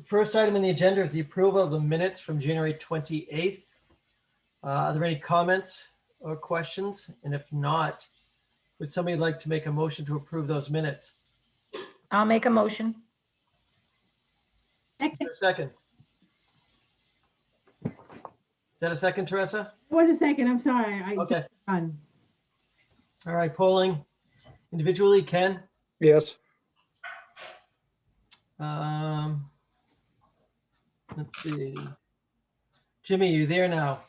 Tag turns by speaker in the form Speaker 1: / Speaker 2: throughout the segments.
Speaker 1: First item on the agenda is the approval of the minutes from January 28th. Are there any comments or questions? And if not, would somebody like to make a motion to approve those minutes?
Speaker 2: I'll make a motion.
Speaker 1: Is there a second? Is that a second, Teresa?
Speaker 3: It was a second, I'm sorry.
Speaker 1: Okay.
Speaker 3: Done.
Speaker 1: All right, polling individually. Ken?
Speaker 4: Yes.
Speaker 1: Let's see. Jimmy, you there now?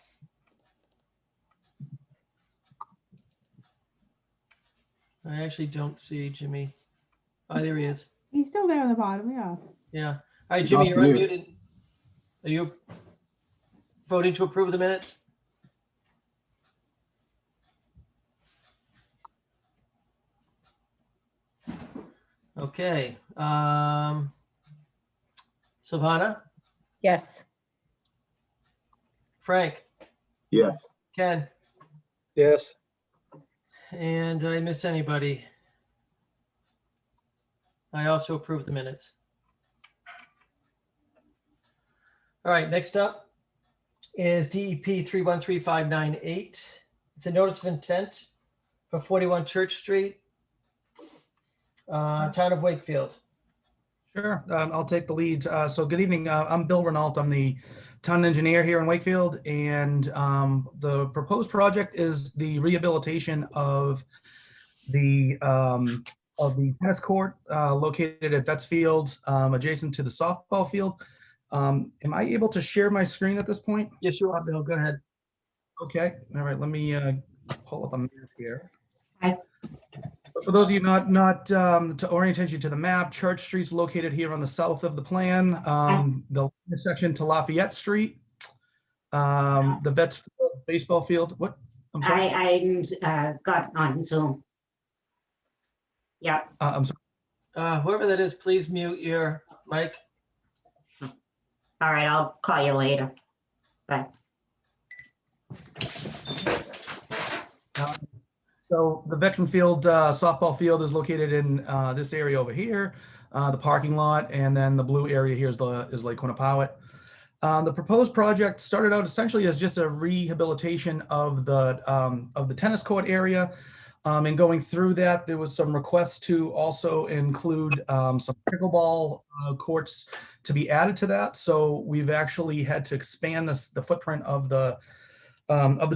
Speaker 1: I actually don't see Jimmy. Oh, there he is.
Speaker 3: He's still there on the bottom, yeah.
Speaker 1: Yeah. All right, Jimmy, you're unmuted. Are you voting to approve the minutes? Okay. Silvana?
Speaker 2: Yes.
Speaker 1: Frank?
Speaker 4: Yes.
Speaker 1: Ken?
Speaker 4: Yes.
Speaker 1: And did I miss anybody? I also approve the minutes. All right, next up is DEP 313598. It's a notice of intent for 41 Church Street, town of Wakefield.
Speaker 5: Sure, I'll take the lead. So good evening. I'm Bill Renault. I'm the town engineer here in Wakefield, and the proposed project is the rehabilitation of the tennis court located at Betts Field, adjacent to the softball field. Am I able to share my screen at this point?
Speaker 1: Yes, you are, Bill. Go ahead.
Speaker 5: Okay. All right. Let me pull up a map here.
Speaker 2: Hi.
Speaker 5: For those of you not to orient you to the map, Church Street's located here on the south of the plan. The intersection to Lafayette Street, the Betts baseball field. What? I'm sorry.
Speaker 6: I got on Zoom. Yeah.
Speaker 5: I'm sorry.
Speaker 1: Whoever that is, please mute your mic.
Speaker 6: All right. I'll call you later. Bye.
Speaker 5: So the Veteran Field softball field is located in this area over here, the parking lot, and then the blue area here is Lake Quinnipiac. The proposed project started out essentially as just a rehabilitation of the tennis court area. And going through that, there was some requests to also include some pickleball courts to be added to that. So we've actually had to expand the footprint of the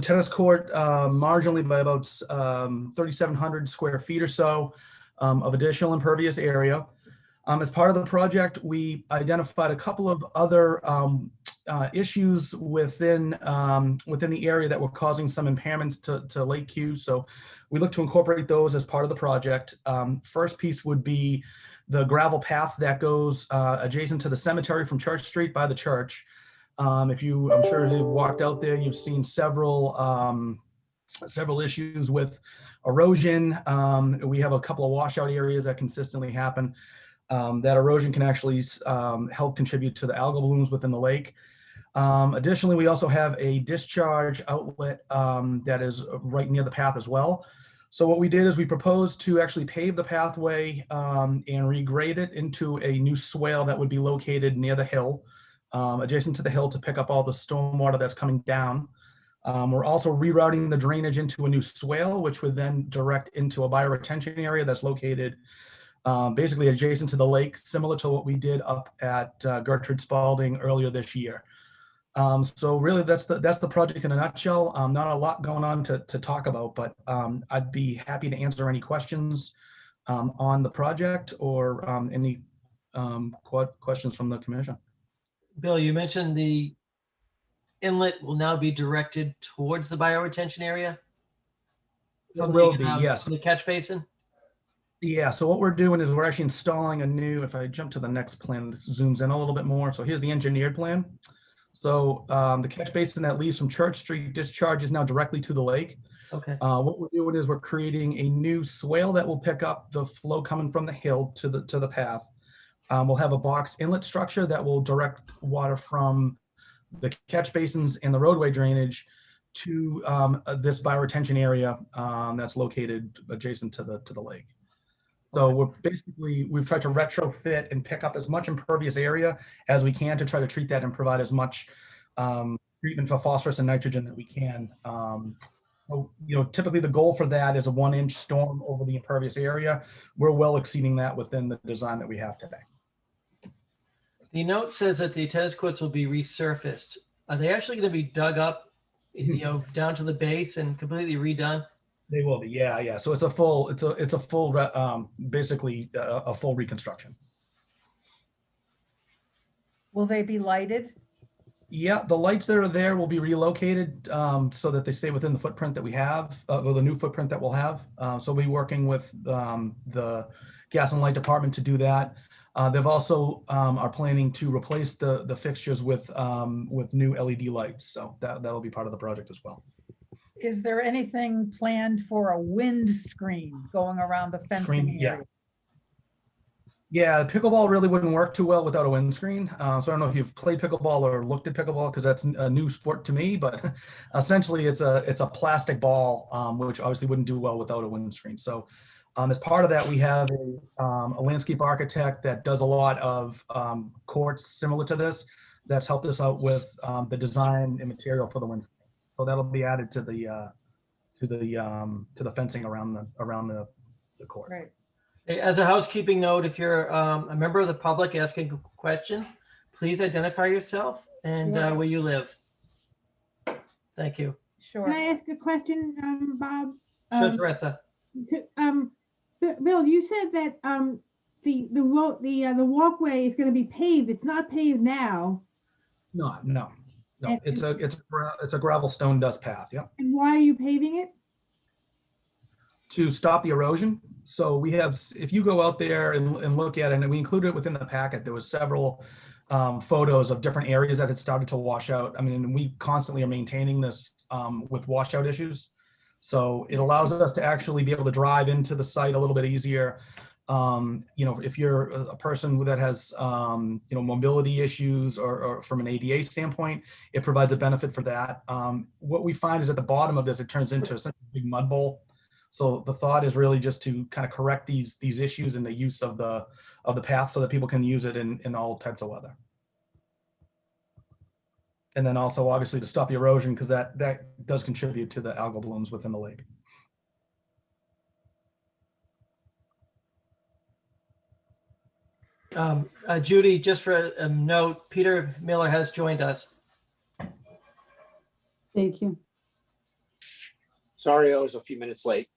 Speaker 5: tennis court marginally by about 3,700 square feet or so of additional impervious area. As part of the project, we identified a couple of other issues within the area that were causing some impairments to Lake Q. So we look to incorporate those as part of the project. First piece would be the gravel path that goes adjacent to the cemetery from Church Street by the church. I'm sure as you've walked out there, you've seen several issues with erosion. We have a couple of washout areas that consistently happen. That erosion can actually help contribute to the algal blooms within the lake. Additionally, we also have a discharge outlet that is right near the path as well. So what we did is we proposed to actually pave the pathway and regrade it into a new swale that would be located near the hill. Adjacent to the hill to pick up all the stormwater that's coming down. We're also rerouting the drainage into a new swale, which would then direct into a bioretention area that's located basically adjacent to the lake, similar to what we did up at Gertrude Spalding earlier this year. So really that's the project in a nutshell. Not a lot going on to talk about, but I'd be happy to answer any questions on the project or any questions from the commission.
Speaker 1: Bill, you mentioned the inlet will now be directed towards the bioretention area?
Speaker 5: It will be, yes.
Speaker 1: From the catch basin?
Speaker 5: Yeah, so what we're doing is we're actually installing a new, if I jump to the next plan, this zooms in a little bit more. So here's the engineered plan. So the catch basin that leaves from Church Street discharges now directly to the lake.
Speaker 1: Okay.
Speaker 5: What we're doing is we're creating a new swale that will pick up the flow coming from the hill to the path. We'll have a box inlet structure that will direct water from the catch basins and the roadway drainage to this bioretention area that's located adjacent to the lake. So we've tried to retrofit and pick up as much impervious area as we can to try to treat that and provide as much treatment for phosphorus and nitrogen that we can. Typically the goal for that is a 1-inch storm over the impervious area. We're well exceeding that within the design that we have today.
Speaker 1: The note says that the tennis courts will be resurfaced. Are they actually going to be dug up, down to the base and completely redone?
Speaker 5: They will be, yeah. So it's a full, basically a full reconstruction.
Speaker 2: Will they be lighted?
Speaker 5: Yeah, the lights that are there will be relocated so that they stay within the footprint that we have, or the new footprint that we'll have. So we'll be working with the gas and light department to do that. They've also are planning to replace the fixtures with new LED lights. So that'll be part of the project as well.
Speaker 7: Is there anything planned for a wind screen going around the fencing
Speaker 5: yeah.
Speaker 7: area?
Speaker 5: Yeah, pickleball really wouldn't work too well without a windscreen. So I don't know if you've played pickleball or looked at pickleball, because that's a new sport to me. But essentially, it's a plastic ball, which obviously wouldn't do well without a windscreen. So as part of that, we have a landscape architect that does a lot of courts similar to this. That's helped us out with the design and material for the windscreen. So that'll be added to the fencing around the court.
Speaker 7: Right.
Speaker 1: As a housekeeping note, if you're a member of the public asking a question, please identify yourself and
Speaker 7: Sure.
Speaker 1: where you live. Thank you.
Speaker 7: Sure.
Speaker 3: Can I ask a question, Bob?
Speaker 1: Sure, Teresa.
Speaker 3: Bill, you said that the walkway is going to be paved. It's not paved now.
Speaker 5: No.
Speaker 3: And-
Speaker 5: It's a gravel stone dust path. Yeah.
Speaker 3: And why are you paving it?
Speaker 5: To stop the erosion. So we have, if you go out there and look at it, and we included it within the packet, there was several photos of different areas that had started to wash out. I mean, we constantly are maintaining this with washout issues. So it allows us to actually be able to drive into the site a little bit easier. If you're a person that has, mobility issues or from an ADA standpoint, it provides a benefit for that. What we find is at the bottom of this, it turns into a big mud bowl. So the thought is really just to kind of correct these issues in the use of the path so that people can use it in all types of weather. And then also obviously to stop the erosion, because that does contribute to the algal blooms within the lake.
Speaker 1: Judy, just for a note, Peter Miller has joined us.
Speaker 8: Thank you.
Speaker 9: Sorry, I was a few minutes late.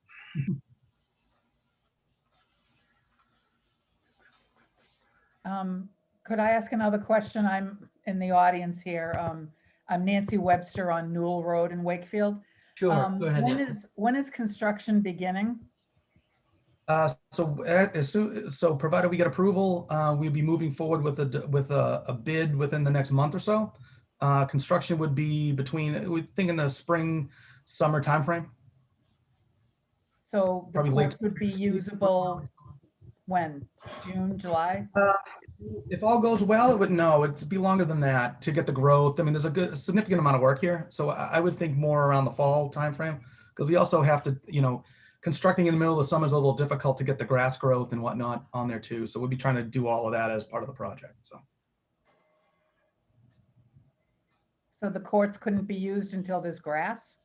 Speaker 7: Could I ask another question? I'm in the audience here. I'm Nancy Webster on Newell Road in Wakefield.
Speaker 1: Sure, go ahead, Nancy.
Speaker 7: When is construction beginning?
Speaker 5: So provided we get approval, we'll be moving forward with a bid within the next month or so. Construction would be we think in the spring, summer timeframe.
Speaker 7: So the
Speaker 5: Probably late
Speaker 7: course would be usable when? June, July?
Speaker 5: If all goes well, it'd be longer than that to get the growth. I mean, there's a significant amount of work here. So I would think more around the fall timeframe, because we also have to, constructing in the middle of the summer is a little difficult to get the grass growth and whatnot on there too. So we'll be trying to do all of that as part of the project.
Speaker 7: So the courts couldn't be used until there's grass?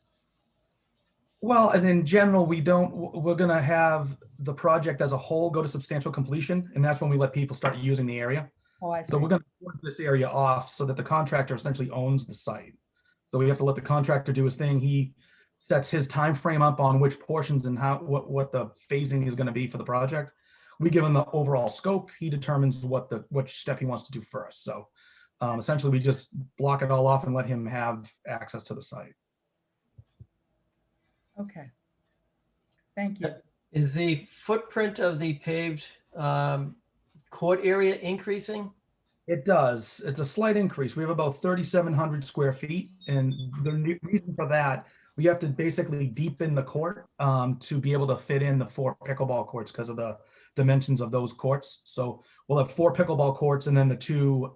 Speaker 5: Well, and in general, we're going to have the project as a whole go to substantial completion. And that's when we let people start using the area.
Speaker 7: Oh, I see.
Speaker 5: So we're going to put this area off so that the contractor essentially owns the site. So we have to let the contractor do his thing. He sets his time frame up on which portions and what the phasing is going to be for the project. We give him the overall scope. He determines which step he wants to do first. So essentially, we just block it all off and let him have access to the site.
Speaker 7: Okay. Thank you.
Speaker 1: Is the footprint of the paved court area increasing?
Speaker 5: It does. It's a slight increase. We have about 3,700 square feet. And the reason for that, we have to basically deepen the court to be able to fit in the 4 pickleball courts because of the dimensions of those courts. So we'll have 4 pickleball courts, and then the 2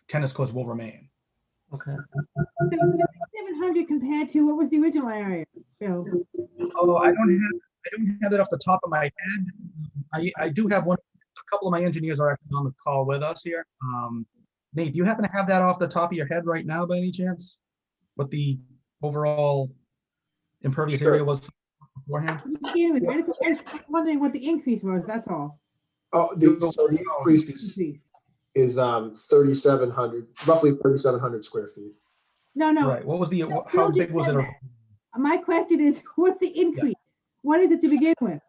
Speaker 5: tennis courts will remain.
Speaker 1: Okay.
Speaker 3: So 700 compared to what was the original area, Bill?
Speaker 5: Oh, I don't have it off the top of my head. I do have one, a couple of my engineers are actually on the call with us here. Nate, do you happen to have that off the top of your head right now by any chance? What the overall impervious area was beforehand?
Speaker 3: To begin with, I was wondering what the increase was, that's all.
Speaker 8: Oh, so the increase
Speaker 3: Increase.
Speaker 8: is 3,700, roughly 3,700 square feet.
Speaker 3: No, no.
Speaker 5: Right, what was the,
Speaker 3: No,
Speaker 5: how
Speaker 3: Bill
Speaker 5: big
Speaker 3: just
Speaker 5: was
Speaker 3: said
Speaker 5: it?
Speaker 3: that. My question is, what's the increase? What is it to begin with?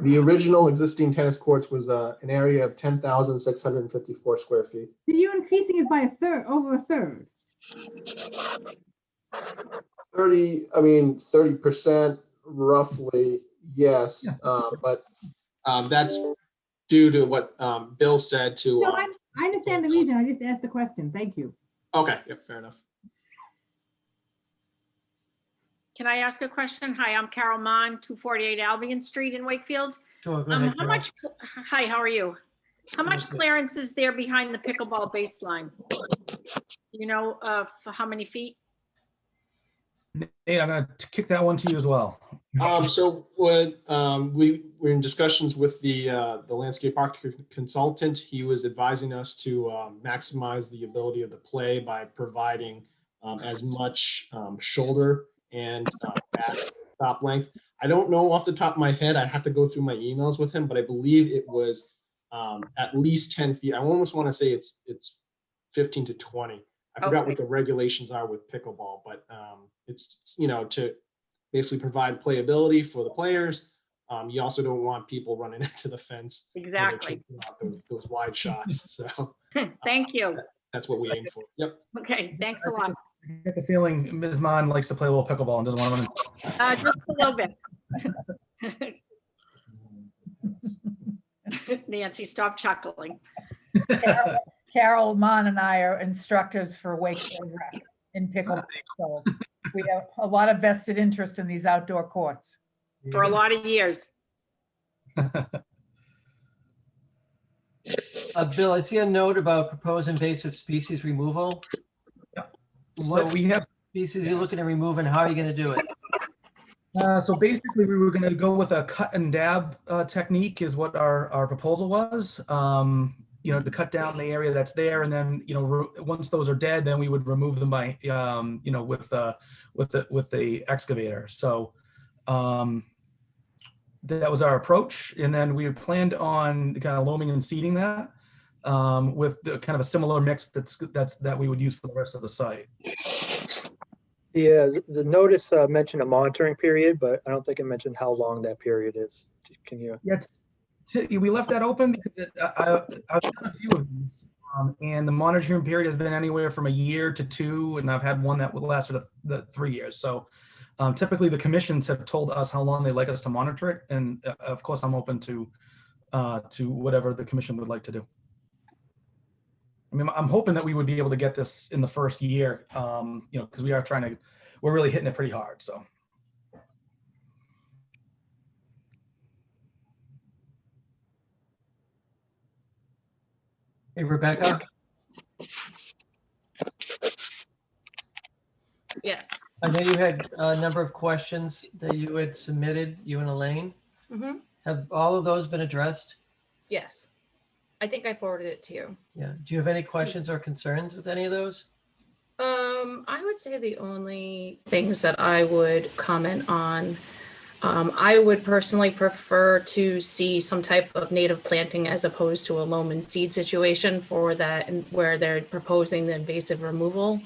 Speaker 8: The original existing tennis courts was an area of 10,654 square feet.
Speaker 3: So you're increasing it by a third, over a third.
Speaker 8: 30% roughly, yes. But that's due to what Bill said to.
Speaker 3: No, I understand the reason. I just asked the question. Thank you.
Speaker 8: Okay, yep, fair enough.
Speaker 9: Can I ask a question? Hi, I'm Carol Mon, 248 Albion Street in Wakefield.
Speaker 1: Sure, go ahead,
Speaker 9: How
Speaker 1: Carol.
Speaker 9: much, hi, how are you? How much clearance is there behind the pickleball baseline? You know, for how many feet?
Speaker 5: Nate, I'm gonna kick that one to you as well.
Speaker 8: So what we were in discussions with the landscape architect consultant. He was advising us to maximize the ability of the play by providing as much shoulder and back top length. I don't know off the top of my head. I have to go through my emails with him, but I believe it was at least 10 feet. I almost want to say it's 15 to 20. I forgot what the regulations are with pickleball, but it's, you know, to basically provide playability for the players. You also don't want people running into the fence.
Speaker 9: Exactly.
Speaker 8: Those wide shots. So
Speaker 9: Thank you.
Speaker 8: that's what we aim for. Yep.
Speaker 9: Okay, thanks a lot.
Speaker 5: I get the feeling Ms. Mon likes to play a little pickleball and doesn't want to.
Speaker 9: Just a little bit. Nancy, stop chuckling.
Speaker 7: Carol Mon and I are instructors for Wakefield Rec in pickleball. So we have a lot of vested interest in these outdoor courts.
Speaker 9: For a lot of years.
Speaker 1: Bill, I see a note about proposed invasive species removal.
Speaker 5: So
Speaker 1: What
Speaker 5: we have,
Speaker 1: species are you looking to remove and how are you going to do it?
Speaker 5: so basically we were going to go with a cut and dab technique is what our proposal was. You know, to cut down the area that's there, and then, you know, once those are dead, then we would remove them by, you know, with the excavator. So that was our approach, and then we planned on kind of loaming and seeding that with the, kind of a similar mix that we would use for the rest of the site.
Speaker 4: Yeah, the notice mentioned a monitoring period, but I don't think it mentioned how long that period is. Can you?
Speaker 5: Yeah, we left that open because I've done a few of these, and the monitoring period has been anywhere from a year to 2, and I've had one that would last the 3 years. So typically the commissions have told us how long they like us to monitor it, and of course I'm open to whatever the commission would like to do. I mean, I'm hoping that we would be able to get this in the first year, you know, because we're really hitting it pretty hard. So.
Speaker 1: Hey, Rebecca,
Speaker 10: Yes.
Speaker 1: I know you had a number of questions that you had submitted, you and Elaine.
Speaker 10: Mm-hmm.
Speaker 1: Have all of those been addressed?
Speaker 10: Yes. I think I forwarded it to you.
Speaker 1: Yeah. Do you have any questions or concerns with any of those?
Speaker 10: I would say the only things that I would comment on, I would personally prefer to see some type of native planting as opposed to a loam and seed situation for that, and where they're proposing the invasive removal.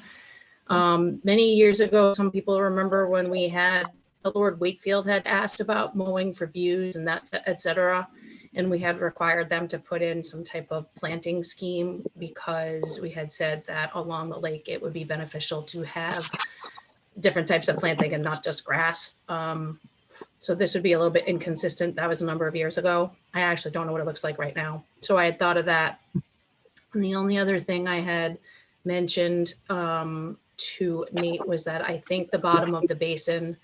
Speaker 10: Many years ago, some people remember when we had Lord Wakefield had asked about mowing for views and that's et cetera. And we had required them to put in some type of planting scheme because we had said that along the lake, it would be beneficial to have different types of planting and not just grass. So this would be a little bit inconsistent. That was a number of years ago. I actually don't know what it looks like right now. So I had thought of that. And the only other thing I had mentioned to Nate was that I think the bottom of the basin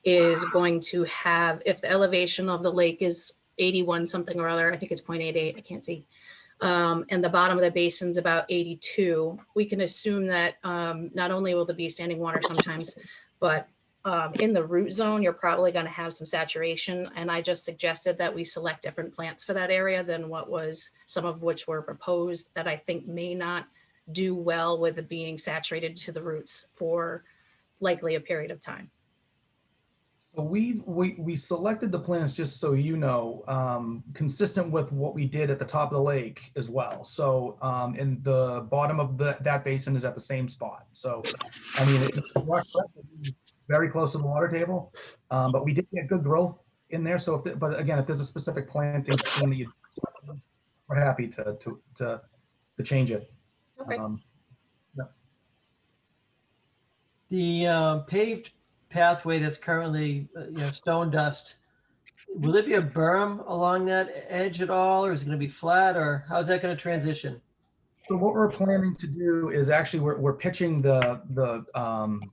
Speaker 10: is going to have, if the elevation of the lake is 81 something or other, I think it's 0.88, I can't see. And the bottom of the basin's about 82. We can assume that not only will there be standing water sometimes, but in the root zone, you're probably going to have some saturation. And I just suggested that we select different plants for that area than what was, some of which were proposed that I think may not do well with it being saturated to the roots for likely a period of time.
Speaker 5: So we selected the plants, just so you know, consistent with what we did at the top of the lake as well. So in the bottom of that basin is at the same spot. So I mean, it's very close to the water table, but we did get good growth in there. So but again, if there's a specific planting scheme that we're happy to change it.
Speaker 10: Okay.
Speaker 1: The paved pathway that's currently, stone dust, will there be a berm along that edge at all, or is it going to be flat, or how's that going to transition?
Speaker 5: So what we're planning to do is actually we're pitching the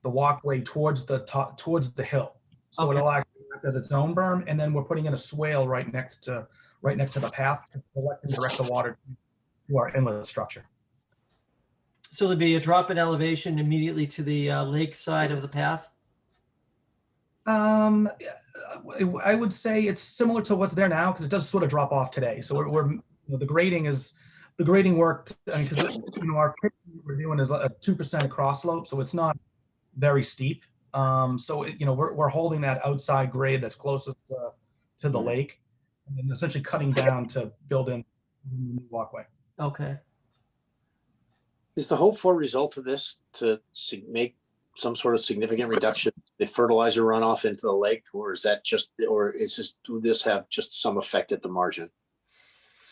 Speaker 5: walkway towards the top, towards the hill. So
Speaker 1: Okay.
Speaker 5: it'll act as its own berm, and then we're putting in a swale right next to the path to collect and direct the water to our inlet structure.
Speaker 1: So there'll be a drop in elevation immediately to the lake side of the path?
Speaker 5: I would say it's similar to what's there now, because it does sort of drop off today. So the grading worked, because our pitch we're doing is a 2% cross slope, so it's not very steep. So we're holding that outside grade that's closest to the lake, and then essentially cutting down to build in the new walkway.
Speaker 1: Okay.
Speaker 11: Is the hope for a result of this to make some sort of significant reduction in the fertilizer runoff into the lake, or is do this have just some effect at the margin?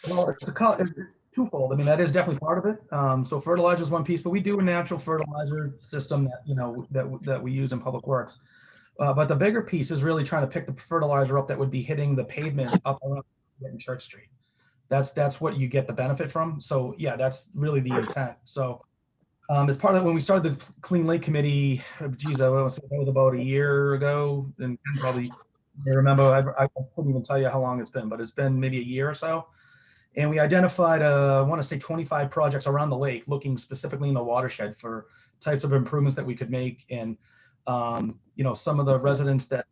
Speaker 5: Well, it's twofold. I mean, that is definitely part of it. So fertilizer is one piece, but we do a natural fertilizer system that we use in public works. But the bigger piece is really trying to pick the fertilizer up that would be hitting the pavement up around Church Street. That's what you get the benefit from. So yeah, that's really the intent. So as part of when we started the Clean Lake Committee, geez, I want to say that was about a year ago, and probably I remember, I couldn't even tell you how long it's been, but it's been maybe a year or so. And we identified, I want to say 25 projects around the lake, looking specifically in the watershed for types of improvements that we could make. And, some of the residents that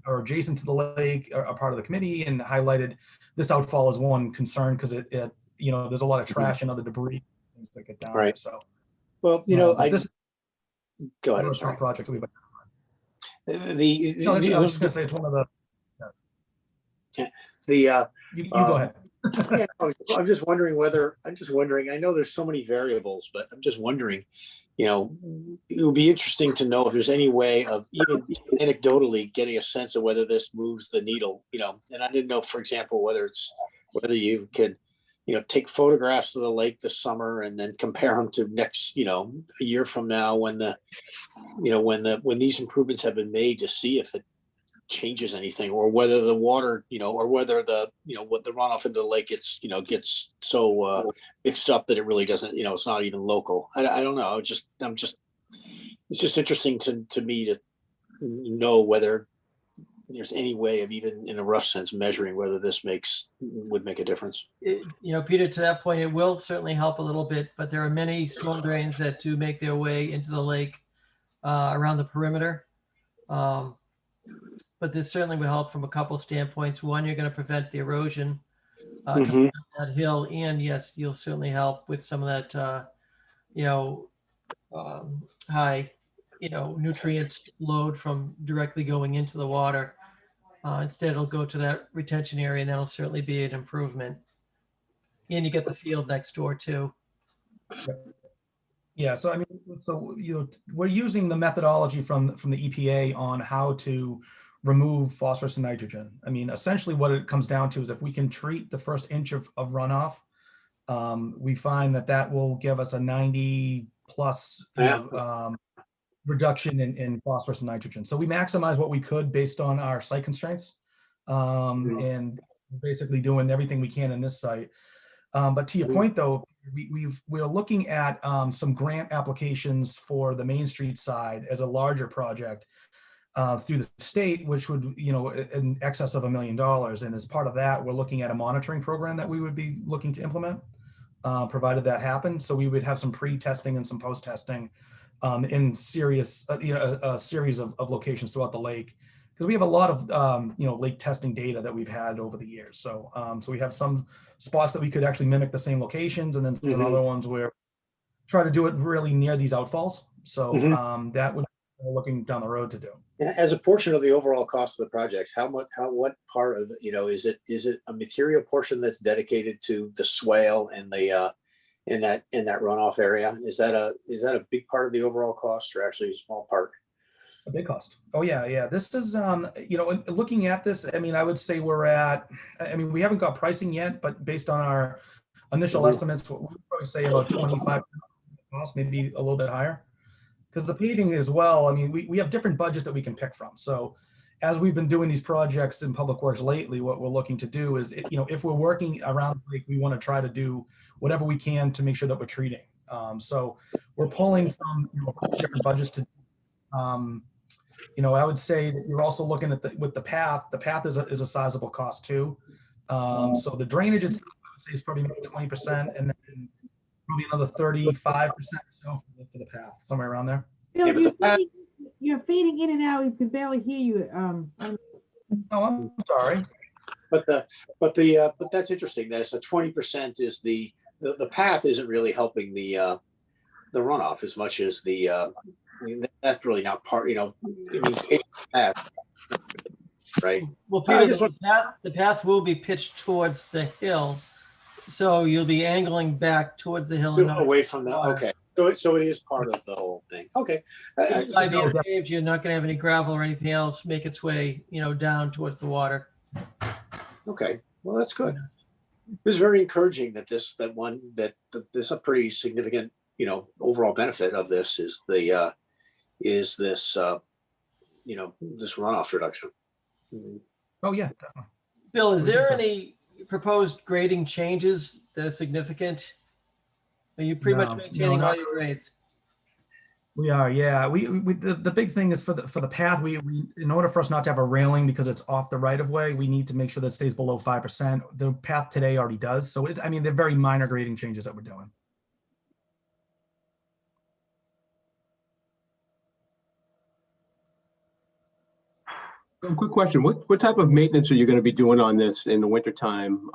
Speaker 5: are adjacent to the lake are part of the committee, and highlighted this outfall as one concern, because there's a lot of trash and other debris things that get down.
Speaker 11: Right.
Speaker 5: So,
Speaker 11: well,
Speaker 5: this
Speaker 11: go ahead.
Speaker 5: I'm sorry. Projects we've
Speaker 11: I
Speaker 5: was just gonna say it's one of the. You go ahead.
Speaker 11: Yeah, I'm just wondering, I know there's so many variables, but I'm just wondering, it would be interesting to know if there's any way of even anecdotally getting a sense of whether this moves the needle, and I didn't know, for example, whether you could, take photographs of the lake this summer and then compare them to next, a year from now when when these improvements have been made, to see if it changes anything, or whether the water, or whether what the runoff into the lake gets so mixed up that it really doesn't, it's not even local. I don't know. It's just interesting to me to know whether there's any way of, even in a rough sense, measuring whether this would make a difference.
Speaker 1: Peter, to that point, it will certainly help a little bit, but there are many storm drains that do make their way into the lake around the perimeter. But this certainly will help from a couple standpoints. One, you're going to prevent the erosion coming up that hill, and yes, you'll certainly help with some of that, high, nutrient load from directly going into the water. Instead, it'll go to that retention area, and that'll certainly be an improvement. And you get the field next door too.
Speaker 5: Yeah, so I mean, we're using the methodology from the EPA on how to remove phosphorus and nitrogen. I mean, essentially what it comes down to is if we can treat the first inch of runoff, we find that will give us a 90+ reduction in phosphorus and nitrogen. So we maximize what we could based on our site constraints, and basically doing everything we can in this site. But to your point, though, we're looking at some grant applications for the Main Street side as a larger project through the state, which would, in excess of $1 million. And as part of that, we're looking at a monitoring program that we would be looking to implement, provided that happens. So we would have some pre-testing and some post-testing in serious, a series of locations throughout the lake. Because we have a lot of, lake testing data that we've had over the years. So, so we have some spots that we could actually mimic the same locations, and then some other ones where try to do it really near these outfalls. So that would be looking down the road to do.
Speaker 11: As a portion of the overall cost of the project, what part of, is it a material portion that's dedicated to the swale and the, in that runoff area? Is that a big part of the overall cost, or actually a small part?
Speaker 5: A big cost. Oh yeah. This is, looking at this, I mean, I would say we're at, we haven't got pricing yet, but based on our initial estimates, we would probably say about 25 cost, maybe a little bit higher. Because the paving as well, I mean, we have different budgets that we can pick from. So as we've been doing these projects in Public Works lately, what we're looking to do is, if we're working around the lake, we want to try to do whatever we can to make sure that we're treating. So we're pulling from a couple different budgets to, I would say that you're also looking at with the path. The path is a sizable cost too. So the drainage itself, I would say, is probably maybe 20%, and then probably another 35% or so for the path, somewhere around there.
Speaker 3: Bill, you're fading in and out. We can barely hear you.
Speaker 5: Oh, I'm sorry.
Speaker 11: But that's interesting. That so 20% is the path isn't really helping the runoff as much as that's really not part. Path, right?
Speaker 1: Well, Peter, the path will be pitched towards the hill, so you'll be angling back towards the hill.
Speaker 11: Away from the, okay. So it is part of the whole thing. Okay.
Speaker 1: Paved, you're not going to have any gravel or anything else make its way, down towards the water.
Speaker 11: Okay. Well, that's good. This is very encouraging that this a pretty significant, overall benefit of this is this this runoff reduction.
Speaker 5: Oh yeah, definitely.
Speaker 1: Bill, is there any proposed grading changes that are significant? Are you pretty much maintaining all your grades?
Speaker 5: We are, yeah. The big thing is for the path. We in order for us not to have a railing because it's off the right of way, we need to make sure that it stays below 5%. The path today already does. So they're very minor grading changes that we're doing.
Speaker 12: A quick question. What type of maintenance are you going to be doing on this in the wintertime?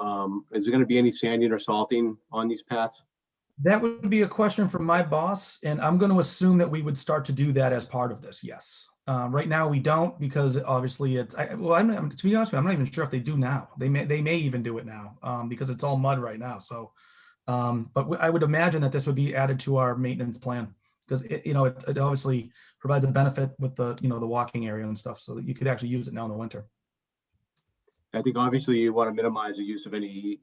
Speaker 12: Is there going to be any sanding or salting on these paths?
Speaker 5: That would be a question from my boss, and I'm going to assume that we would start to do that as part of this. Yes. Right now we don't, because obviously to be honest with you, I'm not even sure if they do now. They may even do it now because it's all mud right now. So, but I would imagine that this would be added to our maintenance plan, because it obviously provides a benefit with the the walking area and stuff, so that you could actually use it now in the winter.
Speaker 12: I think obviously you want to minimize the use of any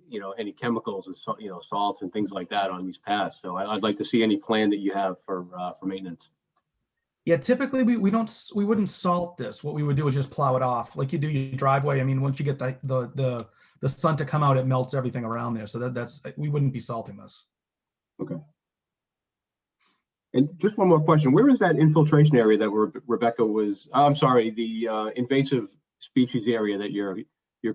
Speaker 12: chemicals and salts and things like that on these paths. So I'd like to see any plan that you have for maintenance.
Speaker 5: Yeah, typically we wouldn't salt this. What we would do is just plow it off like you do your driveway. I mean, once you get the sun to come out, it melts everything around there. So that's we wouldn't be salting this.
Speaker 12: Okay. And just one more question. Where is that infiltration area that Rebecca was, I'm sorry, the invasive species area that you're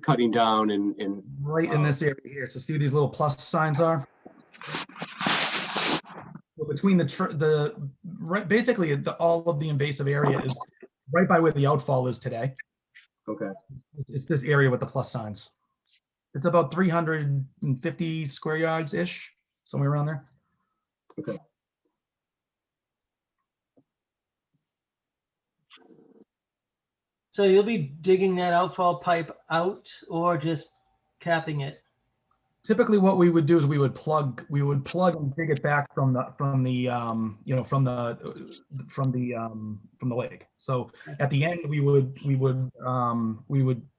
Speaker 12: cutting down and
Speaker 5: right in this area here. So see where these little plus signs are? So between basically all of the invasive area is right by where the outfall is today.
Speaker 12: Okay.
Speaker 5: It's this area with the plus signs. It's about 350 square yards ish, somewhere around there.
Speaker 12: Okay.
Speaker 1: So you'll be digging that outfall pipe out or just capping it?
Speaker 5: Typically what we would do is we would plug and dig it back from the lake. So at the end we would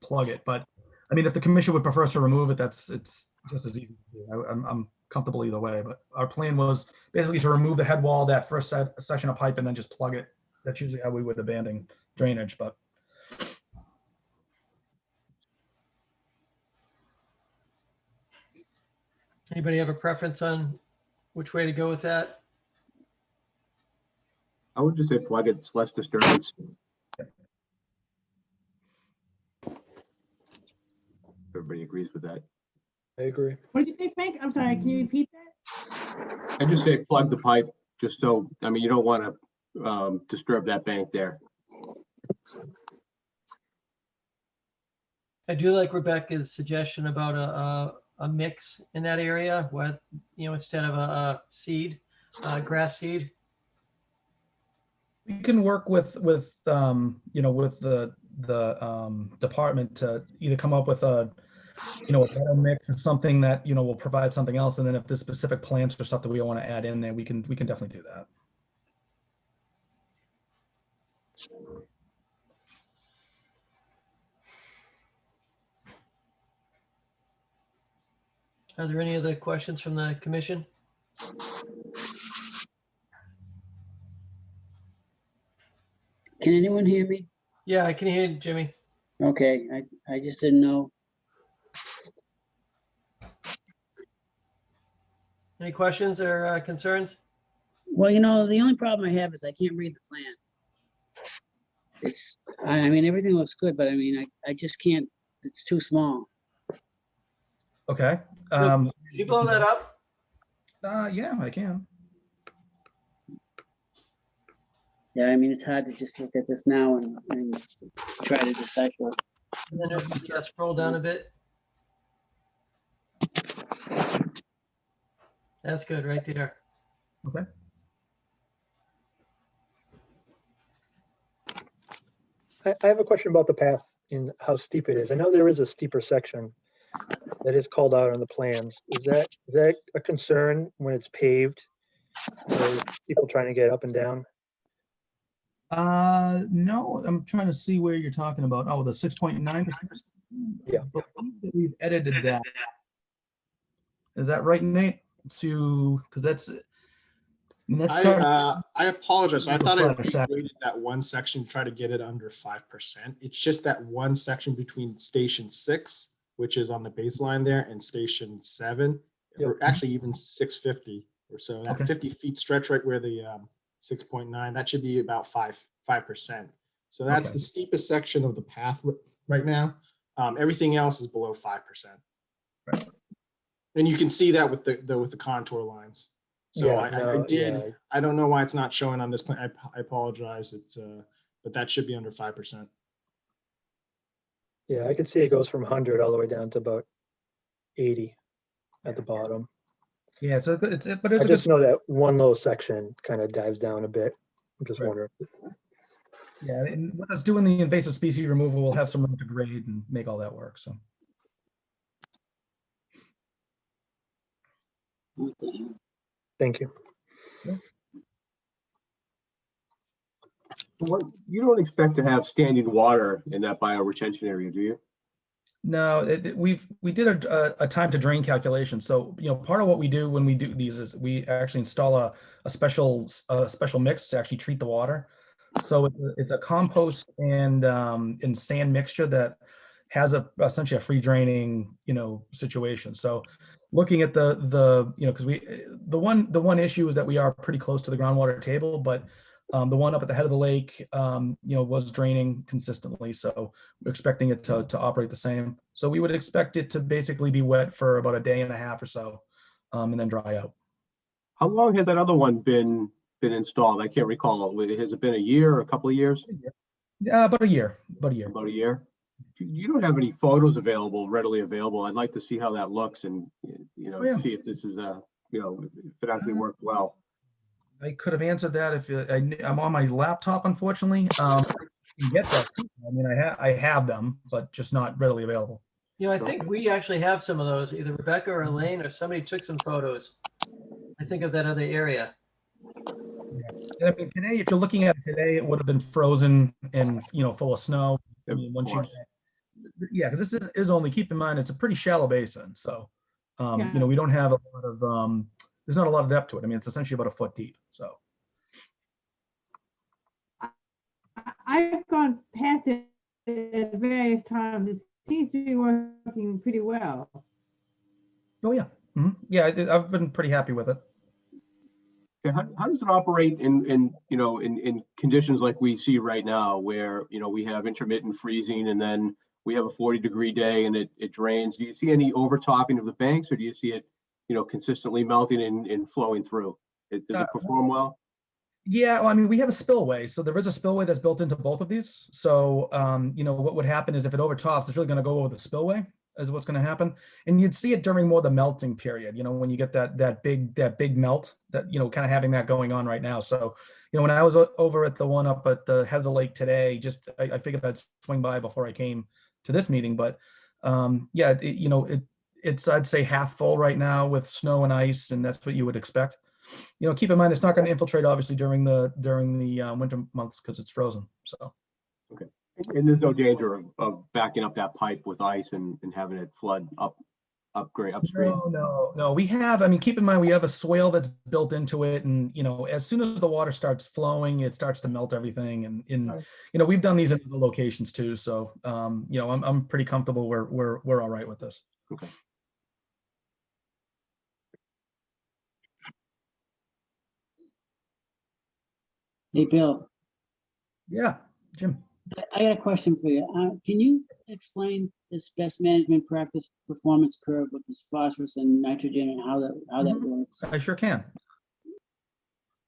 Speaker 5: plug it. But I mean, if the commission would prefer us to remove it, it's just as easy to do. I'm comfortable either way, but our plan was basically to remove the head wall, that first section of pipe, and then just plug it. That's usually how we would abandon drainage, but
Speaker 1: anybody have a preference on which way to go with that?
Speaker 12: I would just say plug it. It's less disturbance. Everybody agrees with that.
Speaker 4: I agree.
Speaker 3: What did you say, Frank? I'm sorry, can you repeat that?
Speaker 12: I just say plug the pipe, just so, I mean, you don't want to disturb that bank there.
Speaker 1: I do like Rebecca's suggestion about a mix in that area, what, instead of a seed, grass seed.
Speaker 5: We can work with the department to either come up with a better mix and something that, will provide something else. And then if there's specific plants or stuff that we want to add in there, we can definitely do that.
Speaker 1: Are there any other questions from the commission?
Speaker 13: Can anyone hear me?
Speaker 1: Yeah, I can hear you, Jimmy.
Speaker 13: Okay, I just didn't know.
Speaker 1: Any questions or concerns?
Speaker 13: Well, the only problem I have is I can't read the plan. I mean, everything looks good, but I mean, I just can't, it's too small.
Speaker 5: Okay.
Speaker 1: Can you blow that up?
Speaker 5: Yeah, I can.
Speaker 13: Yeah, I mean, it's hard to just look at this now and try to decipher.
Speaker 1: And then just scroll down a bit. That's good, right there.
Speaker 5: Okay.
Speaker 4: I have a question about the path and how steep it is. I know there is a steeper section that is called out on the plans. Is that a concern when it's paved? Or people trying to get up and down?
Speaker 5: No, I'm trying to see where you're talking about. Oh, the 6.9%.
Speaker 4: Yeah.
Speaker 5: We've edited that. Is that right, Nate? Because that's.
Speaker 8: I apologize. I thought I
Speaker 5: Flatter
Speaker 8: rated that one section to try to get it under 5%. It's just that one section between station 6, which is on the baseline there, and station 7, or actually even 650 or so. That 50 feet stretch right where the 6.9, that should be about 5%. So that's the steepest section of the path right now. Everything else is below 5%.
Speaker 5: Right.
Speaker 8: And you can see that with the contour lines. So I don't know why it's not showing on this plan. I apologize. But that should be under 5%.
Speaker 4: Yeah, I can see it goes from 100 all the way down to about 80 at the bottom.
Speaker 5: Yeah, but it's
Speaker 4: I just know that one little section kind of dives down a bit. I'm just wondering.
Speaker 5: Yeah, and with us doing the invasive species removal, we'll have some room to grade and make all that work. So.
Speaker 4: Thank you.
Speaker 12: You don't expect to have standing water in that bioretention area, do you?
Speaker 5: No, we did a time to drain calculation. So, part of what we do when we do these is we actually install a special mix to actually treat the water. So it's a compost and sand mixture that has essentially a free draining, situation. So looking at because the one issue is that we are pretty close to the groundwater table, but the one up at the head of the lake, was draining consistently. So we're expecting it to operate the same. So we would expect it to basically be wet for about a day and a half or so, and then dry out.
Speaker 12: How long has that other one been installed? I can't recall. Has it been a year or a couple of years?
Speaker 5: Yeah, about a year.
Speaker 12: About a year. You don't have any photos readily available. I'd like to see how that looks and see if this is if it actually worked well.
Speaker 5: I could have answered that if I'm on my laptop, unfortunately. I can get that too. I mean, I have them, but just not readily available.
Speaker 1: I think we actually have some of those. Either Rebecca or Elaine or somebody took some photos. I think of that other area.
Speaker 5: Yeah. I mean, today, if you're looking at it today, it would have been frozen and full of snow. I mean, because this is only, keep in mind, it's a pretty shallow basin, so we don't have a lot of there's not a lot of depth to it. I mean, it's essentially about a foot deep. So
Speaker 3: I've gone past it at various times. It seems to be working pretty well.
Speaker 5: Oh yeah, yeah. I've been pretty happy with it.
Speaker 12: Okay, how does it operate in conditions like we see right now, where we have intermittent freezing and then we have a 40-degree day and it drains? Do you see any overtopping of the banks, or do you see it consistently melting and flowing through? Does it perform well?
Speaker 5: Yeah, well, I mean, we have a spillway, so there is a spillway that's built into both of these. So, you know, what would happen is if it overtops, it's really going to go over the spillway, is what's going to happen. And you'd see it during more the melting period, you know, when you get that big melt, that, you know, kind of having that going on right now. So, you know, when I was over at the one up at the head of the lake today, just I figured I'd swing by before I came to this meeting. But yeah, you know, it's I'd say half full right now with snow and ice, and that's what you would expect. You know, keep in mind it's not going to infiltrate obviously during the winter months because it's frozen. So
Speaker 12: Okay. And there's no danger of backing up that pipe with ice and having it flood upstream.
Speaker 5: No. We have, I mean, keep in mind we have a swale that's built into it, and you know, as soon as the water starts flowing, it starts to melt everything. And
Speaker 12: Right.
Speaker 5: you know, we've done these in other locations too. So you know, I'm pretty comfortable. We're all right with this.
Speaker 12: Okay.
Speaker 13: Hey, Bill,
Speaker 5: Yeah, Jim.
Speaker 13: I got a question for you. Can you explain this best management practice performance curve with this phosphorus and nitrogen and how that works?
Speaker 5: I sure can.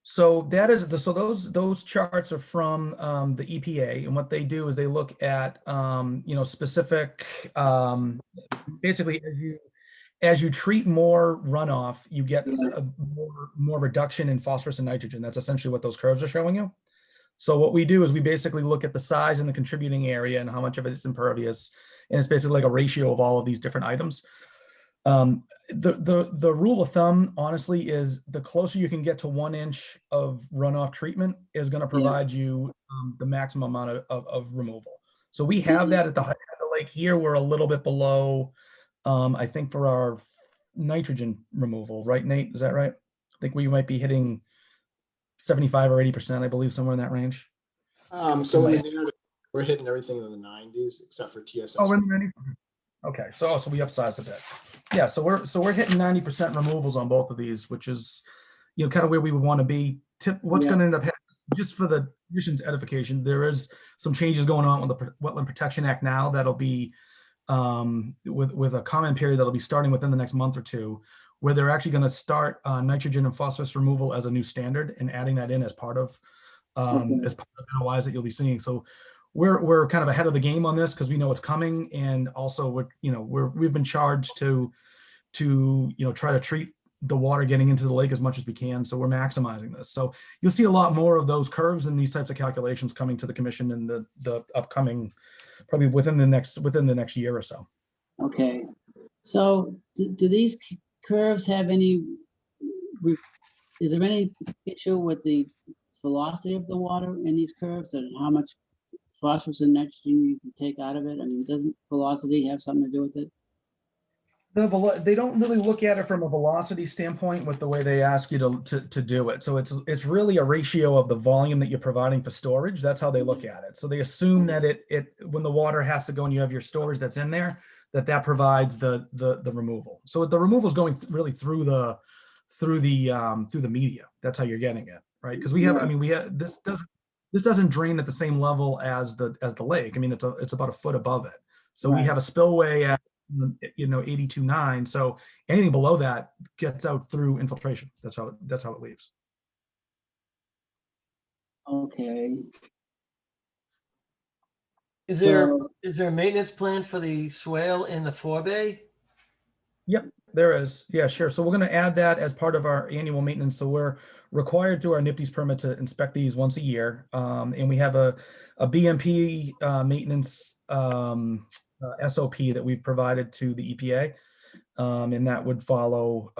Speaker 5: So that is so those charts are from the EPA, and what they do is they look at you know, specific basically as you treat more runoff, you get a more reduction in phosphorus and nitrogen. That's essentially what those curves are showing you. So what we do is we basically look at the size and the contributing area and how much of it is impervious, and it's basically like a ratio of all of these different items. The rule of thumb, honestly, is the closer you can get to 1 inch of runoff treatment is going to provide you the maximum amount of removal. So we have that at the height of the lake here. We're a little bit below, I think, for our nitrogen removal, right, Nate? Is that right? I think we might be hitting 75 or 80%, I believe, somewhere in that range.
Speaker 8: So in the narrative, we're hitting everything in the 90s except for TSS.
Speaker 5: Oh, we're in the 90s. Okay, so we upsized a bit. Yeah, so we're hitting 90% removals on both of these, which is, you know, kind of where we would want to be. What's going to end up happening, just for the commission's edification, there is some changes going on with the Wetland Protection Act now that'll be with a comment period that'll be starting within the next month or two, where they're actually going to start nitrogen and phosphorus removal as a new standard and adding that in as part of NOIs that you'll be seeing. So we're kind of ahead of the game on this because we know it's coming, and also we've been charged to you know, try to treat the water getting into the lake as much as we can. So we're maximizing this. So you'll see a lot more of those curves and these types of calculations coming to the commission in the upcoming, probably within the next year or so.
Speaker 13: Okay, so do these curves have any? Is there any issue with the velocity of the water in these curves and how much phosphorus and nitrogen you can take out of it? I mean, doesn't velocity have something to do with it?
Speaker 5: They don't really look at it from a velocity standpoint with the way they ask you to do it. So it's really a ratio of the volume that you're providing for storage. That's how they look at it. So they assume that it when the water has to go and you have your storage that's in there, that provides the removal. So the removal is going really through the media. That's how you're getting it, right? Because we have, I mean, this doesn't drain at the same level as the lake. I mean, it's about a foot above it. So we have a spillway at, you know, 82.9. So anything below that gets out through infiltration. That's how it leaves.
Speaker 13: Okay.
Speaker 1: Is there a maintenance plan for the swale in the Forebay?
Speaker 5: Yep, there is. Yeah, sure. So we're going to add that as part of our annual maintenance. So we're required through our NIPD's permit to inspect these once a year. And we have a BMP maintenance SOP that we've provided to the EPA. And that would follow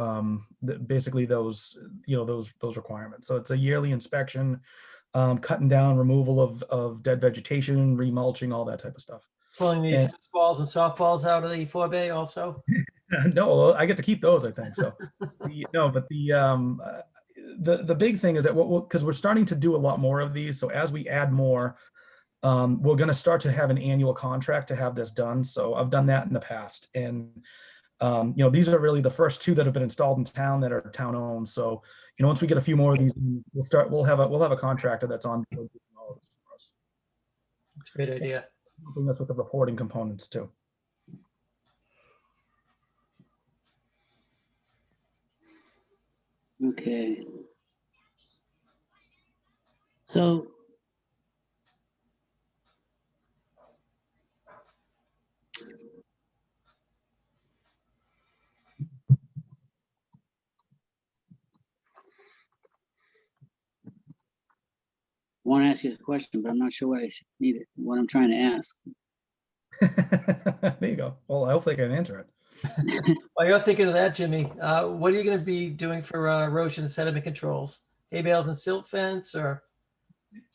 Speaker 5: basically those requirements. So it's a yearly inspection, cutting down, removal of dead vegetation, remulching, all that type of stuff.
Speaker 1: Pulling the tennis balls and softballs out of the Forebay also?
Speaker 5: No, I get to keep those, I think. So the big thing is that because we're starting to do a lot more of these. So as we add more, we're going to start to have an annual contract to have this done. So I've done that in the past, and you know, these are really the first two that have been installed in town that are town owned. So, you know, once we get a few more of these, we'll have a contractor that's on board doing all of this for us.
Speaker 1: That's a great idea.
Speaker 5: Helping us with the reporting components too.
Speaker 13: Okay. So I want to ask you a question, but I'm not sure what I need it, what I'm trying to ask.
Speaker 5: There you go. Well, hopefully I can answer it.
Speaker 1: While you're thinking of that, Jimmy, what are you going to be doing for erosion and sediment controls? Hay bales and silt fence, or?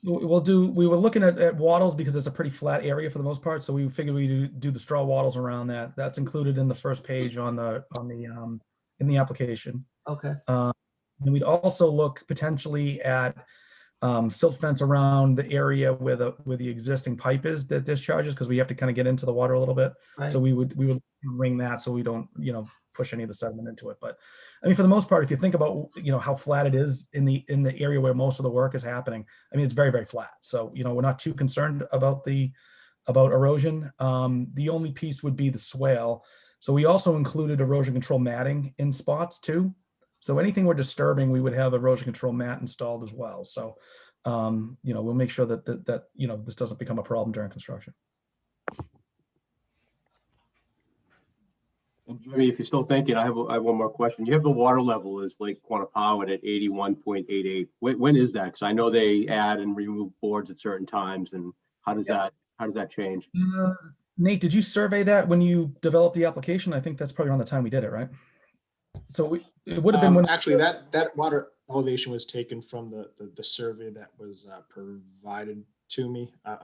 Speaker 5: We were looking at wattles because it's a pretty flat area for the most part. So we figured we'd do the straw wattles around that. That's included in the first page in the application.
Speaker 1: Okay.
Speaker 5: And we'd also look potentially at silt fence around the area where the existing pipe is that discharges, because we have to kind of get into the water a little bit.
Speaker 1: Right.
Speaker 5: So we would ring that so we don't push any of the sediment into it. But I mean, for the most part, if you think about how flat it is in the area where most of the work is happening, I mean, it's very, very flat. So we're not too concerned about erosion. The only piece would be the swale. So we also included erosion control matting in spots too. So anything we're disturbing, we would have erosion control mat installed as well. So, we'll make sure that this doesn't become a problem during construction.
Speaker 12: And Jimmy, if you're still thinking, I have one more question. You have the water level is Lake Quannapowitt at 81.88. When is that? Because I know they add and remove boards at certain times, and how does that change?
Speaker 5: Nate, did you survey that when you developed the application? I think that's probably around the time we did it, right? So it would have been when
Speaker 8: actually that water elevation was taken from the survey that was provided to me. I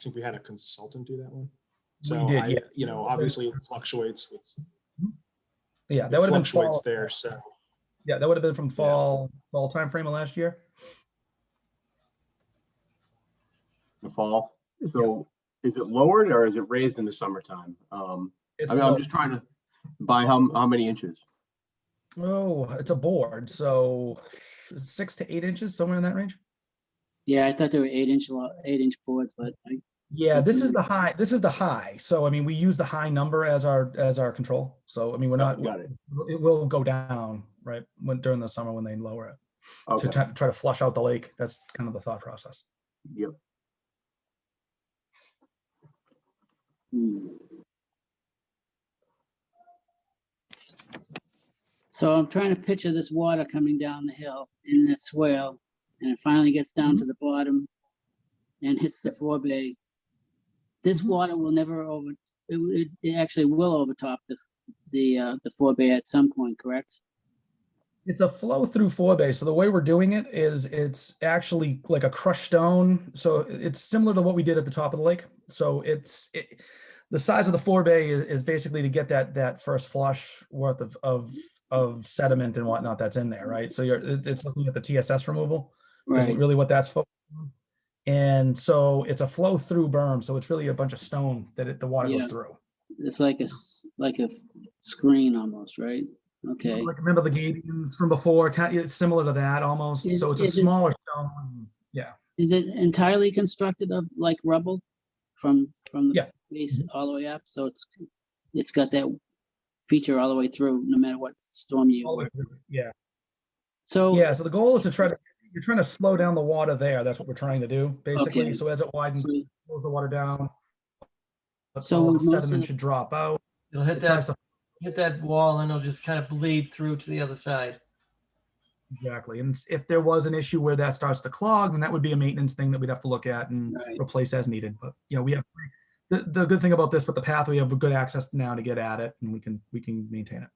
Speaker 8: think we had a consultant do that one. So
Speaker 5: We did, yeah.
Speaker 8: Obviously it fluctuates.
Speaker 5: Yeah, that would have been
Speaker 8: fluctuates
Speaker 5: fall.
Speaker 8: there. So
Speaker 5: Yeah, that would have been from fall time frame of last year.
Speaker 12: The fall. So is it lowered or is it raised in the summertime? I'm just trying to buy how many inches.
Speaker 5: Oh, it's a board, so 6 to 8 inches, somewhere in that range.
Speaker 13: Yeah, I thought they were 8-inch boards, but
Speaker 5: Yeah, this is the high. This is the high. So I mean, we use the high number as our control. So I mean, we're not.
Speaker 12: Got it.
Speaker 5: It will go down, right, during the summer when they lower it to try to flush out the lake. That's kind of the thought process.
Speaker 12: Yep.
Speaker 13: So I'm trying to picture this water coming down the hill in that swale, and it finally gets down to the bottom and hits the Forebay. This water will never it actually will overtop the Forebay at some point, correct?
Speaker 5: It's a flow through Forebay. So the way we're doing it is it's actually like a crushed stone. So it's similar to what we did at the top of the lake. So the size of the Forebay is basically to get that first flush worth of sediment and whatnot that's in there, right? So it's looking at the TSS removal,
Speaker 13: Right.
Speaker 5: is really what that's focused on. And so it's a flow through berm. So it's really a bunch of stone that the water goes through.
Speaker 13: It's like a screen almost, right? Okay.
Speaker 5: Like remember the Gadians from before? It's similar to that almost. So it's a smaller stone. Yeah.
Speaker 13: Is it entirely constructed of like rubble from the base all the way up? So it's got that feature all the way through, no matter what storm you.
Speaker 5: Yeah.
Speaker 13: So
Speaker 5: so the goal is to you're trying to slow down the water there. That's what we're trying to do, basically.
Speaker 13: Okay.
Speaker 5: So as it widens, it slows the water down.
Speaker 13: So
Speaker 5: the sediment should drop out.
Speaker 1: It'll hit that wall and it'll just kind of bleed through to the other side.
Speaker 5: Exactly. And if there was an issue where that starts to clog, then that would be a maintenance thing that we'd have to look at and replace as needed. But we have the good thing about this with the path, we have good access now to get at it, and we can maintain it.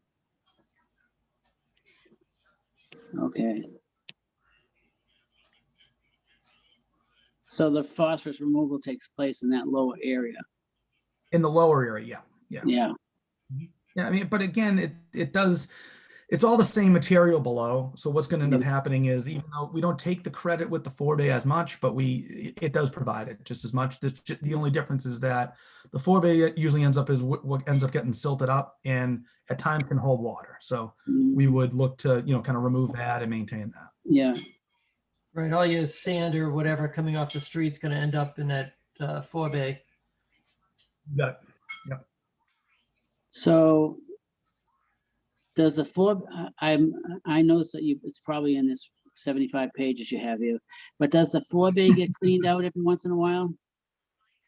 Speaker 13: Okay. So the phosphorus removal takes place in that lower area.
Speaker 5: In the lower area, yeah.
Speaker 13: Yeah.
Speaker 5: Yeah, I mean, but again, it's all the same material below. So what's going to end up happening is, even though we don't take the credit with the Forebay as much, but it does provide it just as much. The only difference is that the Forebay usually ends up what ends up getting silted up, and at times can hold water. So we would look to kind of remove that and maintain that.
Speaker 13: Yeah.
Speaker 1: Right, all your sand or whatever coming off the street's going to end up in that Forebay.
Speaker 5: Got it. Yeah.
Speaker 13: So does the I noticed that it's probably in this 75 pages you have here. But does the forebay get cleaned out every once in a while?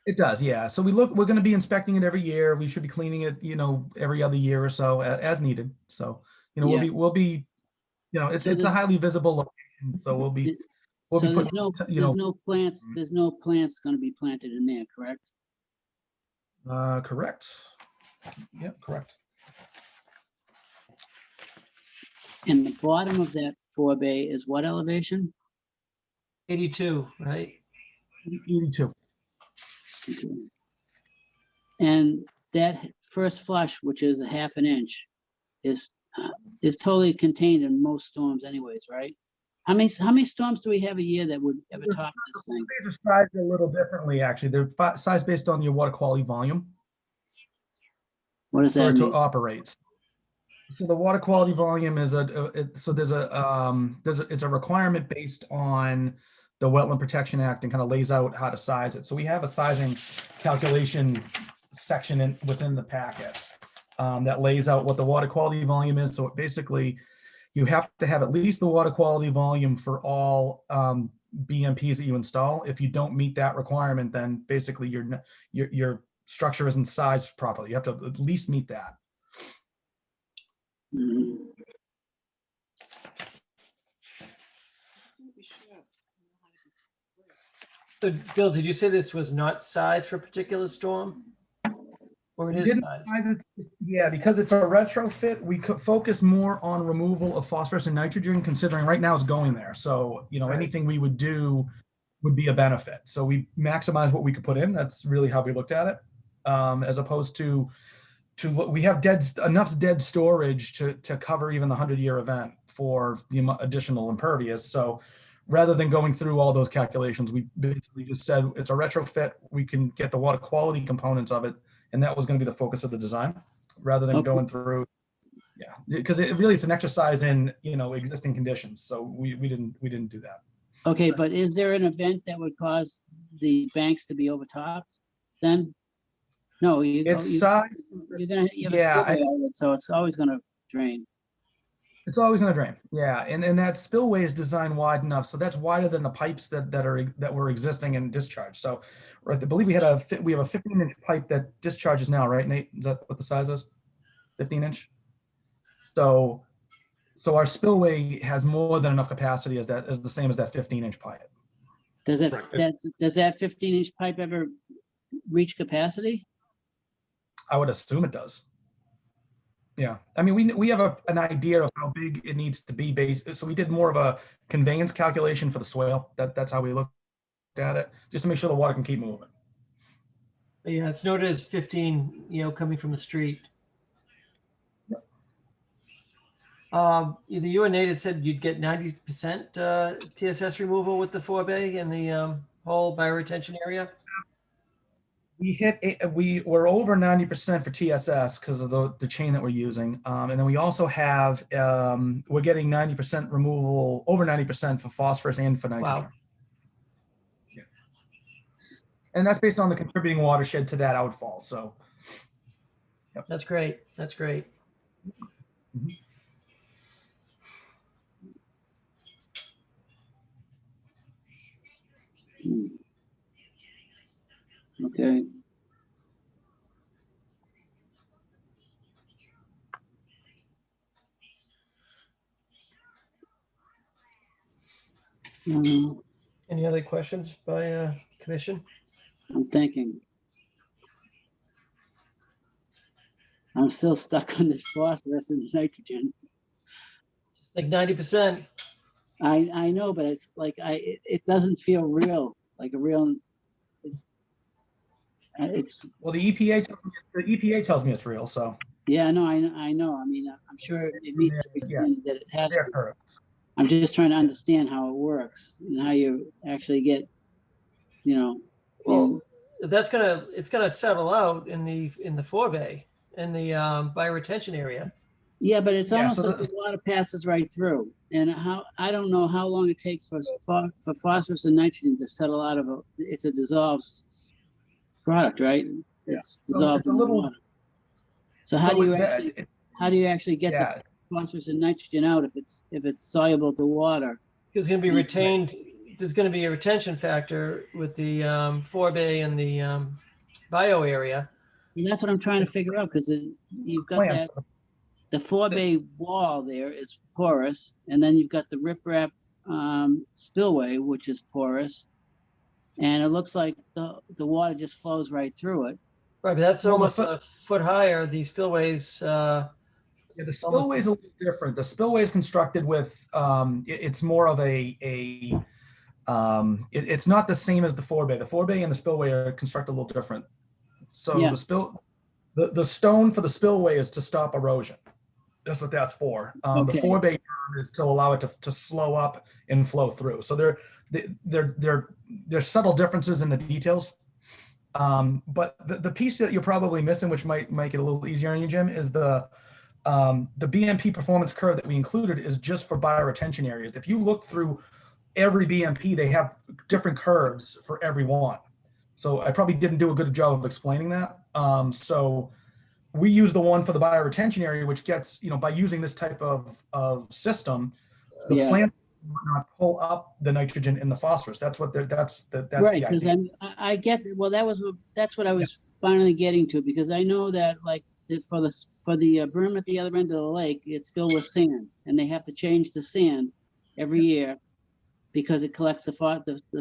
Speaker 5: It does, yeah. So we're going to be inspecting it every year. We should be cleaning it, every other year or so as needed. So,
Speaker 13: Yeah.
Speaker 5: we'll be, it's
Speaker 13: So
Speaker 5: a
Speaker 13: there's-
Speaker 5: highly visible location. So we'll be
Speaker 13: So
Speaker 5: putting,
Speaker 13: there's no plants going to be planted in there, correct?
Speaker 5: correct. Yep, correct.
Speaker 13: And the bottom of that forebay is what elevation?
Speaker 1: 82, right?
Speaker 5: 82.
Speaker 13: Okay. And that first flush, which is a half an inch, is totally contained in most storms anyways, right? How many storms do we have a year that would ever top this thing?
Speaker 5: These are sized a little differently, actually. They're sized based on your water quality volume.
Speaker 13: What does
Speaker 5: for
Speaker 13: that
Speaker 5: it to
Speaker 13: mean?
Speaker 5: operate. So the water quality volume is it's a requirement based on the Wetland Protection Act and kind of lays out how to size it. So we have a sizing calculation section within the packet that lays out what the water quality volume is. So basically, you have to have at least the water quality volume for all BMPs that you install. If you don't meet that requirement, then basically your structure isn't sized properly. You have to at least meet that.
Speaker 13: Mhm.
Speaker 1: So Bill, did you say this was not sized for a particular storm? Or it
Speaker 5: We
Speaker 1: is
Speaker 5: didn't
Speaker 1: sized?
Speaker 5: size it- Yeah, because it's a retrofit, we could focus more on removal of phosphorus and nitrogen, considering right now it's going there. So,
Speaker 1: Right.
Speaker 5: anything we would do would be a benefit. So we maximize what we could put in. That's really how we looked at it. As opposed to we have enough dead storage to cover even the 100-year event for the additional impervious. So rather than going through all those calculations, we basically just said it's a retrofit. We can get the water quality components of it, and that was going to be the focus of the design, rather than
Speaker 13: Okay.
Speaker 5: going through. Yeah, because it's an exercise in existing conditions. So we didn't do that.
Speaker 13: Okay, but is there an event that would cause the banks to be overtopped then? No,
Speaker 5: It's
Speaker 13: you
Speaker 5: size.
Speaker 13: you're gonna you have a
Speaker 5: Yeah,
Speaker 13: spillway outlet, so it's always gonna drain.
Speaker 5: It's always going to drain. Yeah, and that spillway is designed wide enough, so that's wider than the pipes that were existing in discharge. So, right, I believe we have a 15-inch pipe that discharges now, right, Nate? Is that what the size is? 15-inch. So our spillway has more than enough capacity as the same as that 15-inch pipe.
Speaker 13: Does that
Speaker 8: Right.
Speaker 13: does that 15-inch pipe ever reach capacity?
Speaker 5: I would assume it does. Yeah, I mean, we have an idea of how big it needs to be based. So we did more of a conveyance calculation for the swale. That's how we looked at it, just to make sure the water can keep moving.
Speaker 1: Yeah, it's noted as 15, coming from the street.
Speaker 5: Yep.
Speaker 1: Either you or Nate had said you'd get 90% TSS removal with the forebay in the whole bioretention area.
Speaker 5: We were over 90% for TSS because of the chain that we're using. And then we also have, we're getting 90% removal, over 90% for phosphorus and for nitrogen.
Speaker 1: Wow.
Speaker 5: Yeah. And that's based on the contributing watershed to that outfall. So. Yep.
Speaker 1: That's great. That's great.
Speaker 5: Mm-hmm.
Speaker 13: Okay.
Speaker 1: Any other questions by commission?
Speaker 13: I'm thinking. I'm still stuck on this phosphorus and nitrogen.
Speaker 1: Like 90%.
Speaker 13: I know, but it's like it doesn't feel real, like a real. It's
Speaker 5: Well, the EPA tells me it's real. So.
Speaker 13: yeah, no, I know. I mean, I'm sure it meets everything that it has to.
Speaker 5: Correct.
Speaker 13: I'm just trying to understand how it works and how you actually get,
Speaker 1: Well, it's gonna settle out in the forebay in the bioretention area.
Speaker 13: yeah, but it's
Speaker 5: Yeah,
Speaker 13: almost
Speaker 5: so
Speaker 13: like the water passes right through. And I don't know how long it takes for phosphorus and nitrogen to settle out of it's a dissolved product, right? It's dissolved in the water. So how do you actually get the phosphorus and nitrogen out if it's soluble to water?
Speaker 1: Because it's going to be retained, there's going to be a retention factor with the Forebay and the bio area.
Speaker 13: And that's what I'm trying to figure out, because you've got
Speaker 5: Plan.
Speaker 13: that, the Forebay wall there is porous, and then you've got the riprap spillway, which is porous. And it looks like the water just flows right through it.
Speaker 1: Right, but that's
Speaker 5: Well, the
Speaker 1: almost a foot higher. The spillways,
Speaker 5: Yeah, the spillway is a little different. The spillway is constructed with, it's more of it's not the same as the Forebay. The Forebay and the spillway are constructed a little different. So
Speaker 13: Yeah.
Speaker 5: the stone for the spillway is to stop erosion. That's what that's for. The
Speaker 13: Okay.
Speaker 5: Forebay is to allow it to slow up and flow through. So there's subtle differences in the details. But the piece that you're probably missing, which might make it a little easier on you, Jim, is the BMP performance curve that we included is just for bioretention areas. If you look through every BMP, they have different curves for every one. So I probably didn't do a good job of explaining that. So we use the one for the bioretention area, which gets, by using this type of system, the
Speaker 13: Yeah.
Speaker 5: plant will not pull up the nitrogen in the phosphorus. That's what that's
Speaker 13: Right,
Speaker 5: the
Speaker 13: because
Speaker 5: idea.
Speaker 13: I get, well, that's what I was finally getting to, because I know that like for the berm at the other end of the lake, it's filled with sand, and they have to change the sand every year because it collects the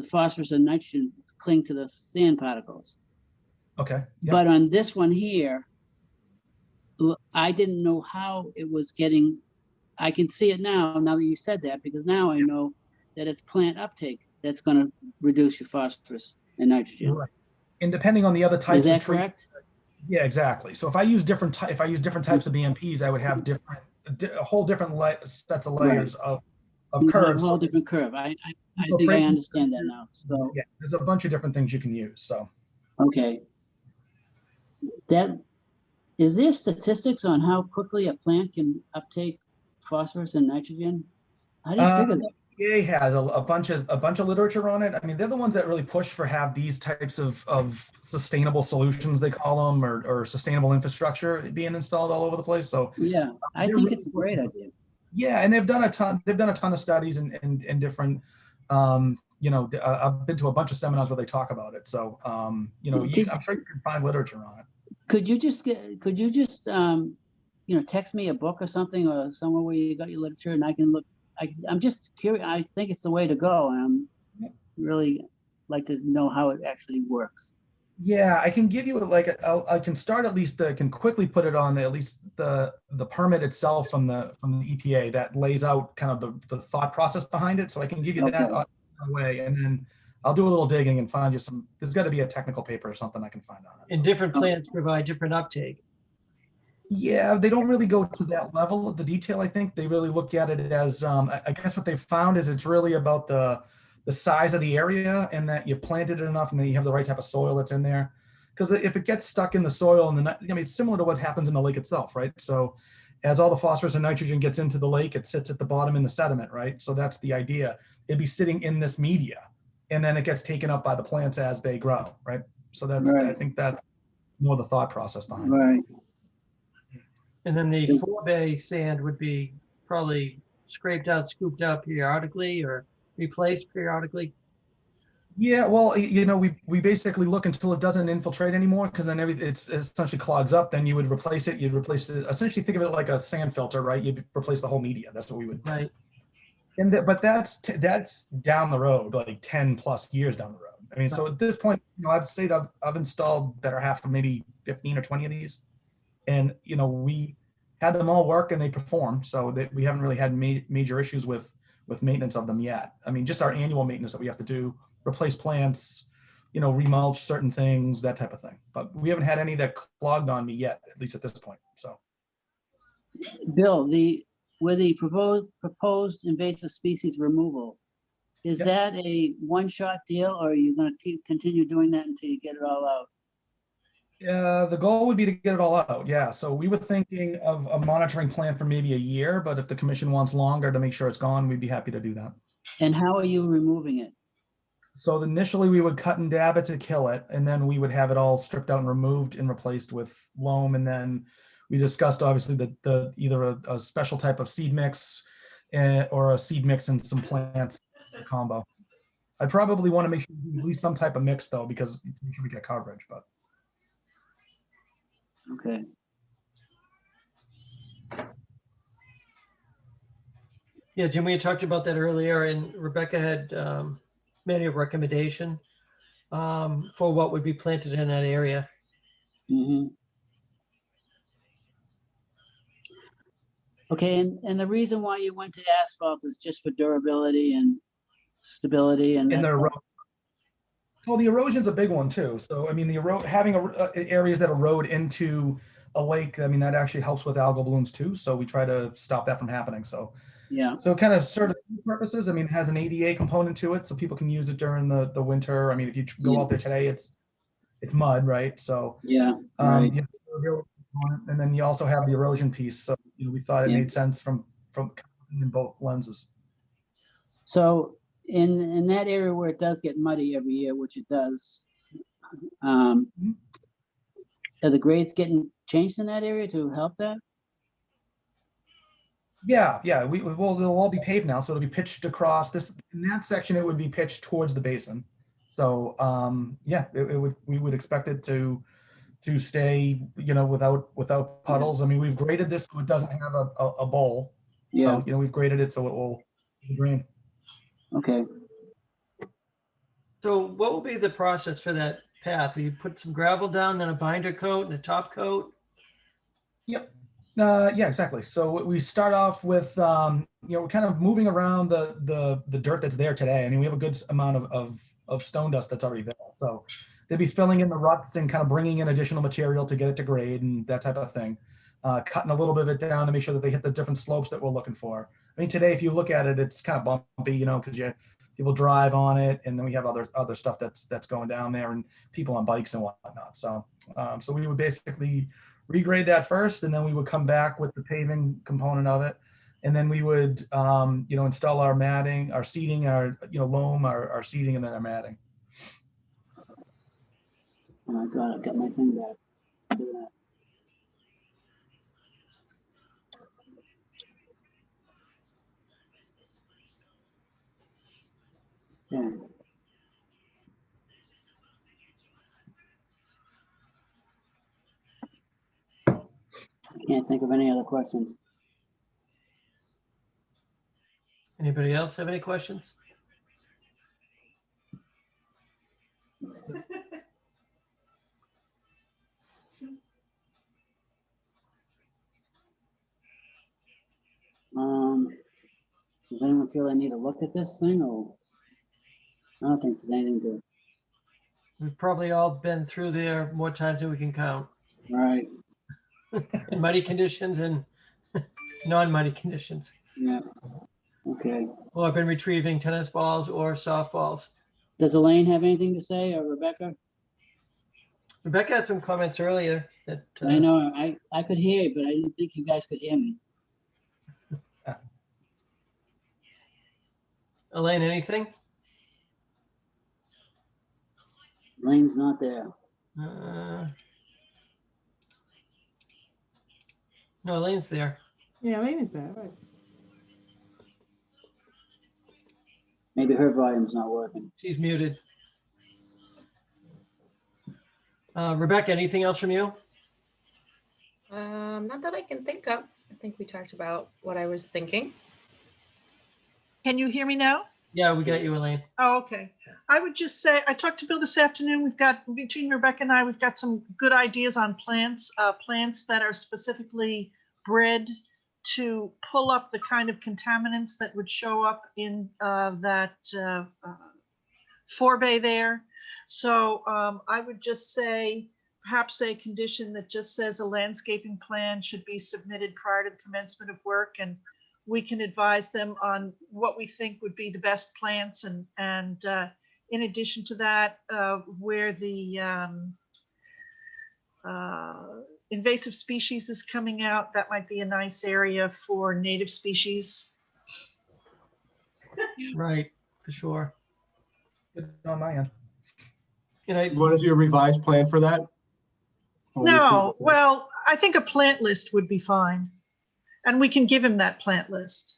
Speaker 13: phosphorus and nitrogen cling to the sand particles.
Speaker 5: Okay. Yeah.
Speaker 13: But on this one here, I didn't know how it was getting. I can see it now that you said that, because now I know that it's plant uptake that's going to reduce your phosphorus and nitrogen.
Speaker 5: Right. And depending on the other types
Speaker 13: Is that
Speaker 5: of treatment,
Speaker 13: correct?
Speaker 5: yeah, exactly. So if I use different types of BMPs, I would have a whole different sets of layers of curves.
Speaker 13: A whole different curve. I think I
Speaker 5: Infiltration.
Speaker 13: understand that now. So
Speaker 5: Yeah, there's a bunch of different things you can use. So
Speaker 13: okay. Is there statistics on how quickly a plant can uptake phosphorus and nitrogen? How do you figure that?
Speaker 5: EPA has a bunch of literature on it. I mean, they're the ones that really push for have these types of sustainable solutions, they call them, or sustainable infrastructure being installed all over the place. So
Speaker 13: Yeah, I think it's a great idea.
Speaker 5: yeah, and they've done a ton of studies in different I've been to a bunch of seminars where they talk about it. So I'm sure you can find literature on it.
Speaker 13: Could you just text me a book or something, or somewhere where you got your literature, and I can look. I'm just curious. I think it's the way to go, and I'm really like to know how it actually works.
Speaker 5: Yeah, I can give you I can start at least. I can quickly put it on at least the permit itself from the EPA that lays out kind of the thought process behind it. So I can give you that way, and then I'll do a little digging and find you some. There's got to be a technical paper or something I can find on it.
Speaker 1: and different plants provide different uptake.
Speaker 5: Yeah, they don't really go to that level of the detail. I think they really look at it as I guess what they've found is it's really about the size of the area, and that you planted it enough and then you have the right type of soil that's in there. Because if it gets stuck in the soil, it's similar to what happens in the lake itself, right? So as all the phosphorus and nitrogen gets into the lake, it sits at the bottom in the sediment, right? So that's the idea. It'd be sitting in this media, and then it gets taken up by the plants as they grow, right? So I think that's more the thought process behind it.
Speaker 13: Right.
Speaker 1: And then the Forebay sand would be probably scraped out, scooped out periodically, or replaced periodically.
Speaker 5: Yeah, well, we basically look until it doesn't infiltrate anymore, because then it essentially clogs up. Then you would replace it. You'd replace it. Essentially, think of it like a sand filter, right? You'd replace the whole media. That's what we would.
Speaker 1: Right.
Speaker 5: But that's down the road, like 10 plus years down the road. I mean, so at this point, I've said I've installed better half of maybe 15 or 20 of these, and we had them all work and they perform. So that we haven't really had major issues with maintenance of them yet. I mean, just our annual maintenance that we have to do, replace plants, remulch certain things, that type of thing. But we haven't had any that clogged on me yet, at least at this point. So,
Speaker 13: Bill, with the proposed invasive species removal, is that a one-shot deal, or are you going to continue doing that until you get it all out?
Speaker 5: The goal would be to get it all out. Yeah. So we were thinking of a monitoring plan for maybe a year, but if the commission wants longer to make sure it's gone, we'd be happy to do that.
Speaker 13: And how are you removing it?
Speaker 5: So initially we would cut and dab it to kill it, and then we would have it all stripped out and removed and replaced with loam. And then we discussed obviously the either a special type of seed mix or a seed mix and some plants combo. I probably want to make sure we do at least some type of mix though, because to make sure we get coverage, but.
Speaker 13: Okay.
Speaker 1: Yeah, Jim, we had talked about that earlier, and Rebecca had made a recommendation for what would be planted in that area.
Speaker 13: Mm-hmm. Okay, and the reason why you went to asphalt is just for durability and stability and
Speaker 5: And
Speaker 13: that's all?
Speaker 5: well, the erosion's a big one too. So, I mean, having areas that erode into a lake, I mean, that actually helps with algal blooms too. So we try to stop that from happening. So,
Speaker 13: Yeah.
Speaker 5: so kind of sort of purposes, I mean, it has an ADA component to it, so people can use it during the winter. I mean, if you go out there today, it's mud, right? So
Speaker 13: Yeah. Right.
Speaker 5: you know, and then you also have the erosion piece. So, you know, we thought it
Speaker 13: Yeah.
Speaker 5: made sense from in both lenses.
Speaker 13: So in that area where it does get muddy every year, which it does, are the grades getting changed in that area to help that?
Speaker 5: Yeah. Well, they'll all be paved now, so it'll be pitched across this. In that section, it would be pitched towards the basin. So, yeah, we would expect it to stay, you know, without puddles. I mean, we've graded this so it doesn't have a bowl.
Speaker 13: Yeah.
Speaker 5: So, you know, we've graded it so it will drain.
Speaker 13: Okay.
Speaker 1: So what will be the process for that path? Will you put some gravel down, then a binder coat and a top coat?
Speaker 5: Yep. Yeah, exactly. So we start off with, you know, we're kind of moving around the dirt that's there today. I mean, we have a good amount of stone dust that's already there. So they'd be filling in the ruts and kind of bringing in additional material to get it to grade and that type of thing. Cutting a little bit of it down to make sure that they hit the different slopes that we're looking for. I mean, today, if you look at it, it's kind of bumpy, you know, because people drive on it, and then we have other stuff that's going down there, and people on bikes and whatnot. So, so we would basically regrade that first, and then we would come back with the paving component of it, and then we would, you know, install our matting, our seating, our loam, our seating, and then our matting.
Speaker 13: Oh my God, I've got my thing back. Look at that. Yeah. I can't think of any other questions.
Speaker 1: Anybody else have any questions?
Speaker 13: Does anyone feel they need to look at this thing, or? I don't think there's anything to.
Speaker 1: We've probably all been through there more times than we can count.
Speaker 13: Right.
Speaker 1: In muddy conditions and non-muddy conditions.
Speaker 13: Yeah. Okay.
Speaker 1: Or I've been retrieving tennis balls or softballs.
Speaker 13: Does Elaine have anything to say, or Rebecca?
Speaker 1: Rebecca had some comments earlier that
Speaker 13: I know I could hear you, but I didn't think you guys could hear me.
Speaker 1: Elaine, anything?
Speaker 13: Elaine's not there.
Speaker 1: No, Elaine's there.
Speaker 3: Yeah, Elaine is there, right?
Speaker 13: Maybe her volume's not working.
Speaker 1: She's muted. Rebecca, anything else from you?
Speaker 10: Not that I can think of. I think we talked about what I was thinking.
Speaker 14: Can you hear me now?
Speaker 1: Yeah, we got you, Elaine.
Speaker 14: Oh, okay. I would just say, I talked to Bill this afternoon. We've got, between Rebecca and I, we've got some good ideas on plants, plants that are specifically bred to pull up the kind of contaminants that would show up in that forebay there. So I would just say, perhaps a condition that just says a landscaping plan should be submitted prior to the commencement of work, and we can advise them on what we think would be the best plants, and in addition to that, where the invasive species is coming out, that might be a nice area for native species.
Speaker 1: Right, for sure.
Speaker 5: Good on my end.
Speaker 12: What is your revised plan for that?
Speaker 14: No, well, I think a plant list would be fine. And we can give him that plant list.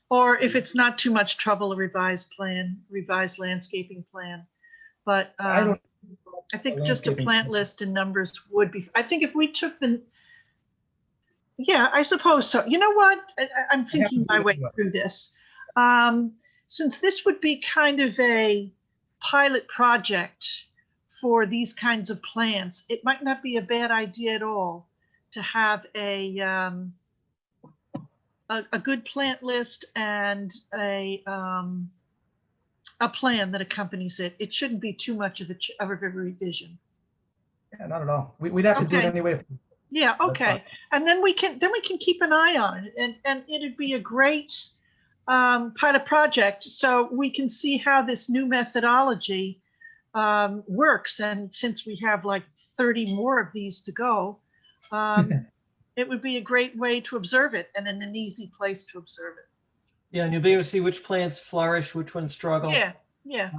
Speaker 14: Or if it's not too much trouble, a revised plan, revised landscaping plan. But I think just a plant list and numbers would be, I think if we took yeah, I suppose so. You know what? I'm thinking my way through this. Since this would be kind of a pilot project for these kinds of plants, it might not be a bad idea at all to have a good plant list and a plan that accompanies it. It shouldn't be too much of a revision.
Speaker 5: Yeah, not at all. We'd have to do it anyway.
Speaker 14: Yeah, okay. And then we can keep an eye on it, and it'd be a great pilot project, so we can see how this new methodology works. And since we have like 30 more of these to go, it would be a great way to observe it and in an easy place to observe it.
Speaker 1: Yeah, and you'll be able to see which plants flourish, which ones struggle.
Speaker 14: Yeah, yeah.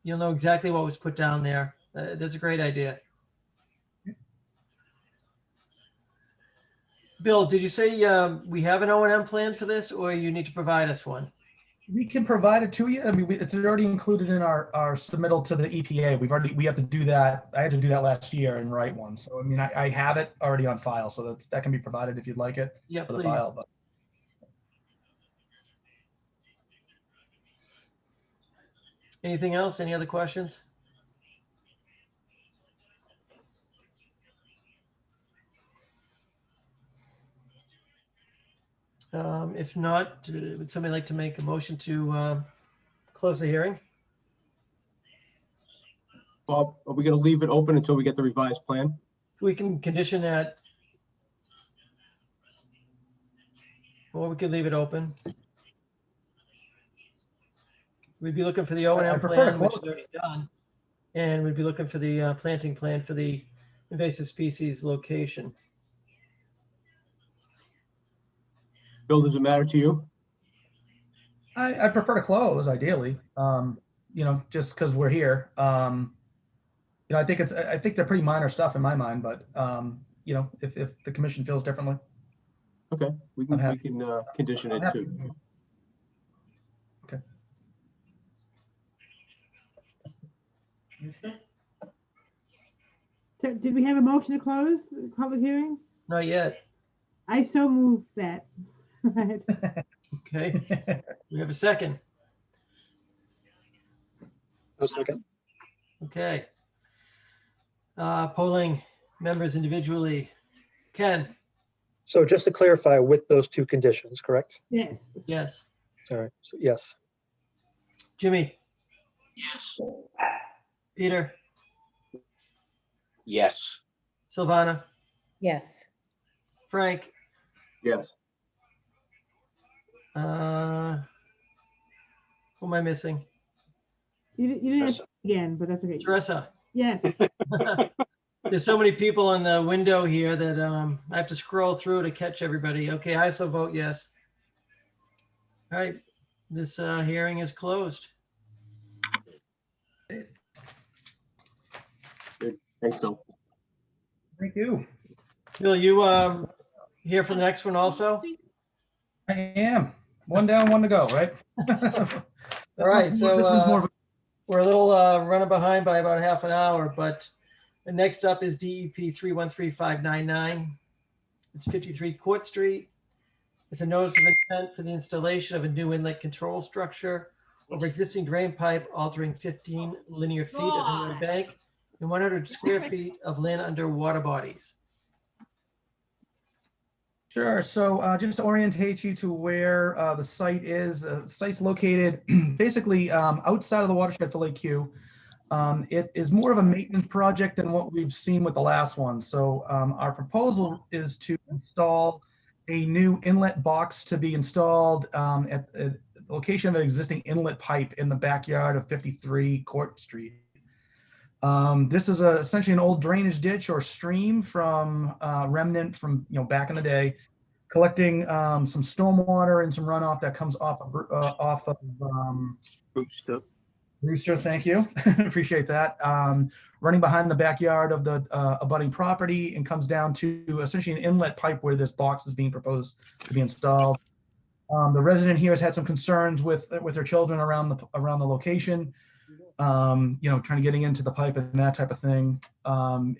Speaker 1: You'll know exactly what was put down there. That's a great idea. Bill, did you say we have an O&M plan for this, or you need to provide us one?
Speaker 5: We can provide it to you. I mean, it's already included in our submittal to the EPA. We have to do that. I had to do that last year and write one. So, I mean, I have it already on file, so that can be provided if you'd like it.
Speaker 1: Yeah,
Speaker 5: for the
Speaker 1: please.
Speaker 5: file. But
Speaker 1: anything else? Any other questions? If not, would somebody like to make a motion to close the hearing?
Speaker 12: Bob, are we going to leave it open until we get the revised plan?
Speaker 1: We can condition that, or we could leave it open. We'd be looking for the O&M plan, which is already done, and we'd be looking for the planting plan for the invasive species location.
Speaker 12: Bill, does it matter to you?
Speaker 5: I prefer to close, ideally. Just because we're here. I think they're pretty minor stuff in my mind, but if the commission feels differently.
Speaker 12: Okay, we can condition it too.
Speaker 5: Okay.
Speaker 3: So did we have a motion to close the public hearing?
Speaker 1: Not yet.
Speaker 3: I so moved that.
Speaker 1: Okay. We have a second.
Speaker 4: A second.
Speaker 1: Okay. Polling members individually. Ken?
Speaker 4: So just to clarify, with those two conditions, correct?
Speaker 3: Yes.
Speaker 1: Yes.
Speaker 4: All right, so yes.
Speaker 1: Jimmy?
Speaker 11: Yes.
Speaker 1: Peter?
Speaker 11: Yes.
Speaker 1: Silvana?
Speaker 7: Yes.
Speaker 1: Frank?
Speaker 12: Yes.
Speaker 1: Who am I missing?
Speaker 3: You didn't have to again, but that's okay.
Speaker 1: Teresa?
Speaker 3: Yes.
Speaker 1: There's so many people on the window here that I have to scroll through to catch everybody. Okay, I also vote yes. All right, this hearing is closed.
Speaker 12: Good. Thanks, Bill.
Speaker 5: Thank you.
Speaker 1: Bill, you here for the next one also?
Speaker 5: I am. One down, one to go, right?
Speaker 1: All right, so
Speaker 5: this one's more of a
Speaker 1: we're a little running behind by about half an hour, but next up is DEP 313599. It's 53 Court Street. It's a notice of intent for the installation of a new inlet control structure over existing drain pipe, altering 15 linear feet of inlet bank and 100 square feet of land under water bodies.
Speaker 5: Sure. So just to orientate you to where the site is, the site's located basically outside of the watershed for Lake Q. It is more of a maintenance project than what we've seen with the last one. So our proposal is to install a new inlet box to be installed at the location of an existing inlet pipe in the backyard of 53 Court Street. This is essentially an old drainage ditch or stream from remnant from back in the day, collecting some stormwater and some runoff that comes off of Brewster. Thank you, appreciate that. Running behind the backyard of the abutting property and comes down to essentially an inlet pipe where this box is being proposed to be installed. The resident here has had some concerns with their children around the location. Trying to getting into the pipe and that type of thing.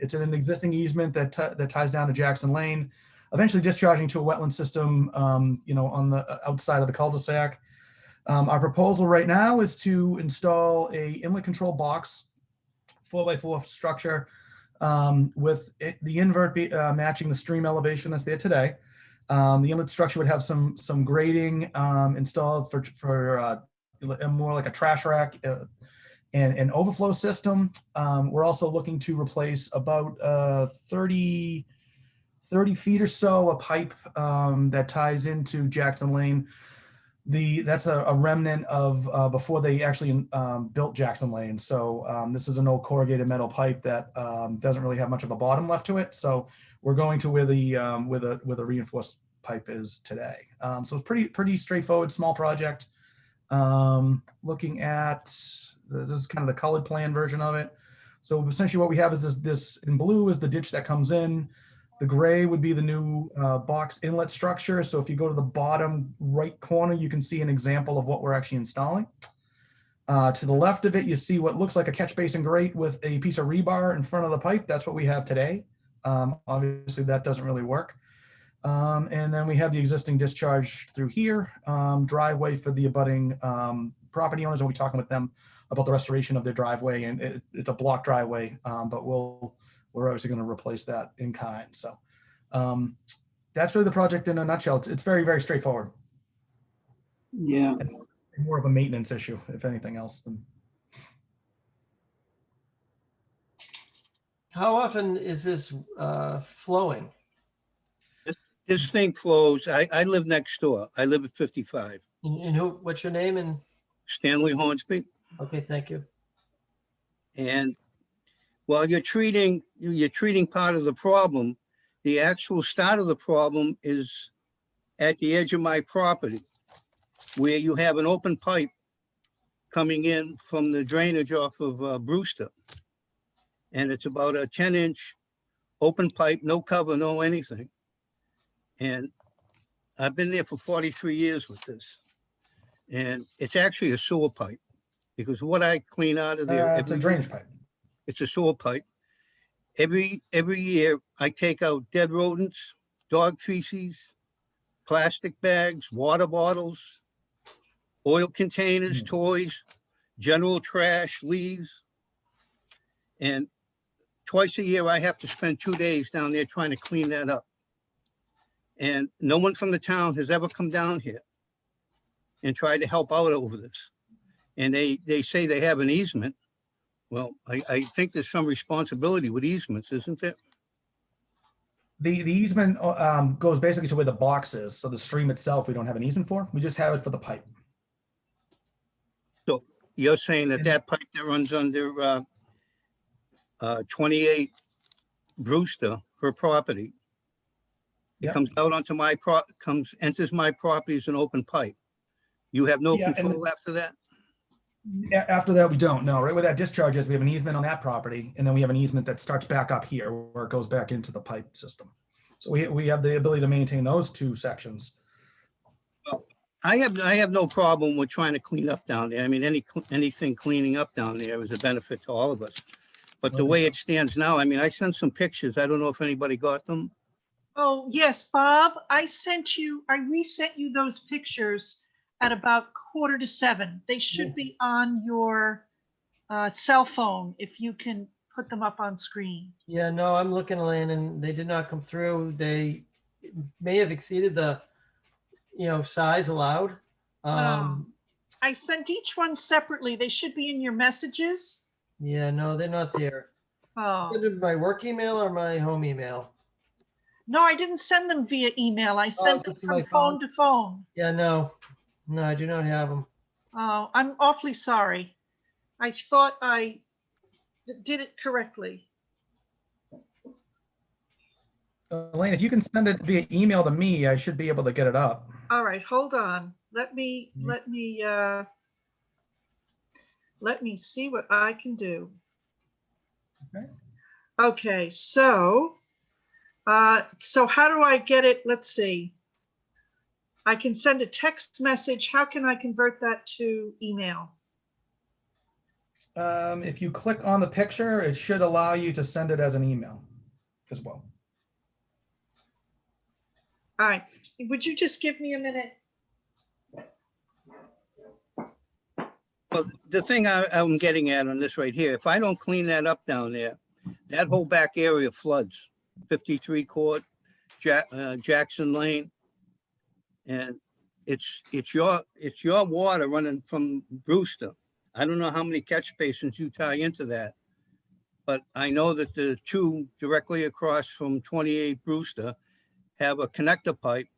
Speaker 5: It's in an existing easement that ties down to Jackson Lane, eventually discharging to a wetland system, on the outside of the cul-de-sac. Our proposal right now is to install a inlet control box, 4x4 structure, with the invert matching the stream elevation that's there today. The inlet structure would have some grading installed for more like a trash rack and an overflow system. We're also looking to replace about 30 feet or so of pipe that ties into Jackson Lane. That's a remnant of before they actually built Jackson Lane. So this is an old corrugated metal pipe that doesn't really have much of a bottom left to it. So we're going to where the reinforced pipe is today. So it's pretty straightforward, small project. Looking at this is kind of the colored plan version of it. So essentially what we have is this in blue is the ditch that comes in. The gray would be the new box inlet structure. So if you go to the bottom right corner, you can see an example of what we're actually installing. To the left of it, you see what looks like a catch basin grate with a piece of rebar in front of the pipe. That's what we have today. Obviously, that doesn't really work. And then we have the existing discharge through here, driveway for the abutting property owners. We'll be talking with them about the restoration of their driveway, and it's a block driveway, but we're obviously going to replace that in kind. So that's really the project in a nutshell. It's very, very straightforward.
Speaker 13: Yeah.
Speaker 5: And more of a maintenance issue, if anything else.
Speaker 1: How often is this flowing?
Speaker 15: This thing flows. I live next door. I live at 55.
Speaker 1: And what's your name? And
Speaker 15: Stanley Hornsby.
Speaker 1: okay, thank you.
Speaker 15: And while you're treating part of the problem, the actual start of the problem is at the edge of my property, where you have an open pipe coming in from the drainage off of Brewster. And it's about a 10-inch open pipe, no cover, no anything. And I've been there for 43 years with this. And it's actually a sewer pipe, because what I clean out of there,
Speaker 5: it's a drainage pipe.
Speaker 15: It's a sewer pipe. Every year I take out dead rodents, dog feces, plastic bags, water bottles, oil containers, toys, general trash, leaves. And twice a year I have to spend 2 days down there trying to clean that up. And no one from the town has ever come down here and tried to help out over this. And they say they have an easement. Well, I think there's some responsibility with easements, isn't there?
Speaker 5: The easement goes basically to where the box is. So the stream itself, we don't have an easement for. We just have it for the pipe.
Speaker 15: So you're saying that pipe that runs under 28 Brewster, her property, it comes out onto my enters my property as an open pipe. You have no control after that?
Speaker 5: After that, we don't. No, right where that discharge is, we have an easement on that property, and then we have an easement that starts back up here where it goes back into the pipe system. So we have the ability to maintain those two sections.
Speaker 15: Well, I have no problem with trying to clean up down there. I mean, anything cleaning up down there is a benefit to all of us. But the way it stands now, I mean, I sent some pictures. I don't know if anybody got them.
Speaker 14: Oh, yes, Bob, I resent you those pictures at about 6:45. They should be on your cell phone if you can put them up on screen.
Speaker 1: Yeah, no, I'm looking, Elaine, and they did not come through. They may have exceeded the, size allowed.
Speaker 14: I sent each one separately. They should be in your messages.
Speaker 1: Yeah, no, they're not there.
Speaker 14: Oh.
Speaker 1: Send it my work email or my home email?
Speaker 14: No, I didn't send them via email. I sent them
Speaker 1: just my
Speaker 14: from phone to phone.
Speaker 1: Yeah, no, I do not have them.
Speaker 14: Oh, I'm awfully sorry. I thought I did it correctly.
Speaker 5: Elaine, if you can send it via email to me, I should be able to get it up.
Speaker 14: All right, hold on. Let me see what I can do. Okay, so how do I get it? Let's see. I can send a text message. How can I convert that to email?
Speaker 5: If you click on the picture, it should allow you to send it as an email as well.
Speaker 14: All right, would you just give me a minute?
Speaker 15: Well, the thing I'm getting at on this right here, if I don't clean that up down there, that whole back area floods. 53 Court, Jackson Lane, and it's your water running from Brewster. I don't know how many catch basins you tie into that, but I know that the two directly across from 28 Brewster have a connector pipe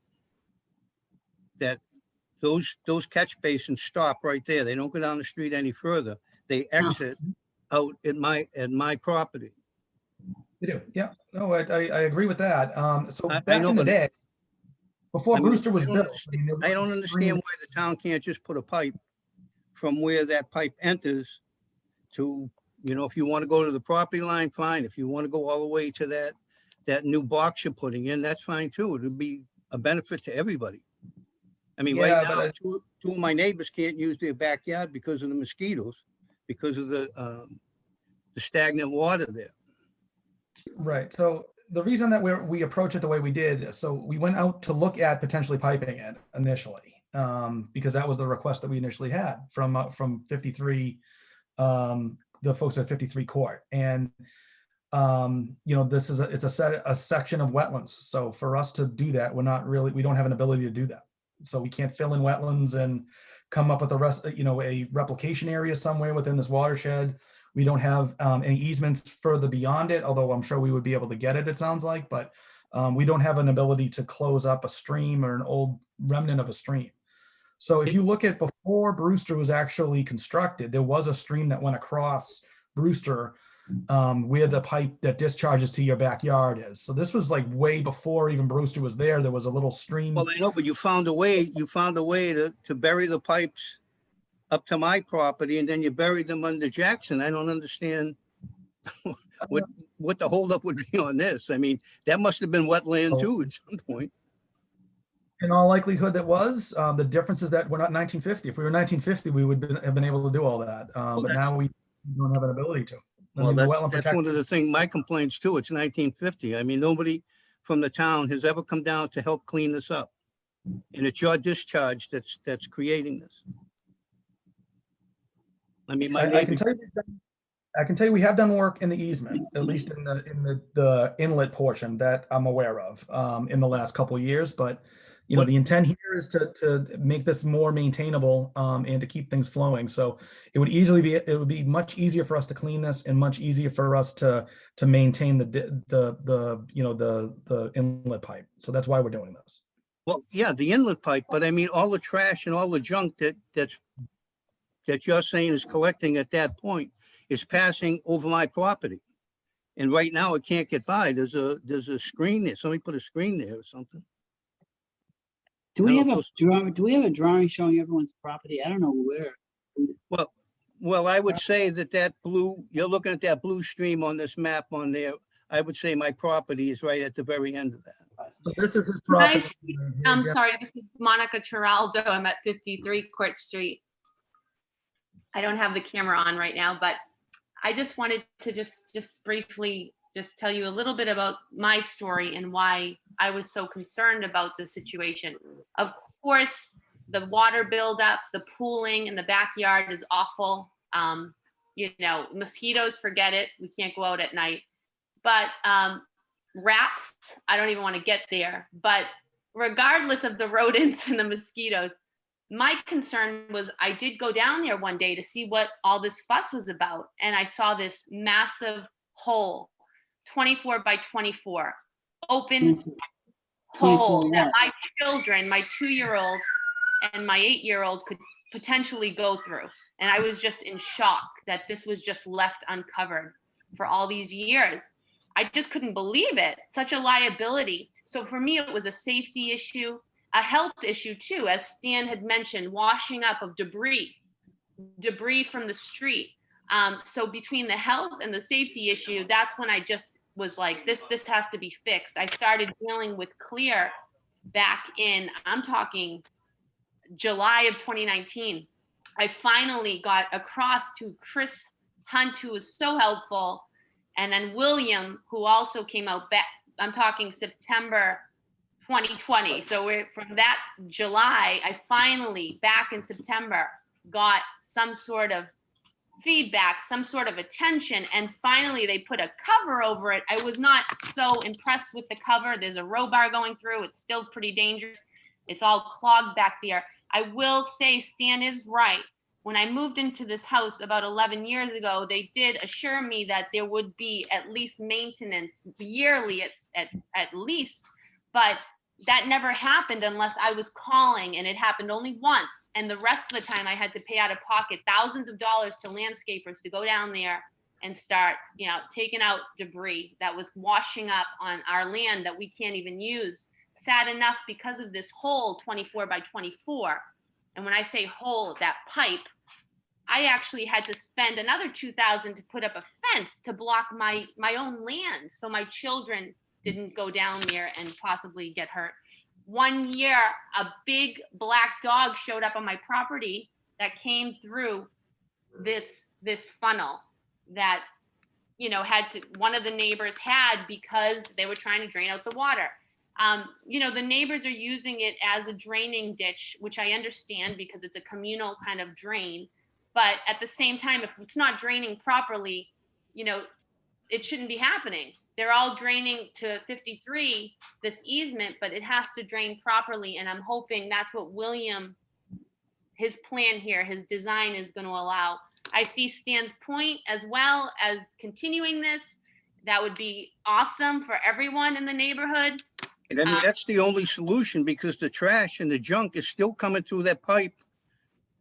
Speaker 15: that those catch basins stop right there. They don't go down the street any further. They exit out at my property.
Speaker 5: They do, yeah. No, I agree with that. So
Speaker 15: I
Speaker 5: back
Speaker 15: know,
Speaker 5: in the
Speaker 15: but
Speaker 5: day, before Brewster was
Speaker 15: I don't
Speaker 5: built,
Speaker 15: understand-
Speaker 5: there
Speaker 15: I don't
Speaker 5: was a
Speaker 15: understand
Speaker 5: stream-
Speaker 15: why the town can't just put a pipe from where that pipe enters to, if you want to go to the property line, fine. If you want to go all the way to that new box you're putting in, that's fine too. It would be a benefit to everybody. I mean,
Speaker 5: Yeah,
Speaker 15: right now,
Speaker 5: but
Speaker 15: two of my neighbors can't use their backyard because of the mosquitoes, because of the stagnant water there.
Speaker 5: Right. So the reason that we approach it the way we did, so we went out to look at potentially piping it initially, because that was the request that we initially had from 53, the folks at 53 Court, and this is it's a section of wetlands. So for us to do that, we don't have an ability to do that. So we can't fill in wetlands and come up with a replication area somewhere within this watershed. We don't have any easements further beyond it, although I'm sure we would be able to get it sounds like, but we don't have an ability to close up a stream or an old remnant of a stream. So if you look at before Brewster was actually constructed, there was a stream that went across Brewster where the pipe that discharges to your backyard is. So this was like way before even Brewster was there. There was a little stream.
Speaker 15: Well, I know, but you found a way to bury the pipes up to my property, and then you buried them under Jackson. I don't understand what the holdup would be on this. I mean, that must have been wetland too at some point.
Speaker 5: In all likelihood, that was. The difference is that we're not 1950. If we were 1950, we would have been able to do all that. But now we don't have an ability to.
Speaker 15: Well, that's one of the things, my complaints too. It's 1950. I mean, nobody from the town has ever come down to help clean this up. And it's your discharge that's creating this. I mean,
Speaker 5: I can tell you we have done work in the easement, at least in the inlet portion that I'm aware of in the last couple of years. But the intent here is to make this more maintainable and to keep things flowing. So it would be much easier for us to clean this and much easier for us to maintain the inlet pipe. So that's why we're doing this.
Speaker 15: Well, yeah, the inlet pipe, but I mean, all the trash and all the junk that you're saying is collecting at that point is passing over my property. And right now it can't get by. There's a screen there. Somebody put a screen there or something.
Speaker 13: Do we have a drawing showing everyone's property? I don't know where.
Speaker 15: Well, I would say that blue, you're looking at that blue stream on this map on there. I would say my property is right at the very end of that.
Speaker 5: So this is his property.
Speaker 16: I'm sorry, this is Monica Tiraldo. I'm at 53 Court Street. I don't have the camera on right now, but I just wanted to just briefly just tell you a little bit about my story and why I was so concerned about the situation. Of course, the water buildup, the pooling in the backyard is awful. Mosquitoes, forget it. We can't go out at night. But rats, I don't even want to get there. But regardless of the rodents and the mosquitoes, my concern was I did go down there one day to see what all this fuss was about. And I saw this massive hole, 24 by 24, open hole that my children, my 2-year-old and my 8-year-old could potentially go through. And I was just in shock that this was just left uncovered for all these years. I just couldn't believe it. Such a liability. So for me, it was a safety issue, a health issue too, as Stan had mentioned, washing up of debris from the street. So between the health and the safety issue, that's when I just was like, this has to be fixed. I started dealing with Clear back in, I'm talking July of 2019. I finally got across to Chris Hunt, who was so helpful, and then William, who also came out back, I'm talking September 2020. So we're from that July, I finally, back in September, got some sort of feedback, some sort of attention, and finally they put a cover over it. I was not so impressed with the cover. There's a row bar going through. It's still pretty dangerous. It's all clogged back there. I will say Stan is right. When I moved into this house about 11 years ago, they did assure me that there would be at least maintenance yearly at least, but that never happened unless I was calling, and it happened only once. And the rest of the time I had to pay out of pocket thousands of dollars to landscapers to go down there and start, you know, taking out debris that was washing up on our land that we can't even use. Sad enough, because of this hole 24 by 24. And when I say hole, that pipe, I actually had to spend another $2,000 to put up a fence to block my own land, so my children didn't go down there and possibly get hurt. One year, a big black dog showed up on my property that came through this funnel that, you know, one of the neighbors had, because they were trying to drain out the water. You know, the neighbors are using it as a draining ditch, which I understand because it's a communal kind of drain. But at the same time, if it's not draining properly, you know, it shouldn't be happening. They're all draining to 53, this easement, but it has to drain properly. And I'm hoping that's what William, his plan here, his design is going to allow. I see Stan's point as well as continuing this. That would be awesome for everyone in the neighborhood.
Speaker 15: And I mean, that's the only solution, because the trash and the junk is still coming through that pipe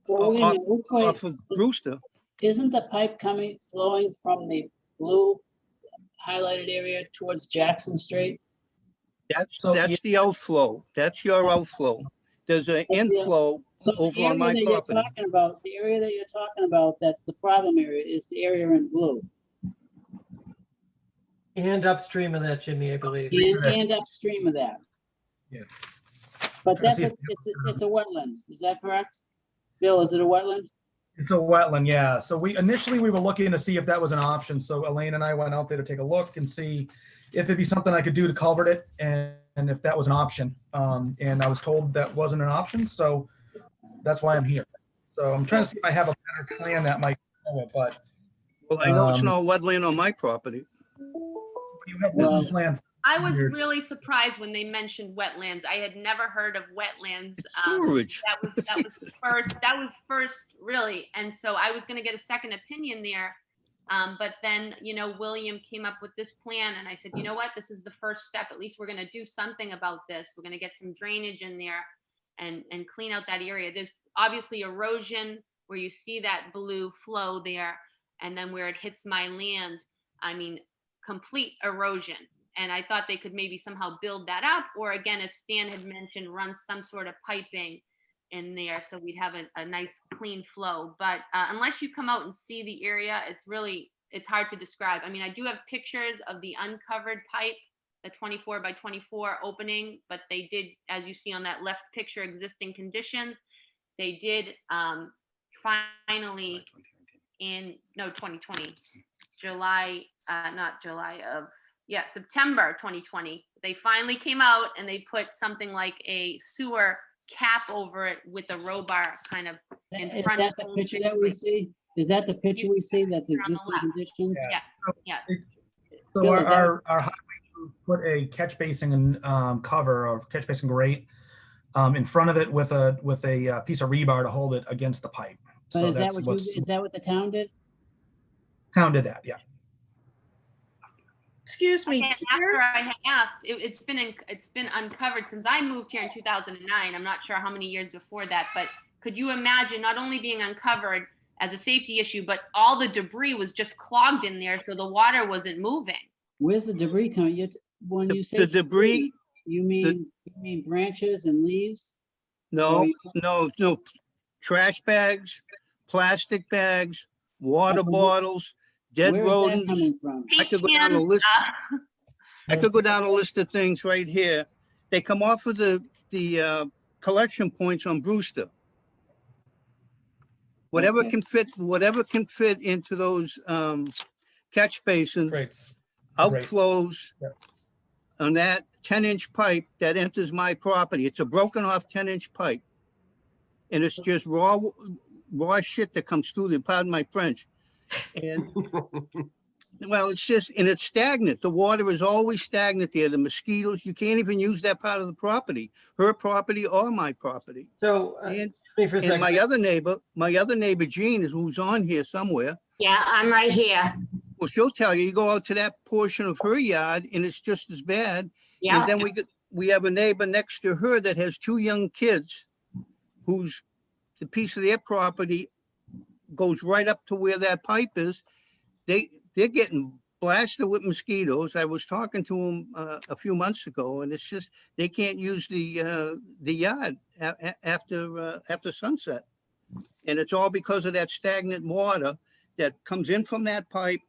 Speaker 13: Well, wait a minute, which way-
Speaker 15: off of Brewster.
Speaker 13: Isn't the pipe flowing from the blue highlighted area towards Jackson Street?
Speaker 15: That's the outflow. That's your outflow. There's an inflow over on my property.
Speaker 13: The area that you're talking about, that's the problem area, is the area in blue.
Speaker 1: And upstream of that, Jimmy, I believe.
Speaker 13: And upstream of that.
Speaker 5: Yeah.
Speaker 13: But that's it's a wetland, is that correct? Bill, is it a wetland?
Speaker 5: It's a wetland, yeah. So we were looking to see if that was an option. So Elaine and I went out there to take a look and see if it'd be something I could do to culvert it, and if that was an option. And I was told that wasn't an option, so that's why I'm here. So I'm trying to see if I have a better plan that might cover it, but.
Speaker 15: Well, I know it's not wetland on my property.
Speaker 5: You have business plans.
Speaker 16: I was really surprised when they mentioned wetlands. I had never heard of wetlands.
Speaker 15: Sewerage.
Speaker 16: That was first, really. And so I was going to get a second opinion there. But then, you know, William came up with this plan, and I said, you know what, this is the first step. At least we're going to do something about this. We're going to get some drainage in there and clean out that area. There's obviously erosion where you see that blue flow there, and then where it hits my land, I mean, complete erosion. And I thought they could maybe somehow build that up, or again, as Stan had mentioned, run some sort of piping in there so we'd have a nice clean flow. But unless you come out and see the area, it's hard to describe. I mean, I do have pictures of the uncovered pipe, the 24 by 24 opening, but they did, as you see on that left picture, existing conditions. They did finally in 2020, September 2020, they finally came out and they put something like a sewer cap over it with a row bar kind of in front.
Speaker 13: Is that the picture that we see? Is that the picture we see that's existing conditions?
Speaker 16: Yes, yes.
Speaker 5: So
Speaker 13: Bill,
Speaker 5: our highway crew put a catch basin cover or catch basin grate in front of it with a piece of rebar to hold it against the pipe.
Speaker 13: But
Speaker 5: So
Speaker 13: is
Speaker 5: that's
Speaker 13: that what the town did?
Speaker 5: Town did that, yeah.
Speaker 14: Excuse me.
Speaker 16: After I had asked, it's been uncovered since I moved here in 2009. I'm not sure how many years before that, but could you imagine not only being uncovered as a safety issue, but all the debris was just clogged in there, so the water wasn't moving.
Speaker 13: Where's the debris coming? When you say
Speaker 15: The debris,
Speaker 13: you mean branches and leaves?
Speaker 15: no. Trash bags, plastic bags, water bottles, dead
Speaker 13: Where is that
Speaker 15: rodents.
Speaker 13: coming from?
Speaker 15: I could go down a list. I could go down a list of things right here. They come off of the the collection points on Brewster. Whatever
Speaker 13: Okay.
Speaker 15: can fit into those catch basins,
Speaker 5: Great.
Speaker 15: outflows
Speaker 5: Yep.
Speaker 15: on that 10-inch pipe that enters my property. It's a broken off 10-inch pipe. And it's just raw shit that comes through there, pardon my French. And well, it's just, and it's stagnant. The water is always stagnant there. The mosquitoes, you can't even use that part of the property, her property or my property.
Speaker 1: So,
Speaker 15: And,
Speaker 1: excuse me for a
Speaker 15: and
Speaker 1: second.
Speaker 15: my other neighbor, Jean, who's on here somewhere.
Speaker 6: Yeah, I'm right here.
Speaker 15: Well, she'll tell you, you go out to that portion of her yard and it's just as bad.
Speaker 6: Yeah.
Speaker 15: And then we have a neighbor next to her that has 2 young kids whose the piece of their property goes right up to where that pipe is. They're getting blasted with mosquitoes. I was talking to them a few months ago, and it's just they can't use the yard after sunset, and it's all because of that stagnant water that comes in from that pipe.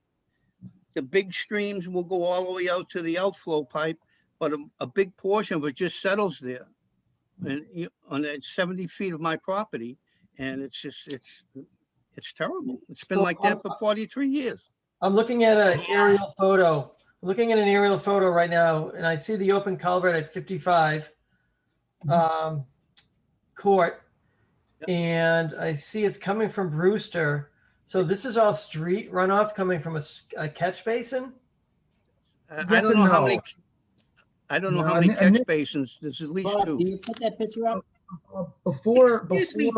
Speaker 15: The big streams will go all the way out to the outflow pipe, but a big portion of it just settles there, and on that 70 feet of my property, and it's terrible. It's been like that for 43 years.
Speaker 1: I'm looking at an aerial photo. I'm looking at an aerial photo right now, and I see the open culvert at 55 Court, and I see it's coming from Brewster. So this is all street runoff coming from a catch basin?
Speaker 15: I don't know how many. I don't know how many catch basins. There's at least 2.
Speaker 13: Can you put that picture up?
Speaker 14: Excuse me,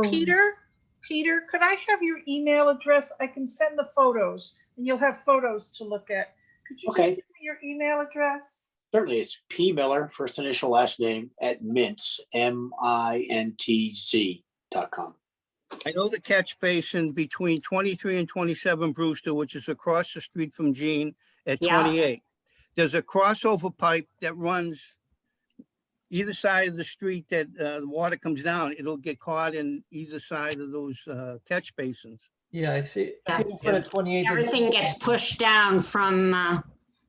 Speaker 14: Peter, could I have your email address? I can send the photos and you'll have photos to look at. Could you just give me your email address?
Speaker 11: Certainly, it's P Miller, first initial, last name, at Mintz, MINTZ.com.
Speaker 15: I know the catch basin between 23 and 27 Brewster, which is across the street from Jean at 28. There's a crossover pipe that runs either side of the street that the water comes down. It'll get caught in either side of those catch basins.
Speaker 1: Yeah, I see. I see in front of 28.
Speaker 6: Everything gets pushed down from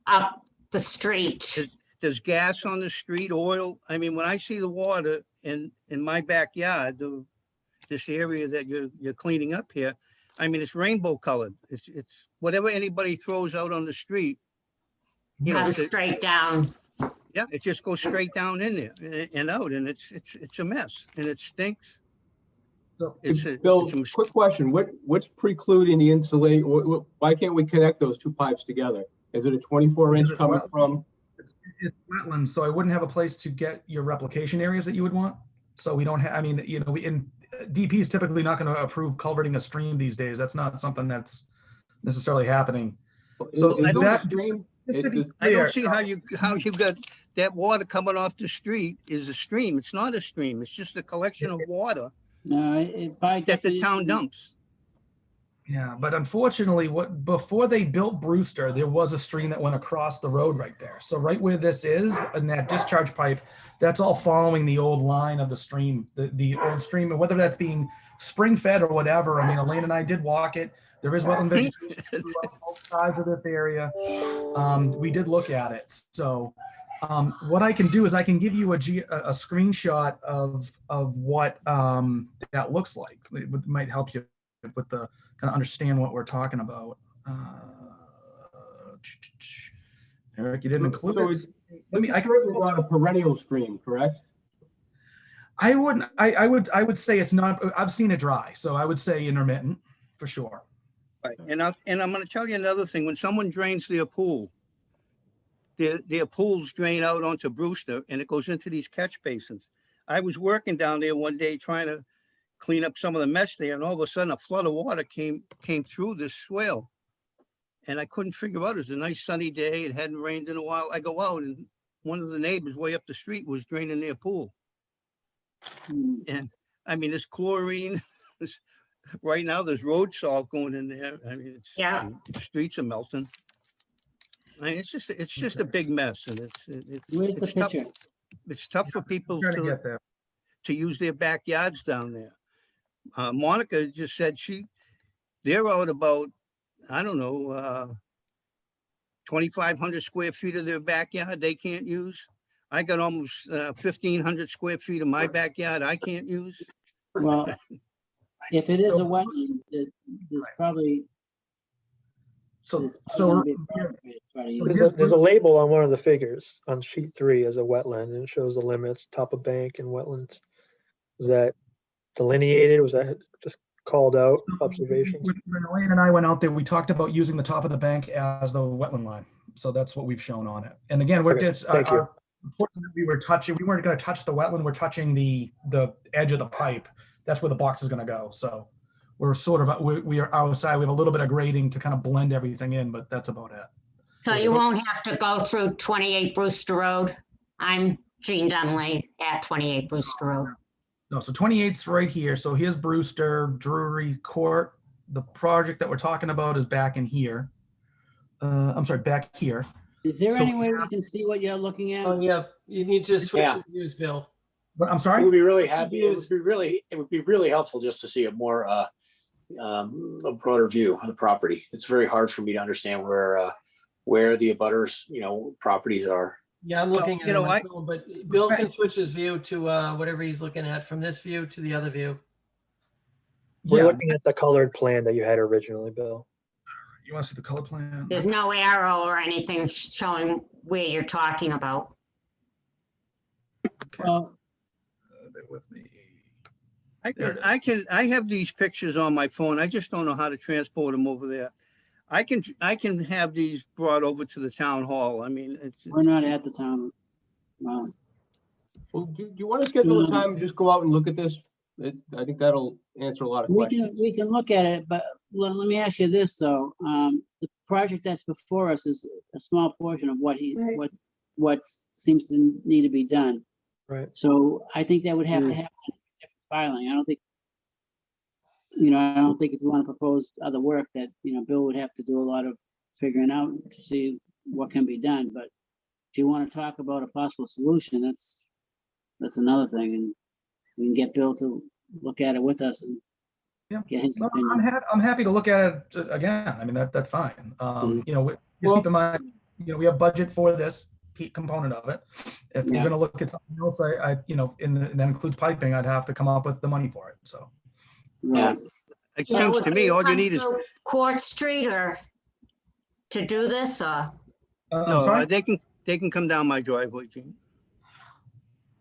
Speaker 6: up the street.
Speaker 15: There's gas on the street, oil. I mean, when I see the water in my backyard, this area that you're cleaning up here, I mean, it's rainbow colored. It's whatever anybody throws out on the street.
Speaker 6: Comes straight down.
Speaker 15: Yeah, it just goes straight down in there and out, and it's a mess, and it stinks.
Speaker 12: Bill, quick question: what's precluding the installation? Why can't we connect those 2 pipes together? Is it a 24-inch coming from?
Speaker 5: It's wetlands, so I wouldn't have a place to get your replication areas that you would want. So we don't have. I mean, DP is typically not going to approve culverting a stream these days. That's not something that's necessarily happening. So
Speaker 15: I
Speaker 5: that
Speaker 15: don't see how you got that water coming off the street is a stream. It's not a stream. It's just a collection of water that the town dumps.
Speaker 5: Yeah, but unfortunately, before they built Brewster, there was a stream that went across the road right there. So right where this is, and that discharge pipe, that's all following the old line of the stream, the old stream, and whether that's being spring fed or whatever. I mean, Elaine and I did walk it. There is wetland vegetation on both sides of this area. We did look at it. So what I can do is I can give you a screenshot of what that looks like. It might help you with the kind of understand what we're talking about. Eric, you didn't include it.
Speaker 12: I can run a perennial stream, correct?
Speaker 5: I would say it's not. I've seen it dry, so I would say intermittent for sure.
Speaker 15: Right, and I'm going to tell you another thing. When someone drains their pool, their pools drain out onto Brewster, and it goes into these catch basins. I was working down there one day trying to clean up some of the mess there, and all of a sudden a flood of water came through this swale, and I couldn't figure out. It was a nice sunny day. It hadn't rained in a while. I go out, and one of the neighbors way up the street was draining their pool. And I mean, there's chlorine. Right now, there's road salt going in there. I mean, the streets are melting. I mean, it's just a big mess, and
Speaker 13: Where's the picture?
Speaker 15: It's tough for people to use their backyards down there. Monica just said they're out about, I don't know, 2,500 square feet of their backyard they can't use. I got almost 1,500 square feet of my backyard I can't use.
Speaker 13: Well, if it is a
Speaker 5: So-
Speaker 13: wetland, there's probably.
Speaker 5: So,
Speaker 13: there's probably
Speaker 5: so
Speaker 13: gonna be a problem for you to try to use.
Speaker 4: There's a label on one of the figures on sheet 3 as a wetland, and it shows the limits, top of bank and wetlands. Was that delineated? Was that just called out observations?
Speaker 5: When Elaine and I went out there, we talked about using the top of the bank as the wetland line. So that's what we've shown on it. And again, we're
Speaker 4: Okay,
Speaker 5: just,
Speaker 4: thank you.
Speaker 5: we weren't going to touch the wetland. We're touching the edge of the pipe. That's where the box is going to go. So we're sort of, we are outside. We have a little bit of grading to kind of blend everything in, but that's about it.
Speaker 6: So you won't have to go through 28 Brewster Road. I'm Jean Dunley at 28 Brewster Road.
Speaker 5: No, so 28's right here. So here's Brewster, Drury Court. The project that we're talking about is back in here. I'm sorry, back here.
Speaker 13: Is there
Speaker 5: So-
Speaker 13: any way we can see what you're looking at?
Speaker 1: Oh, yeah, you need to switch
Speaker 11: Yeah.
Speaker 1: the views, Bill.
Speaker 5: But I'm
Speaker 11: It
Speaker 5: sorry?
Speaker 11: would be really happy. It would be really helpful just to see a more, a broader view of the property. It's very hard for me to understand where the abutters, properties are.
Speaker 1: Yeah, I'm
Speaker 15: Well,
Speaker 1: looking at
Speaker 15: you
Speaker 1: it
Speaker 15: know,
Speaker 1: on my
Speaker 15: I-
Speaker 1: phone, but Bill can switch his view to whatever he's looking at, from this view to the other view.
Speaker 4: We're
Speaker 5: Yeah.
Speaker 4: looking at the colored plan that you had originally, Bill.
Speaker 5: You want to see the color plan?
Speaker 6: There's no arrow or anything showing where you're talking about.
Speaker 13: Well,
Speaker 5: Bear with me.
Speaker 15: I
Speaker 5: There it
Speaker 15: can, I have these pictures on my phone. I just don't know how to transport them over there. I can have these brought over to the town hall. I mean,
Speaker 13: we're not at the town. Well,
Speaker 12: Well, do you want to schedule a time, just go out and look at this? I think that'll answer a lot of questions.
Speaker 13: we can look at it, but let me ask you this, though. The project that's before us is a small portion of
Speaker 3: Right.
Speaker 13: what seems to need to be done.
Speaker 4: Right.
Speaker 13: So I think that would have to happen in a different filing. I don't think if you want to propose other work that, Bill would have to do a lot of figuring out to see what can be done. But if you want to talk about a possible solution, that's another thing. And we can get Bill to look at it with us and
Speaker 5: Yeah.
Speaker 13: get his
Speaker 5: Well,
Speaker 13: opinion.
Speaker 5: I'm happy to look at it again. I mean, that's fine. Just
Speaker 12: Well-
Speaker 5: keep in mind, we have budget for this component of it. If we're
Speaker 13: Yeah.
Speaker 5: going to look at something else, and that includes piping, I'd have to come up with the money for it. So.
Speaker 13: Right.
Speaker 15: it seems to me all you
Speaker 6: Come
Speaker 15: need is,
Speaker 6: through Court Street or to do this, or?
Speaker 5: I'm
Speaker 15: no,
Speaker 5: sorry?
Speaker 15: they can come down my driveway, Gene.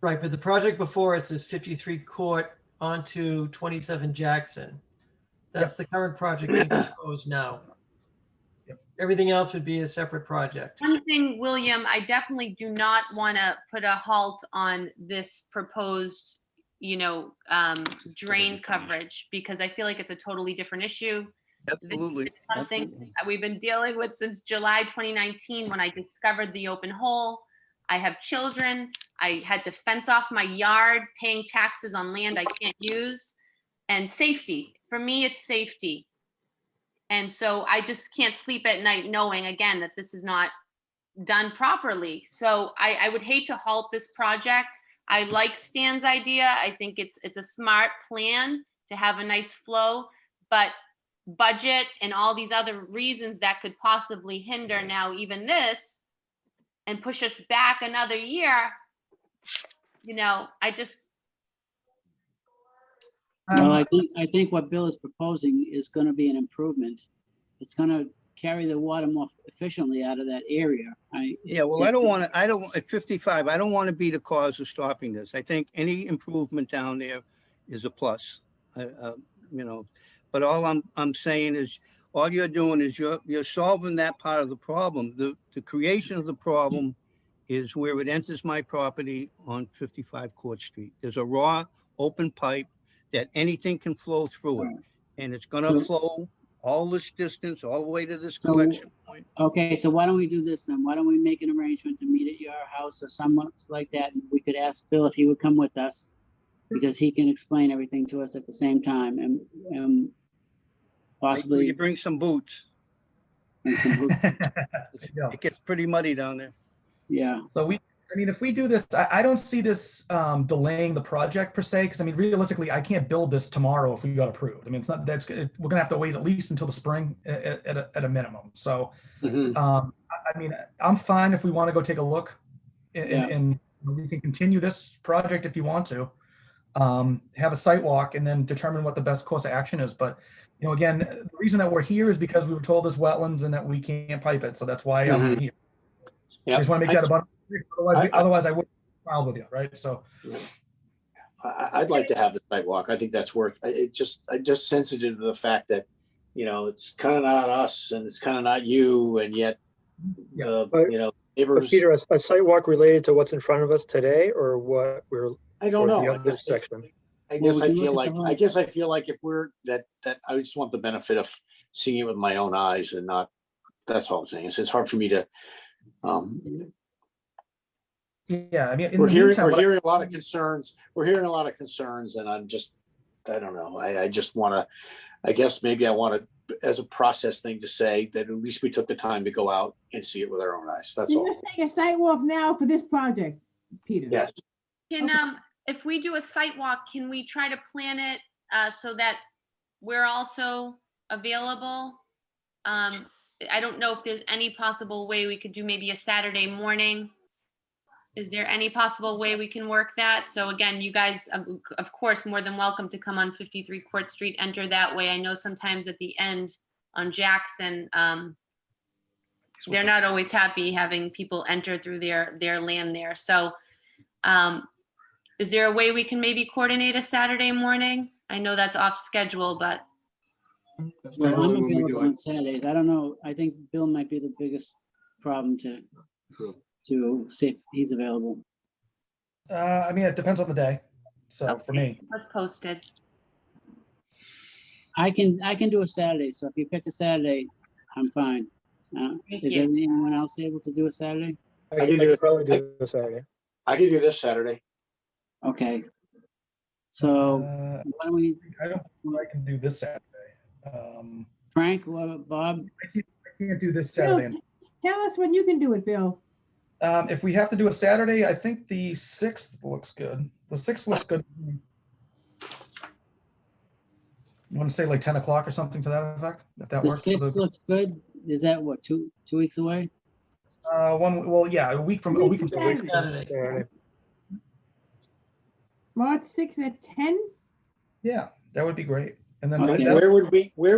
Speaker 1: Right, but the project before us is 53 Court onto 27 Jackson. That's the current project being proposed now. Everything else would be a separate project.
Speaker 16: One thing, William, I definitely do not want to put a halt on this proposed, drain coverage, because I feel like it's a totally different issue.
Speaker 15: Absolutely.
Speaker 16: It's something
Speaker 15: absolutely.
Speaker 16: we've been dealing with since July 2019, when I discovered the open hole. I have children. I had to fence off my yard, paying taxes on land I can't use. And safety, for me, it's safety. And so I just can't sleep at night knowing, again, that this is not done properly. So I would hate to halt this project. I like Stan's idea. I think it's a smart plan to have a nice flow, but budget and all these other reasons that could possibly hinder now even this and push us back another year, I just,
Speaker 13: Well, I think what Bill is proposing is going to be an improvement. It's going to carry the water more efficiently out of that area.
Speaker 15: Yeah, well, at 55, I don't want to be the cause of stopping this. I think any improvement down there is a plus, but all I'm saying is, all you're doing is you're solving that part of the problem. The creation of the problem is where it enters my property on 55 Court Street. There's a raw, open pipe that anything can flow through it. And it's gonna flow all this distance, all the way to this collection point.
Speaker 13: Okay, so why don't we do this then? Why don't we make an arrangement to meet at your house or somewhere like that? And we could ask Bill if he would come with us, because he can explain everything to us at the same time, and possibly.
Speaker 15: You bring some boots. It gets pretty muddy down there.
Speaker 13: Yeah.
Speaker 5: So if we do this, I don't see this delaying the project per se, because realistically, I can't build this tomorrow if we got approved. It's not, we're gonna have to wait at least until the spring at a minimum. So, I'm fine if we want to go take a look and we can continue this project if you want to. Have a site walk and then determine what the best course of action is. But, again, the reason that we're here is because we were told there's wetlands and that we can't pipe it. So that's why I'm here. I just want to make that abundant. Otherwise I wouldn't file with you, right? So
Speaker 11: I'd like to have the sidewalk. I think that's worth, I'm just sensitive to the fact that, it's kind of not us and it's kind of not you, and yet, neighbors.
Speaker 4: Peter, a site walk related to what's in front of us today, or what we're,
Speaker 11: I don't know.
Speaker 4: the other section?
Speaker 11: I guess I feel like if we're that I just want the benefit of seeing it with my own eyes and not, that's all I'm saying. It's hard for me to,
Speaker 5: yeah, I mean,
Speaker 11: we're hearing a lot of concerns. We're hearing a lot of concerns, and I don't know. I just want to, I guess maybe I want to, as a process thing, to say that at least we took the time to go out and see it with our own eyes. That's all.
Speaker 3: You're saying a sidewalk now for this project, Peter?
Speaker 11: Yes.
Speaker 16: Can, if we do a site walk, can we try to plan it so that we're also available? I don't know if there's any possible way we could do maybe a Saturday morning. Is there any possible way we can work that? So again, you guys, of course, more than welcome to come on 53 Court Street, enter that way. I know sometimes at the end on Jackson, they're not always happy having people enter through their land there. So is there a way we can maybe coordinate a Saturday morning? I know that's off schedule, but.
Speaker 13: Well, I'm available on Saturdays. I don't know. I think Bill might be the biggest problem to see if he's available.
Speaker 5: I mean, it depends on the day. So
Speaker 16: Okay,
Speaker 5: for me,
Speaker 16: let's post it.
Speaker 13: I can do a Saturday. So if you pick a Saturday, I'm fine. Is
Speaker 16: you.
Speaker 13: anyone else able to do a Saturday?
Speaker 4: I can probably do a Saturday.
Speaker 11: I can do this Saturday.
Speaker 13: Okay. So why don't we?
Speaker 5: I don't think I can do this Saturday.
Speaker 13: Frank, Bob?
Speaker 5: I can't do this Saturday.
Speaker 3: Tell us when you can do it, Bill.
Speaker 5: If we have to do a Saturday, I think the 6th looks good. The 6th looks good. You want to say like 10 o'clock or something to that effect? If that
Speaker 13: The
Speaker 5: works.
Speaker 13: 6th looks good. Is that what, two weeks away?
Speaker 5: A week from
Speaker 3: Saturday. March 6th at 10?
Speaker 5: Yeah, that would be great. And then
Speaker 13: Okay.
Speaker 11: Where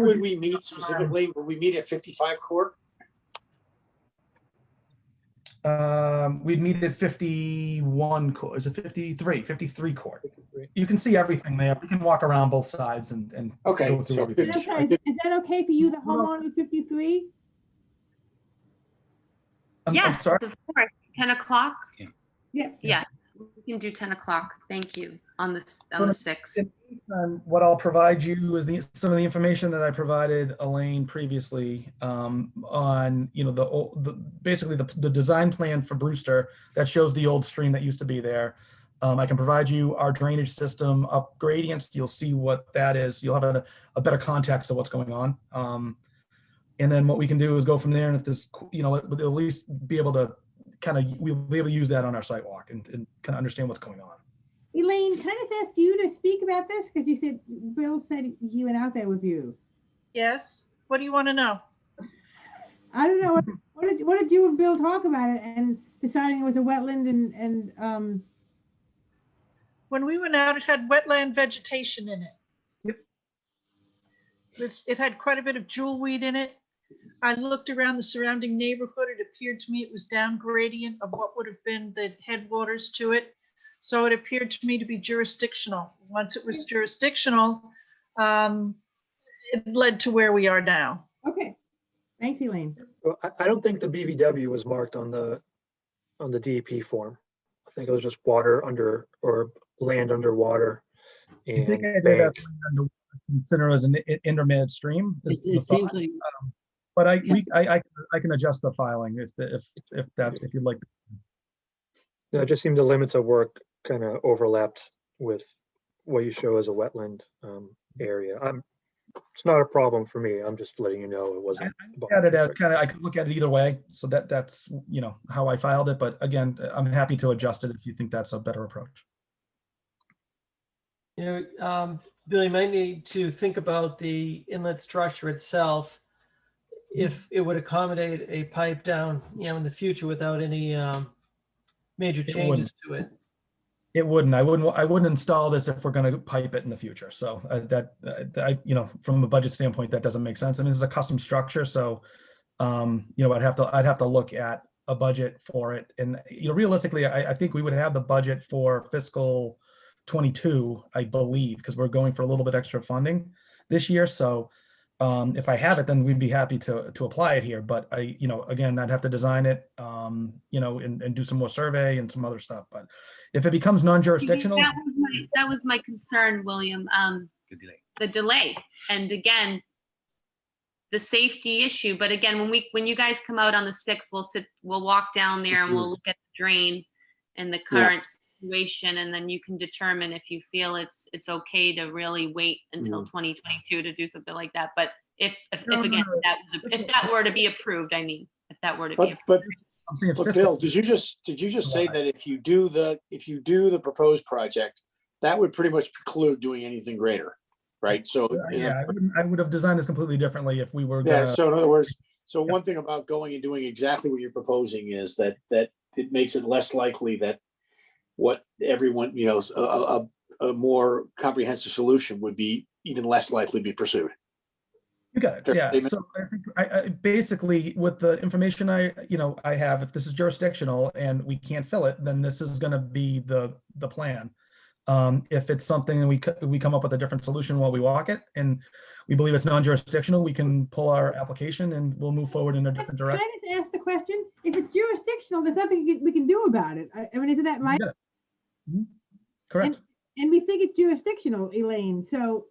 Speaker 11: would we meet specifically? Would we meet at 55 Court?
Speaker 5: We'd meet at 51 court. Is it 53 court? You can see everything there. We can walk around both sides and
Speaker 11: Okay,
Speaker 5: go through
Speaker 11: so
Speaker 5: everything.
Speaker 3: Is that okay for you, the homeowner of 53?
Speaker 5: I'm
Speaker 16: Yes,
Speaker 5: sorry.
Speaker 16: of course. 10 o'clock?
Speaker 3: Yeah.
Speaker 16: Yes, we can do 10 o'clock. Thank you. On the 6th.
Speaker 5: In the meantime, what I'll provide you is some of the information that I provided Elaine previously on, basically the design plan for Brewster that shows the old stream that used to be there. I can provide you our drainage system up gradients. You'll see what that is. You'll have a better context of what's going on. And then what we can do is go from there. And if this, we'll at least be able to we'll be able to use that on our site walk and kind of understand what's going on.
Speaker 3: Elaine, can I just ask you to speak about this? Because you said, Bill said he went out there with you.
Speaker 14: Yes. What do you want to know?
Speaker 3: I don't know. What did you and Bill talk about it and deciding it was a wetland and
Speaker 14: When we went out, it had wetland vegetation in it.
Speaker 5: Yep.
Speaker 14: It had quite a bit of jewelweed in it. I looked around the surrounding neighborhood. It appeared to me it was down gradient of what would have been the headwaters to it. So it appeared to me to be jurisdictional. Once it was jurisdictional, it led to where we are now.
Speaker 3: Okay. Thanks, Elaine.
Speaker 4: Well, I don't think the BVW was marked on the DEP form. I think it was just water under or land underwater.
Speaker 5: I think I
Speaker 4: And
Speaker 5: did
Speaker 4: bank.
Speaker 5: consider as an intermittent stream. is the
Speaker 13: It seems
Speaker 5: thought.
Speaker 13: like,
Speaker 5: But I can adjust the filing if you'd like.
Speaker 4: No, it just seemed the limits of work kind of overlapped with what you show as a wetland area. It's not a problem for me. I'm just letting you know it wasn't.
Speaker 5: Look at it as I could look at it either way. So that's how I filed it. But again, I'm happy to adjust it if you think that's a better approach.
Speaker 1: Bill, you might need to think about the inlet structure itself. If it would accommodate a pipe down, in the future without any major
Speaker 5: It
Speaker 1: changes to it.
Speaker 5: It wouldn't. I wouldn't install this if we're going to pipe it in the future. So from a budget standpoint, that doesn't make sense. I mean, this is a custom structure, so I'd have to look at a budget for it. And realistically, I think we would have the budget for fiscal 22, I believe, because we're going for a little bit extra funding this year. So if I have it, then we'd be happy to apply it here. But again, I'd have to design it, and do some more survey and some other stuff. But if it becomes non-jurisdictional,
Speaker 16: That was my concern, William. The delay. And again, the safety issue. But again, when you guys come out on the 6th, we'll walk down there and we'll look at the drain and the current situation, and then you can determine if you feel it's okay to really wait until 2022 to do something like that. But if that were to be approved, if that were to be approved.
Speaker 11: But Bill, did you just say that if you do the proposed project, that would pretty much preclude doing anything greater, right? So
Speaker 5: I would have designed this completely differently if we were.
Speaker 11: So in other words, one thing about going and doing exactly what you're proposing is that it makes it less likely that what everyone, a more comprehensive solution would be even less likely to be pursued.
Speaker 5: You got it. Yeah. So I think I basically, with the information I have, if this is jurisdictional and we can't fill it, then this is going to be the plan. If it's something and we come up with a different solution while we walk it, and we believe it's non-jurisdictional, we can pull our application and we'll move forward in a different direction.
Speaker 3: Can I just ask the question? If it's jurisdictional, there's nothing we can do about it. I mean, isn't that right?
Speaker 5: Correct.
Speaker 3: And we think it's jurisdictional, Elaine. So.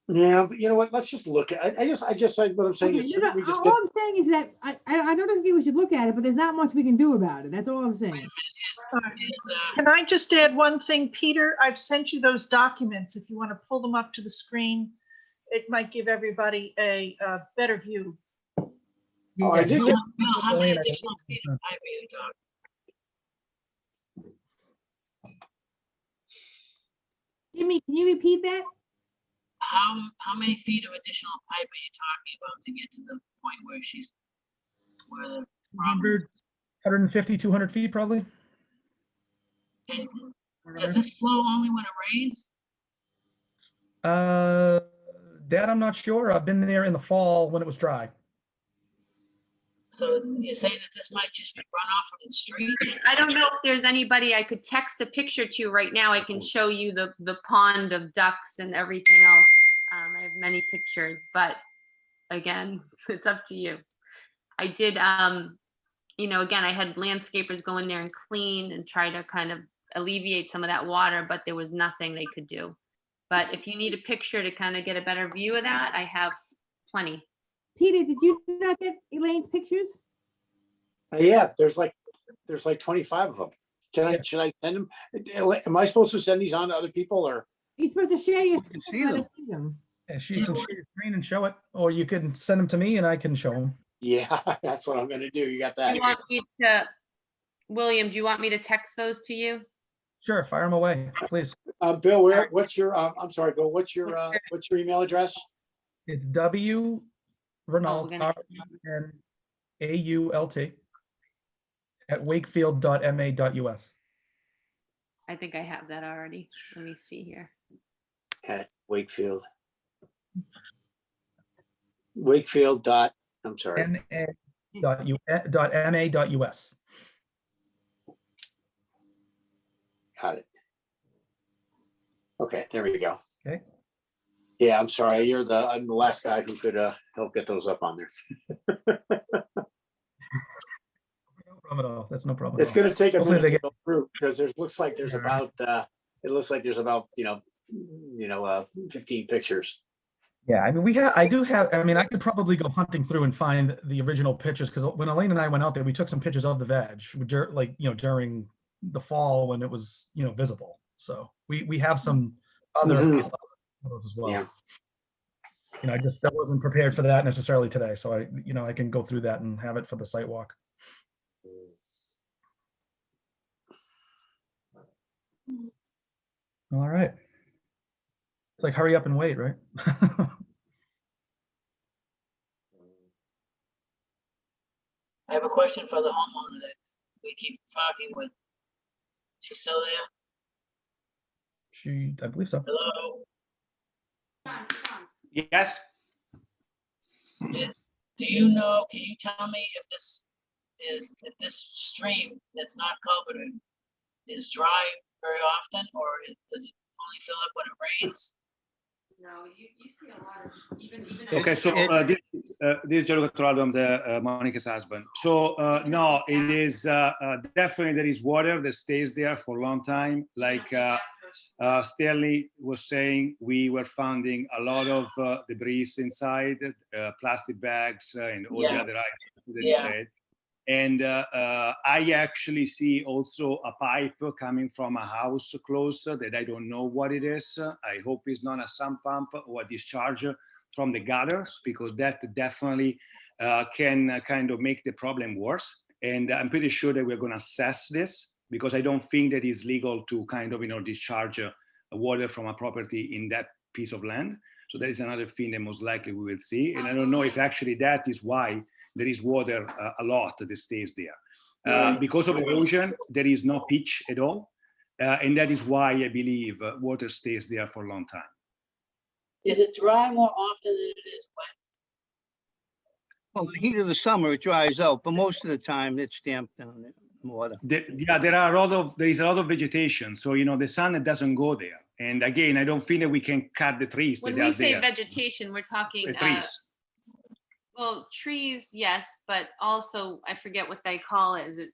Speaker 11: Yeah, but you know what? Let's just look at. I guess what I'm saying is we just.
Speaker 3: All I'm saying is that I don't think we should look at it, but there's not much we can do about it. That's all I'm saying.
Speaker 14: Can I just add one thing, Peter? I've sent you those documents. If you want to pull them up to the screen, it might give everybody a better view.
Speaker 11: Oh, I did.
Speaker 17: How many additional feet of pipe are you talking?
Speaker 3: Jimmy, can you repeat that?
Speaker 17: How many feet of additional pipe are you talking about to get to the point where the
Speaker 5: 150, 200 feet probably.
Speaker 17: And does this flow only when it rains?
Speaker 5: That I'm not sure. I've been there in the fall when it was dry.
Speaker 17: So you're saying that this might just be runoff from the street?
Speaker 16: I don't know if there's anybody I could text a picture to right now. I can show you the pond of ducks and everything else. I have many pictures, but again, it's up to you. I did, again, I had landscapers go in there and clean and try to kind of alleviate some of that water, but there was nothing they could do. But if you need a picture to kind of get a better view of that, I have plenty.
Speaker 3: Peter, did you not get Elaine's pictures?
Speaker 11: Yeah, there's like 25 of them. Should I send them? Am I supposed to send these on to other people, or?
Speaker 3: You're supposed to share your screen.
Speaker 5: See them. Yeah, you can share your screen and show it, or you can send them to me and I can show them.
Speaker 11: Yeah, that's what I'm going to do. You got that.
Speaker 16: William, do you want me to text those to you?
Speaker 5: Sure, fire them away, please.
Speaker 11: Bill, what's your? I'm sorry, Bill. What's your email address?
Speaker 5: It's W Renault RNAULT at wakefield.ma.us.
Speaker 16: I think I have that already. Let me see here.
Speaker 11: At Wakefield. Wakefield dot. I'm sorry.
Speaker 5: ma.us.
Speaker 11: Got it. Okay, there we go.
Speaker 5: Okay.
Speaker 11: Yeah, I'm sorry. I'm the last guy who could help get those up on there.
Speaker 5: No problem at all. That's no problem.
Speaker 11: It's going to take a minute to go through because looks like there's about 15 pictures.
Speaker 5: Yeah, I mean, I could probably go hunting through and find the original pictures, because when Elaine and I went out there, we took some pictures of the veg, during the fall when it was, visible. So we have some other photos as well.
Speaker 11: Yeah.
Speaker 5: I wasn't prepared for that necessarily today. So I can go through that and have it for the site walk. All right. It's like, hurry up and wait, right?
Speaker 17: I have a question for the homeowner that we keep talking with. She's still there?
Speaker 5: I believe so.
Speaker 17: Hello?
Speaker 18: Yes.
Speaker 17: Do you know, can you tell me if this stream that's not culverted is dry very often, or does it only fill up when it rains?
Speaker 16: No, you see a lot of, even.
Speaker 18: Okay, so this is Gianluca Trollo, I'm the Monica's husband. So no, it is definitely there is water that stays there for a long time. Like Stanley was saying, we were finding a lot of debris inside, plastic bags and all the other items that he said. And I actually see also a pipe coming from a house close that I don't know what it is. I hope it's not a sump pump or a discharge from the gutters, because that definitely can kind of make the problem worse. And I'm pretty sure that we're going to assess this, because I don't think that it's legal to kind of, discharge water from a property in that piece of land. So that is another thing that most likely we will see. And I don't know if actually that is why there is water a lot that stays there. Because of erosion, there is no pitch at all. And that is why I believe water stays there for a long time.
Speaker 13: Is it dry more often than it is wet?
Speaker 15: Well, in the heat of the summer, it dries out, but most of the time it's damp down there. Water.
Speaker 18: There is a lot of vegetation. So, the sun doesn't go there. And again, I don't think that we can cut the trees
Speaker 16: When
Speaker 18: that
Speaker 16: we
Speaker 18: are
Speaker 16: say
Speaker 18: there.
Speaker 16: vegetation, we're talking,
Speaker 18: The trees.
Speaker 16: well, trees, yes, but also, I forget what they call it. Is it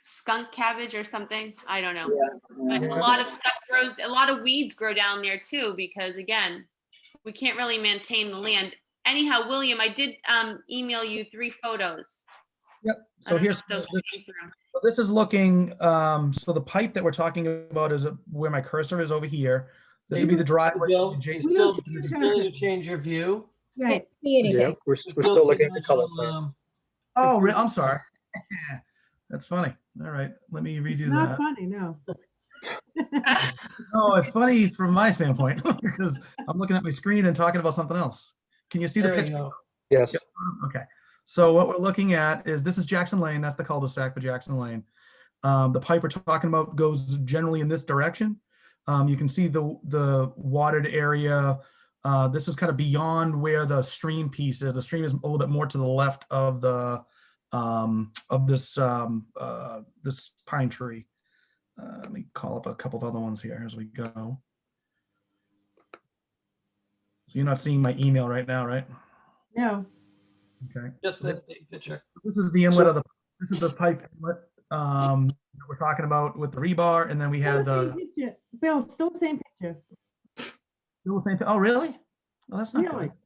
Speaker 16: skunk cabbage or something? I don't know. But a lot of stuff grows, a lot of weeds grow down there too, because again, we can't really maintain the land. Anyhow, William, I did email you 3 photos.
Speaker 5: Yep. So here's this is looking. So the pipe that we're talking about is where my cursor is over here. This would be the driveway.
Speaker 1: Bill, still to change your view.
Speaker 3: Right.
Speaker 4: Yeah, we're still looking at the color plan.
Speaker 5: Oh, I'm sorry. That's funny. All right, let me redo
Speaker 3: Not
Speaker 5: that.
Speaker 3: funny, no.
Speaker 5: No, it's funny from my standpoint because I'm looking at my screen and talking about something else. Can you see the
Speaker 1: There you
Speaker 5: picture?
Speaker 1: go.
Speaker 4: Yes.
Speaker 5: Yep. Okay. So what we're looking at is this is Jackson Lane. That's the cul-de-sac for Jackson Lane. The pipe we're talking about goes generally in this direction. You can see the watered area. This is kind of beyond where the stream piece is. The stream is a little bit more to the left of the this pine tree. Let me call up a couple of other ones here as we go. So you're not seeing my email right now, right?
Speaker 3: No.
Speaker 5: Okay.
Speaker 1: Just the picture.
Speaker 5: This is the inlet of this is the pipe inlet that we're talking about with the rebar, and then we had
Speaker 3: Still the
Speaker 5: the
Speaker 3: same picture. Bill, still the same picture.
Speaker 5: still the same. Oh, really? Well, that's not
Speaker 3: Really?
Speaker 5: good.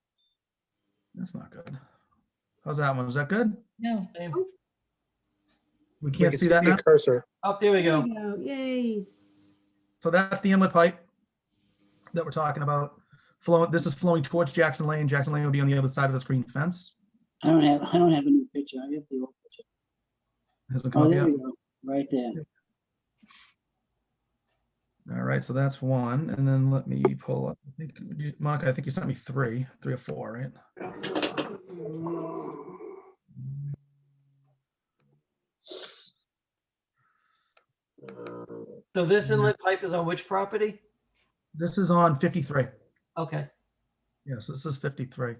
Speaker 5: That's not good. How's that one? Is that good?
Speaker 7: No.
Speaker 5: We can't
Speaker 4: can
Speaker 5: see that
Speaker 4: your
Speaker 5: now.
Speaker 4: cursor.
Speaker 1: Oh, there we go.
Speaker 3: Yay.
Speaker 5: So that's the inlet pipe that we're talking about. This is flowing towards Jackson Lane. Jackson Lane will be on the other side of the screen fence.
Speaker 13: I don't have a new picture. I have the old picture.
Speaker 5: Hasn't come
Speaker 13: Oh,
Speaker 5: up
Speaker 13: there
Speaker 5: yet.
Speaker 13: we go. Right there.
Speaker 5: All right, so that's one, and then let me pull up. Monica, I think you sent me three or four, right?
Speaker 1: So this inlet pipe is on which property?
Speaker 5: This is on 53.
Speaker 1: Okay.
Speaker 5: Yes, this is 53.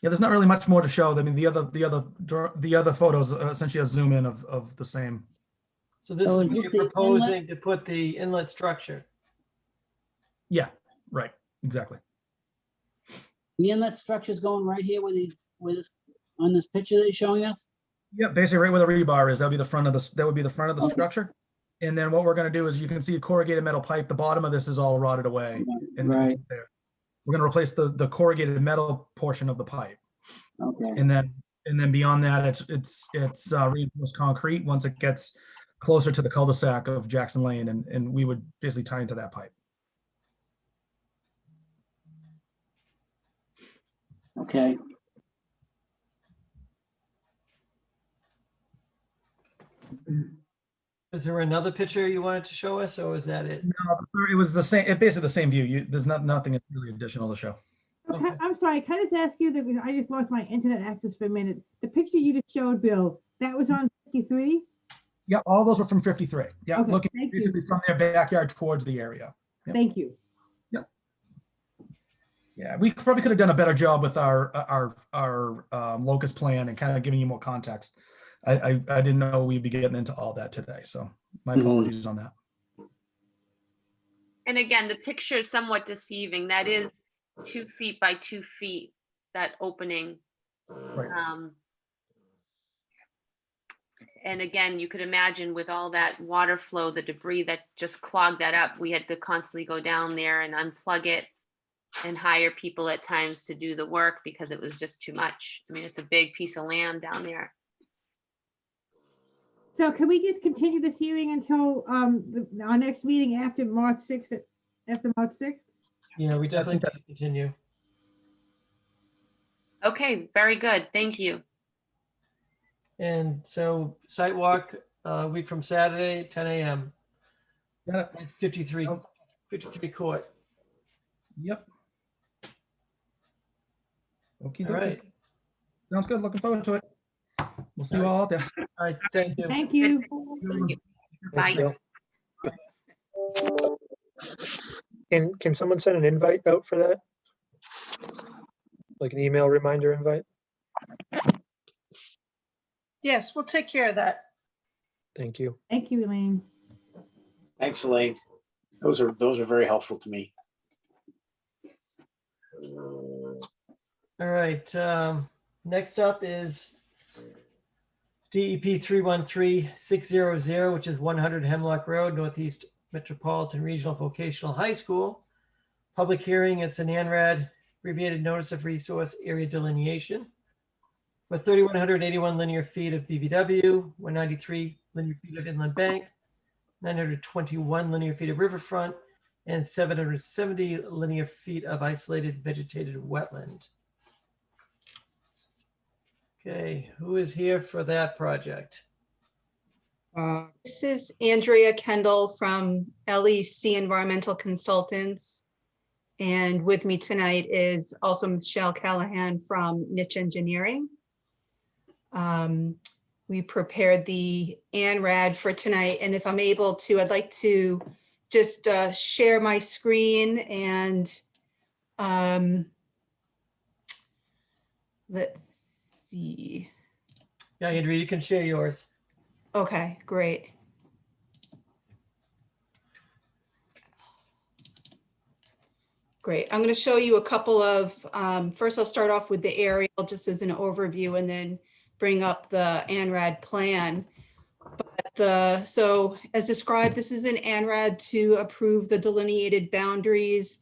Speaker 5: Yeah, there's not really much more to show. I mean, the other photos essentially a zoom in of the same.
Speaker 1: So this is what you're proposing to put the inlet structure.
Speaker 5: Yeah, right, exactly.
Speaker 13: The inlet structure is going right here with this on this picture that you're showing us.
Speaker 5: Yeah, basically right where the rebar is. That would be the front of the structure. And then what we're going to do is you can see a corrugated metal pipe. The bottom of this is all rotted away. And
Speaker 13: Right.
Speaker 5: there. We're going to replace the corrugated metal portion of the pipe.
Speaker 13: Okay.
Speaker 5: And then beyond that, it's reinforced concrete once it gets closer to the cul-de-sac of Jackson Lane, and we would basically tie into that pipe.
Speaker 13: Okay.
Speaker 1: Is there another picture you wanted to show us, or is that it?
Speaker 5: No, it was the same. It basically the same view. There's nothing really additional to show.
Speaker 3: Okay, I'm sorry, can I just ask you that I just lost my internet access for a minute. The picture you just showed, Bill, that was on 53?
Speaker 5: Yeah, all those were from 53. Yeah,
Speaker 3: Okay,
Speaker 5: looking
Speaker 3: thank you.
Speaker 5: basically from their backyard towards the area. Yep.
Speaker 3: Thank you.
Speaker 5: Yeah, we probably could have done a better job with our locust plan and kind of giving you more context. I didn't know we'd be getting into all that today, so my apologies on that.
Speaker 16: And again, the picture is somewhat deceiving. That is 2 feet by 2 feet, that opening.
Speaker 5: Right.
Speaker 16: And again, you could imagine with all that water flow, the debris that just clogged that up, we had to constantly go down there and unplug it and hire people at times to do the work because it was just too much. I mean, it's a big piece of land down there.
Speaker 3: So can we just continue this hearing until our next meeting after March 6th? After March 6th?
Speaker 1: Yeah, we definitely need to continue.
Speaker 16: Okay, very good. Thank you.
Speaker 1: And so site walk week from Saturday, 10 a.m.
Speaker 5: Yeah.
Speaker 1: 53 court.
Speaker 5: Yep. Okay.
Speaker 1: All right.
Speaker 5: Sounds good. Looking forward to it. We'll see you all out there.
Speaker 1: All right. Thank you.
Speaker 3: Thank you.
Speaker 16: Bye.
Speaker 4: Can someone send an invite out for that? Like an email reminder invite?
Speaker 14: Yes, we'll take care of that.
Speaker 4: Thank you.
Speaker 3: Thank you, Elaine.
Speaker 11: Thanks, Elaine. Those are very helpful to me.
Speaker 1: All right. Next up is DEP 313600, which is 100 Hemlock Road, Northeast Metropolitan Regional Vocational High School. Public hearing. It's an ANRAD abbreviated notice of resource area delineation for 3,181 linear feet of BVW, 193 linear feet of inland bank, 921 linear feet of riverfront, and 770 linear feet of isolated vegetated wetland. Okay, who is here for that project?
Speaker 19: This is Andrea Kendall from LEC Environmental Consultants. And with me tonight is also Michelle Callahan from Niche Engineering. We prepared the ANRAD for tonight, and if I'm able to, I'd like to just share my screen and let's see.
Speaker 1: Yeah, Andrea, you can share yours.
Speaker 19: Okay, great. Great. I'm going to show you a couple of, first I'll start off with the aerial just as an overview and then bring up the ANRAD plan. But so as described, this is an ANRAD to approve the delineated boundaries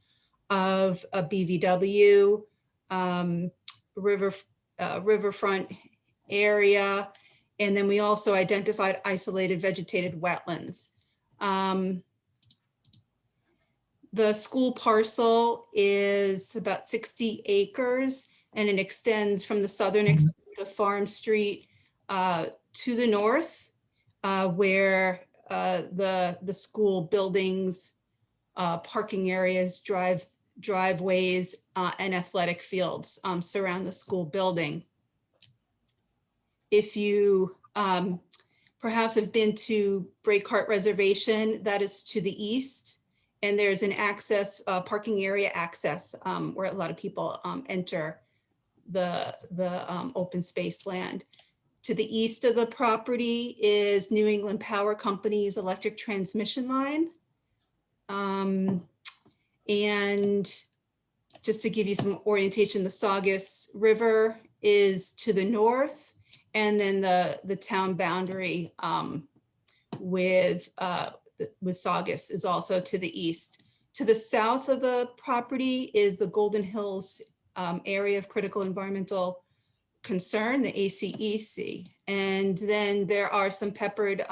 Speaker 19: of a BVW, riverfront area. And then we also identified isolated vegetated wetlands. The school parcel is about 60 acres and it extends from the southern extent of Farm Street to the north, where the school buildings, parking areas, driveways, and athletic fields surround the school building. If you perhaps have been to Breakheart Reservation, that is to the east. And there's an access, parking area access where a lot of people enter the open space land. To the east of the property is New England Power Company's electric transmission line. And just to give you some orientation, the Saugus River is to the north, and then the town boundary with Saugus is also to the east. To the south of the property is the Golden Hills Area of Critical Environmental Concern, the ACEC. And then there are some peppered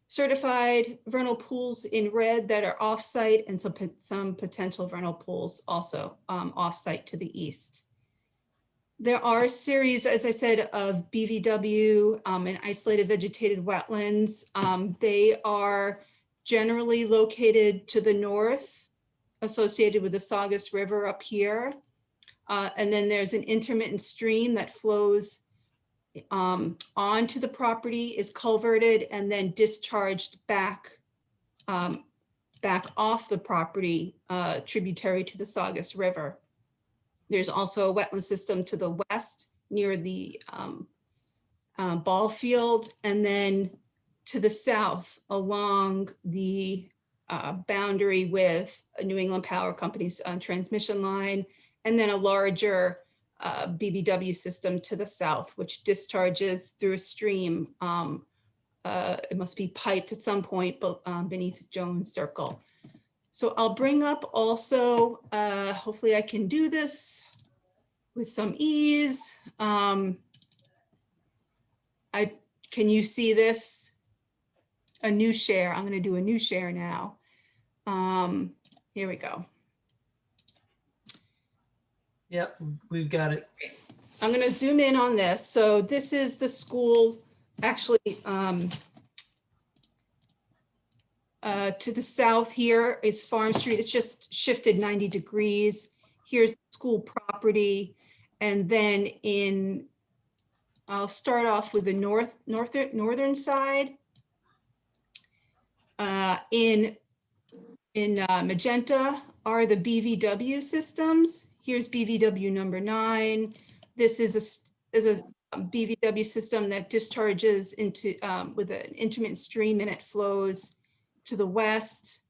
Speaker 19: certified vernal pools in red that are off-site, and some potential vernal pools also off-site to the east. There are a series, as I said, of BVW and isolated vegetated wetlands. They are generally located to the north, associated with the Saugus River up here. And then there's an intermittent stream that flows onto the property is culverted and then discharged back off the property, tributary to the Saugus River. There's also a wetland system to the west near the ball field, and then to the south along the boundary with New England Power Company's transmission line, and then a larger BBW system to the south, which discharges through a stream. It must be piped at some point beneath Jones Circle. So I'll bring up also, hopefully I can do this with some ease. Can you see this? A new share. I'm going to do a new share now. Here we go.
Speaker 1: Yep, we've got it.
Speaker 19: I'm going to zoom in on this. So this is the school, actually, to the south here is Farm Street. It's just shifted 90 degrees. Here's the school property. And then I'll start off with the northern side. In magenta are the BVW systems. Here's BVW number 9. This is a BVW system that discharges into with an intermittent stream, and it flows to the west.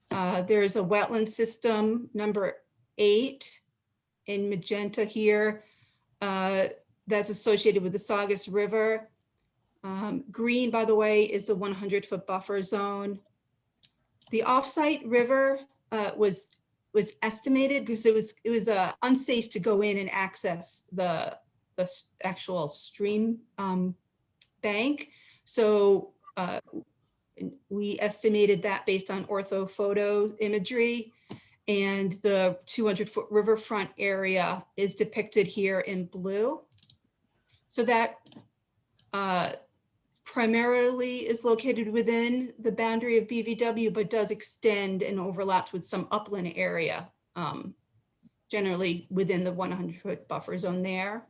Speaker 19: There's a wetland system number 8 in magenta here that's associated with the Saugus River. Green, by the way, is the 100-foot buffer zone. The offsite river was estimated because it was unsafe to go in and access the actual stream bank. So we estimated that based on orthophoto imagery, and the 200-foot riverfront area is depicted here in blue. So that primarily is located within the boundary of BVW, but does extend and overlaps with some upland area, generally within the 100-foot buffer zone there.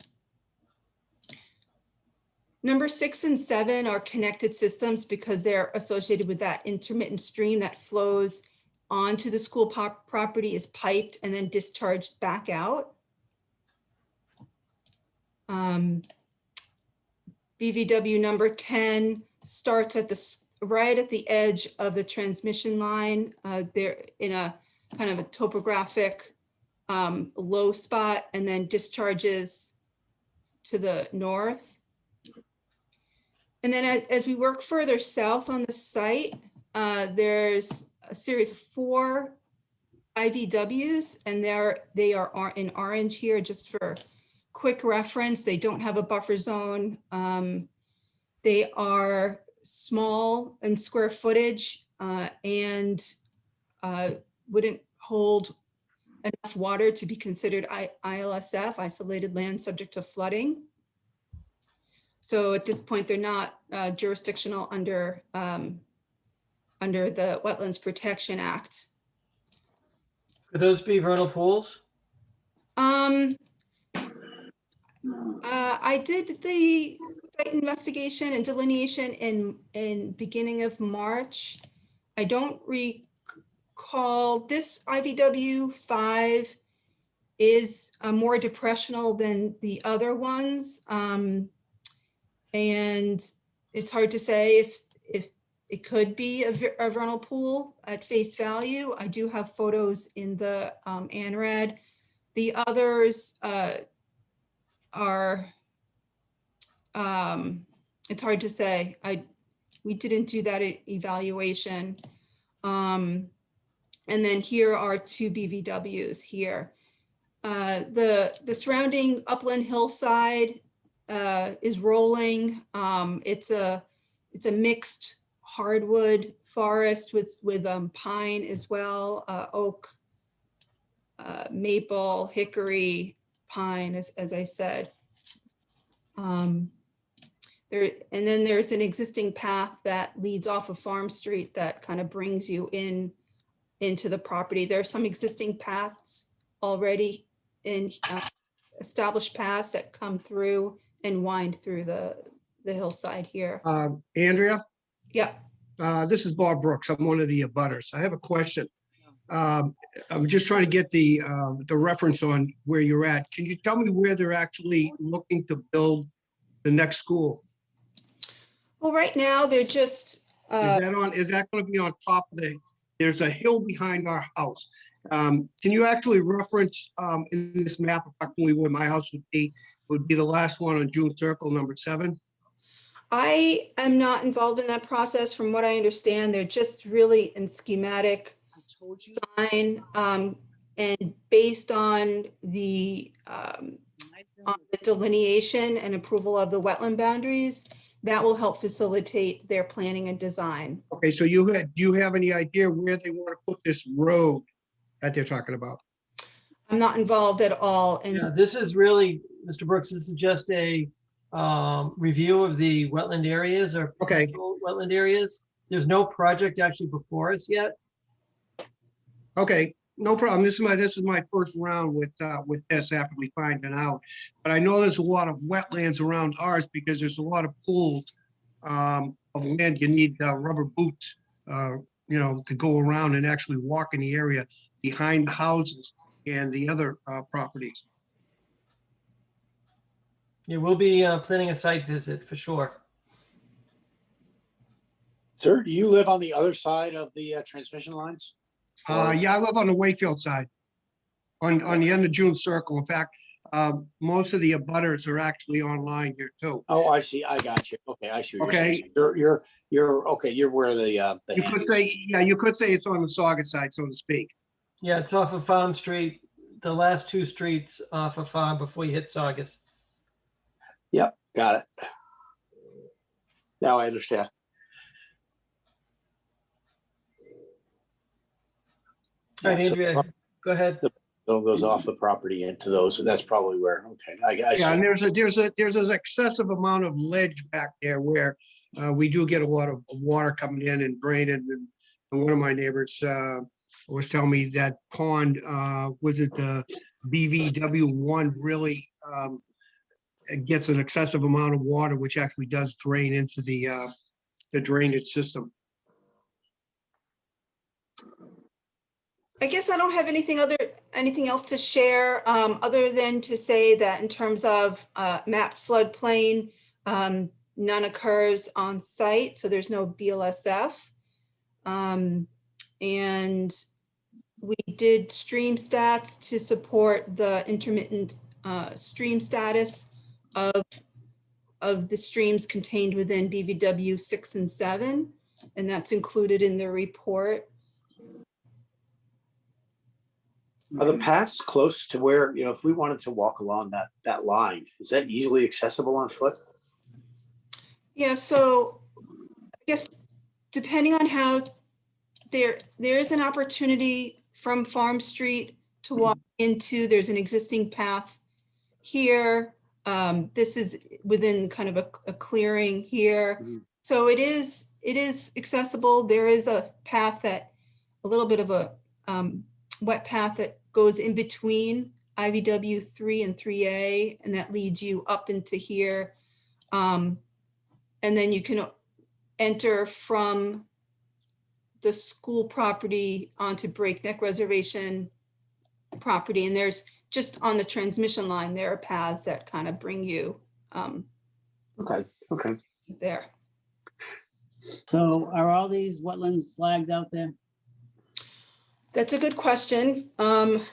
Speaker 19: Number 6 and 7 are connected systems because they're associated with that intermittent stream that flows onto the school property, is piped and then discharged back out. BVW number 10 starts at right at the edge of the transmission line. They're in a kind of a topographic low spot, and then discharges to the north. And then as we work further south on the site, there's a series of 4 IVWs, and they are in orange here just for quick reference. They don't have a buffer zone. They are small in square footage and wouldn't hold enough water to be considered ILSF, isolated land subject to flooding. So at this point, they're not jurisdictional under the Wetlands Protection Act.
Speaker 1: Could those be vernal pools?
Speaker 19: I did the site investigation and delineation in beginning of March. I don't recall, this IVW 5 is more depressional than the other ones. And it's hard to say if it could be a vernal pool at face value. I do have photos in the ANRAD. The others are, it's hard to say. We didn't do that evaluation. And then here are 2 BVWs here. The surrounding upland hillside is rolling. It's a mixed hardwood forest with pine as well, oak, maple, hickory, pine, as I said. And then there's an existing path that leads off of Farm Street that kind of brings you into the property. There are some existing paths already in established paths that come through and wind through the hillside here.
Speaker 20: Andrea,
Speaker 19: Yeah.
Speaker 20: this is Bob Brooks. I'm one of the abutters. I have a question. I'm just trying to get the reference on where you're at. Can you tell me where they're actually looking to build the next school?
Speaker 19: Well, right now they're just.
Speaker 20: Is that going to be on top of there's a hill behind our house. Can you actually reference in this map approximately where my house would be the last one on June Circle number 7?
Speaker 19: I am not involved in that process. From what I understand, they're just really in schematic design, and based on the delineation and approval of the wetland boundaries, that will help facilitate their planning and design.
Speaker 20: Okay, so do you have any idea where they want to put this road that they're talking about?
Speaker 19: I'm not involved at all.
Speaker 1: Yeah, this is really, Mr. Brooks, this is just a review of the wetland areas or potential wetland areas. There's no project actually before us yet.
Speaker 20: Okay, no problem. This is my first round with this after we find it out. But I know there's a lot of wetlands around ours because there's a lot of pools of land. You need rubber boots, to go around and actually walk in the area behind the houses and the other properties.
Speaker 1: Yeah, we'll be planning a site visit for sure.
Speaker 11: Sir, do you live on the other side of the transmission lines?
Speaker 20: Yeah, I live on the Wakefield side, on the end of June Circle. In fact, most of the abutters are actually online here too.
Speaker 11: Oh, I see. I got you. Okay, I see what you're
Speaker 20: Okay.
Speaker 11: saying. You're okay. You're where the
Speaker 20: You could say, yeah, you could say it's on the Saugus side, so to speak.
Speaker 1: Yeah, it's off of Farm Street, the last 2 streets off of Farm before you hit Saugus.
Speaker 11: Yep, got it. Now I understand.
Speaker 1: All right,
Speaker 11: Yeah, so
Speaker 1: Andrea, go ahead.
Speaker 11: The bill goes off the property into those, so that's probably where, okay, I see.
Speaker 20: Yeah, and there's an excessive amount of ledge back there where we do get a lot of water coming in and draining. And one of my neighbors was telling me that pond, was it the BVW1 really gets an excessive amount of water, which actually does drain into the drainage system.
Speaker 19: I guess I don't have anything else to share, other than to say that in terms of mapped floodplain, none occurs on site, so there's no BLSF. And we did stream stats to support the intermittent stream status of the streams contained within BVW 6 and 7, and that's included in the report.
Speaker 11: Are the paths close to where, if we wanted to walk along that line, is that easily accessible on foot?
Speaker 19: Yeah, so I guess depending on how there is an opportunity from Farm Street to walk into, there's an existing path here. This is within kind of a clearing here. So it is accessible. There is a path a little bit of a wet path that goes in between IVW 3 and 3A, and that leads you up into here. And then you can enter from the school property onto Breakneck Reservation property. And there's just on the transmission line, there are paths that kind of bring you
Speaker 11: Okay.
Speaker 19: there.
Speaker 13: So are all these wetlands flagged out there?
Speaker 19: That's a good question. We'd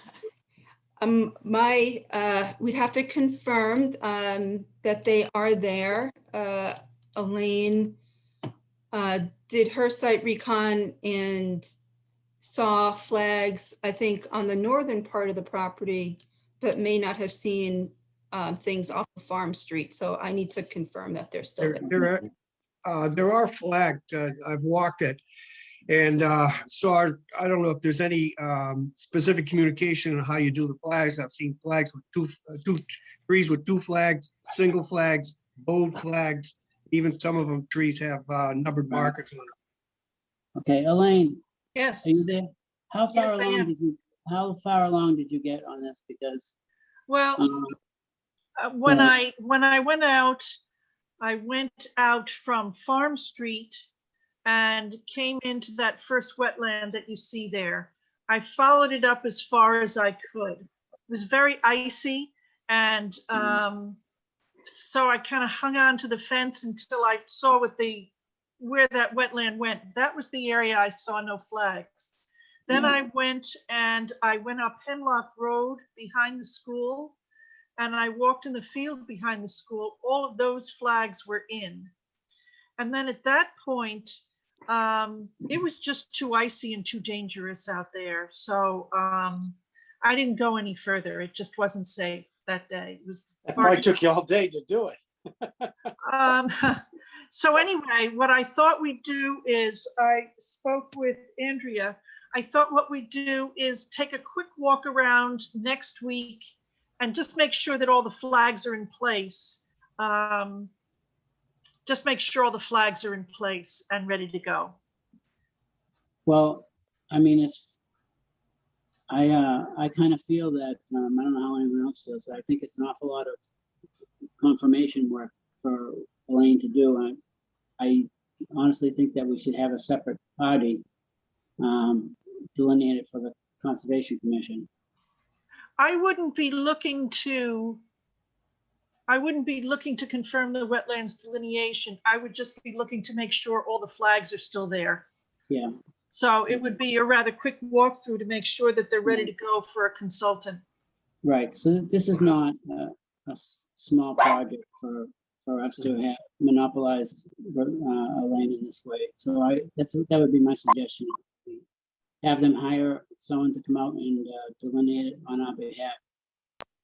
Speaker 19: have to confirm that they are there. Elaine did her site recon and saw flags, I think, on the northern part of the property, but may not have seen things off of Farm Street. So I need to confirm that they're still there.
Speaker 20: There are flagged. I've walked it. And so I don't know if there's any specific communication on how you do the flags. I've seen flags with two trees with 2 flags, single flags, bold flags. Even some of them trees have numbered markers on them.
Speaker 13: Okay, Elaine.
Speaker 14: Yes.
Speaker 13: Are you there? How far
Speaker 14: Yes, I am.
Speaker 13: along did you get on this? Because
Speaker 14: Well, When I went out, I went out from Farm Street and came into that first wetland that you see there. I followed it up as far as I could. It was very icy, and so I kind of hung on to the fence until I saw where that wetland went. That was the area I saw no flags. Then I went up Hemlock Road behind the school, and I walked in the field behind the school. All of those flags were in. And then at that point, it was just too icy and too dangerous out there. So I didn't go any further. It just wasn't safe that day. It was
Speaker 11: That probably took you all day to do it.
Speaker 14: So anyway, what I thought we'd do is, I spoke with Andrea. I thought what we'd do is take a quick walk around next week and just make sure that all the flags are in place. Just make sure all the flags are in place and ready to go.
Speaker 13: Well, I mean, I kind of feel that, I don't know how anyone else feels, but I think it's an awful lot of confirmation work for Elaine to do. I honestly think that we should have a separate party delineated for the Conservation Commission.
Speaker 14: I wouldn't be looking to confirm the wetlands delineation. I would just be looking to make sure all the flags are still there.
Speaker 13: Yeah.
Speaker 14: So it would be a rather quick walkthrough to make sure that they're ready to go for a consultant.
Speaker 13: Right. So this is not a small project for us to have monopolized Elaine in this way. So that would be my suggestion. Have them hire someone to come out and delineate it on our behalf.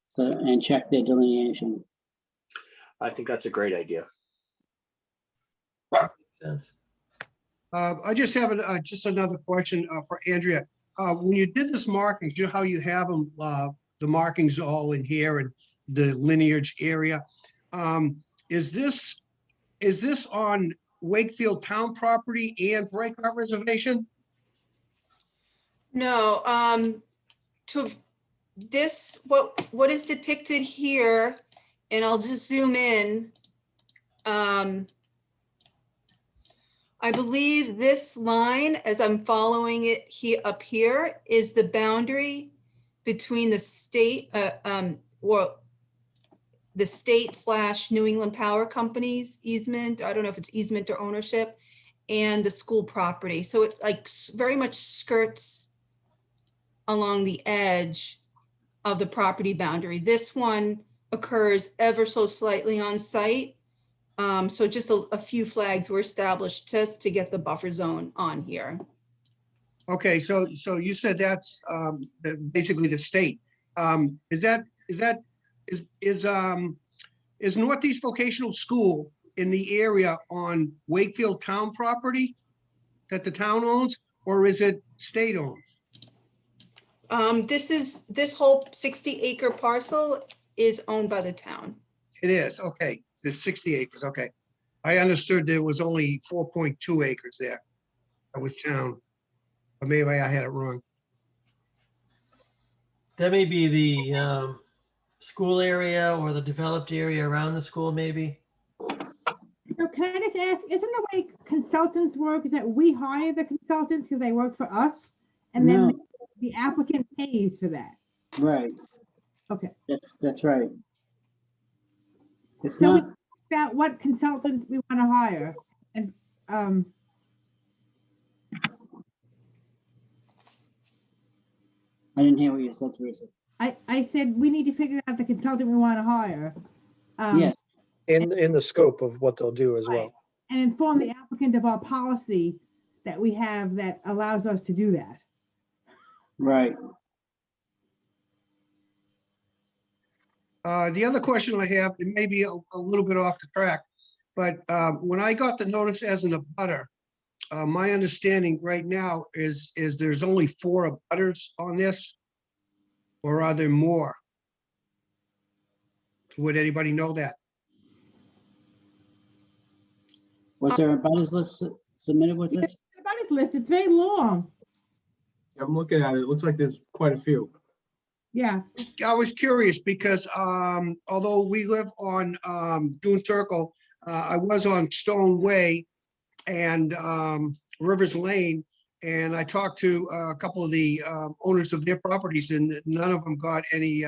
Speaker 13: So, and check their delineation.
Speaker 11: I think that's a great idea.
Speaker 1: Makes sense.
Speaker 20: I just have just another question for Andrea. When you did this markings, you know how you have them, the markings all in here and the lineage area. Is this on Wakefield town property and Breakout Reservation?
Speaker 19: No, to this, what is depicted here, and I'll just zoom in. I believe this line, as I'm following it here up here, is the boundary between the state, or the state / New England Power Company's easement. I don't know if it's easement or ownership, and the school property. So it like very much skirts along the edge of the property boundary. This one occurs ever so slightly on site. So just a few flags were established just to get the buffer zone on here.
Speaker 20: Okay, so you said that's basically the state. Is Northeast Vocational School in the area on Wakefield town property that the town owns, or is it state owned?
Speaker 19: This whole 60-acre parcel is owned by the town.
Speaker 20: It is, okay. There's 60 acres, okay. I understood there was only 4.2 acres there. That was town. But maybe I had it wrong.
Speaker 1: That may be the school area or the developed area around the school, maybe.
Speaker 3: So can I just ask, isn't the way consultants work is that we hire the consultants because they work for us, and then
Speaker 13: No.
Speaker 3: the applicant pays for that?
Speaker 13: Right.
Speaker 3: Okay.
Speaker 13: That's right. It's
Speaker 3: So
Speaker 13: not.
Speaker 3: it's about what consultant we want to hire, and
Speaker 13: I didn't hear what you said, Teresa.
Speaker 3: I said we need to figure out the consultant we want to hire.
Speaker 13: Yes.
Speaker 4: In the scope of what they'll do as well.
Speaker 3: And inform the applicant of our policy that we have that allows us to do that.
Speaker 13: Right.
Speaker 20: The other question I have, it may be a little bit off the track, but when I got the notice as an abutter, my understanding right now is there's only 4 abutters on this, or are there more? Would anybody know that?
Speaker 13: Was there a butters list submitted with this?
Speaker 3: Everybody's list, it's very long.
Speaker 12: I'm looking at it. It looks like there's quite a few.
Speaker 3: Yeah,
Speaker 20: I was curious because although we live on Dune Circle, I was on Stone Way and Rivers Lane, and I talked to a couple of the owners of their properties, and none of them got any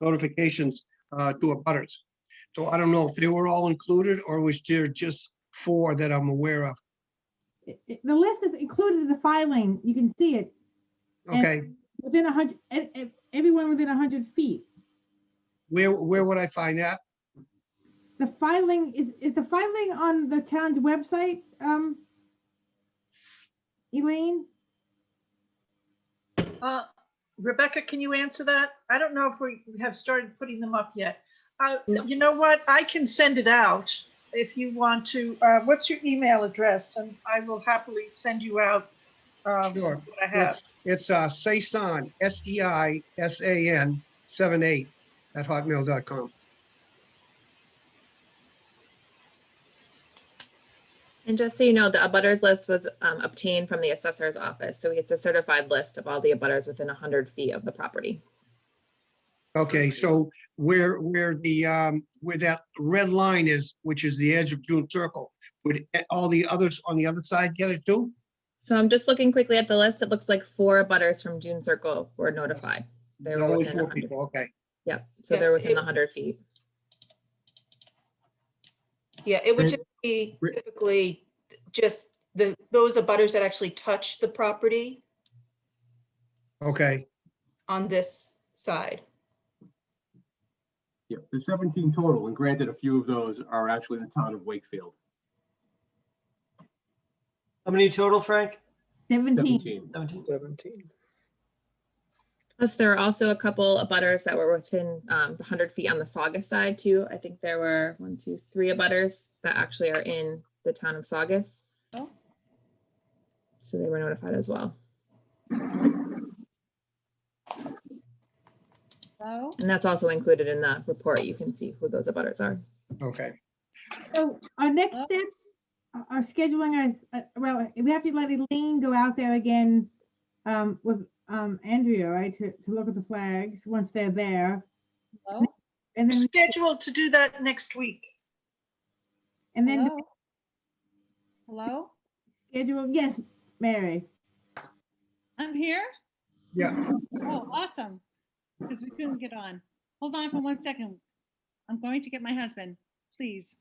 Speaker 20: notifications to abutters. So I don't know if they were all included or was there just 4 that I'm aware of.
Speaker 3: the list is included in the filing. You can see it. And
Speaker 20: Okay,
Speaker 3: within 100, everyone within 100 feet.
Speaker 20: where would I find that?
Speaker 3: The filing is the filing on the town's website, Elaine?
Speaker 14: Rebecca, can you answer that? I don't know if we have started putting them up yet. You know what? I can send it out if you want to. What's your email address? And I will happily send you out
Speaker 20: Sure.
Speaker 14: what I have.
Speaker 20: It's Seisan, SEISAN 78 at hotmail.com.
Speaker 21: And just so you know, the abutters list was obtained from the assessor's office. So it's a certified list of all the abutters within 100 feet of the property.
Speaker 20: Okay, so where that red line is, which is the edge of Dune Circle, would all the others on the other side get it too?
Speaker 21: So I'm just looking quickly at the list. It looks like 4 abutters from June Circle were notified. They were
Speaker 20: Only
Speaker 21: within
Speaker 20: 4
Speaker 21: 100.
Speaker 20: people, okay.
Speaker 21: Yep. So they're within 100 feet.
Speaker 19: Yeah, it would just be typically just those abutters that actually touch the property
Speaker 20: Okay,
Speaker 19: on this side.
Speaker 12: Yeah, there's 17 total, and granted, a few of those are actually in the town of Wakefield.
Speaker 1: How many total, Frank?
Speaker 3: 17.
Speaker 20: 17.
Speaker 21: Plus, there are also a couple of abutters that were within the 100 feet on the Saugus side too. I think there were 1, 2, 3 abutters that actually are in the town of Saugus.
Speaker 9: Oh.
Speaker 21: So they were notified as well.
Speaker 9: Hello?
Speaker 21: And that's also included in the report. You can see who those abutters are.
Speaker 20: Okay.
Speaker 3: So our next steps are scheduling us, well, we have to let Elaine go out there again with Andrea, right, to look at the flags once they're there.
Speaker 9: Hello?
Speaker 3: And then,
Speaker 14: Scheduled to do that next week.
Speaker 3: and then
Speaker 9: Hello? Hello?
Speaker 3: schedule, yes, Mary.
Speaker 9: I'm here?
Speaker 20: Yeah.
Speaker 9: Oh, awesome. Because we couldn't get on. Hold on for 1 second. I'm going to get my husband, please.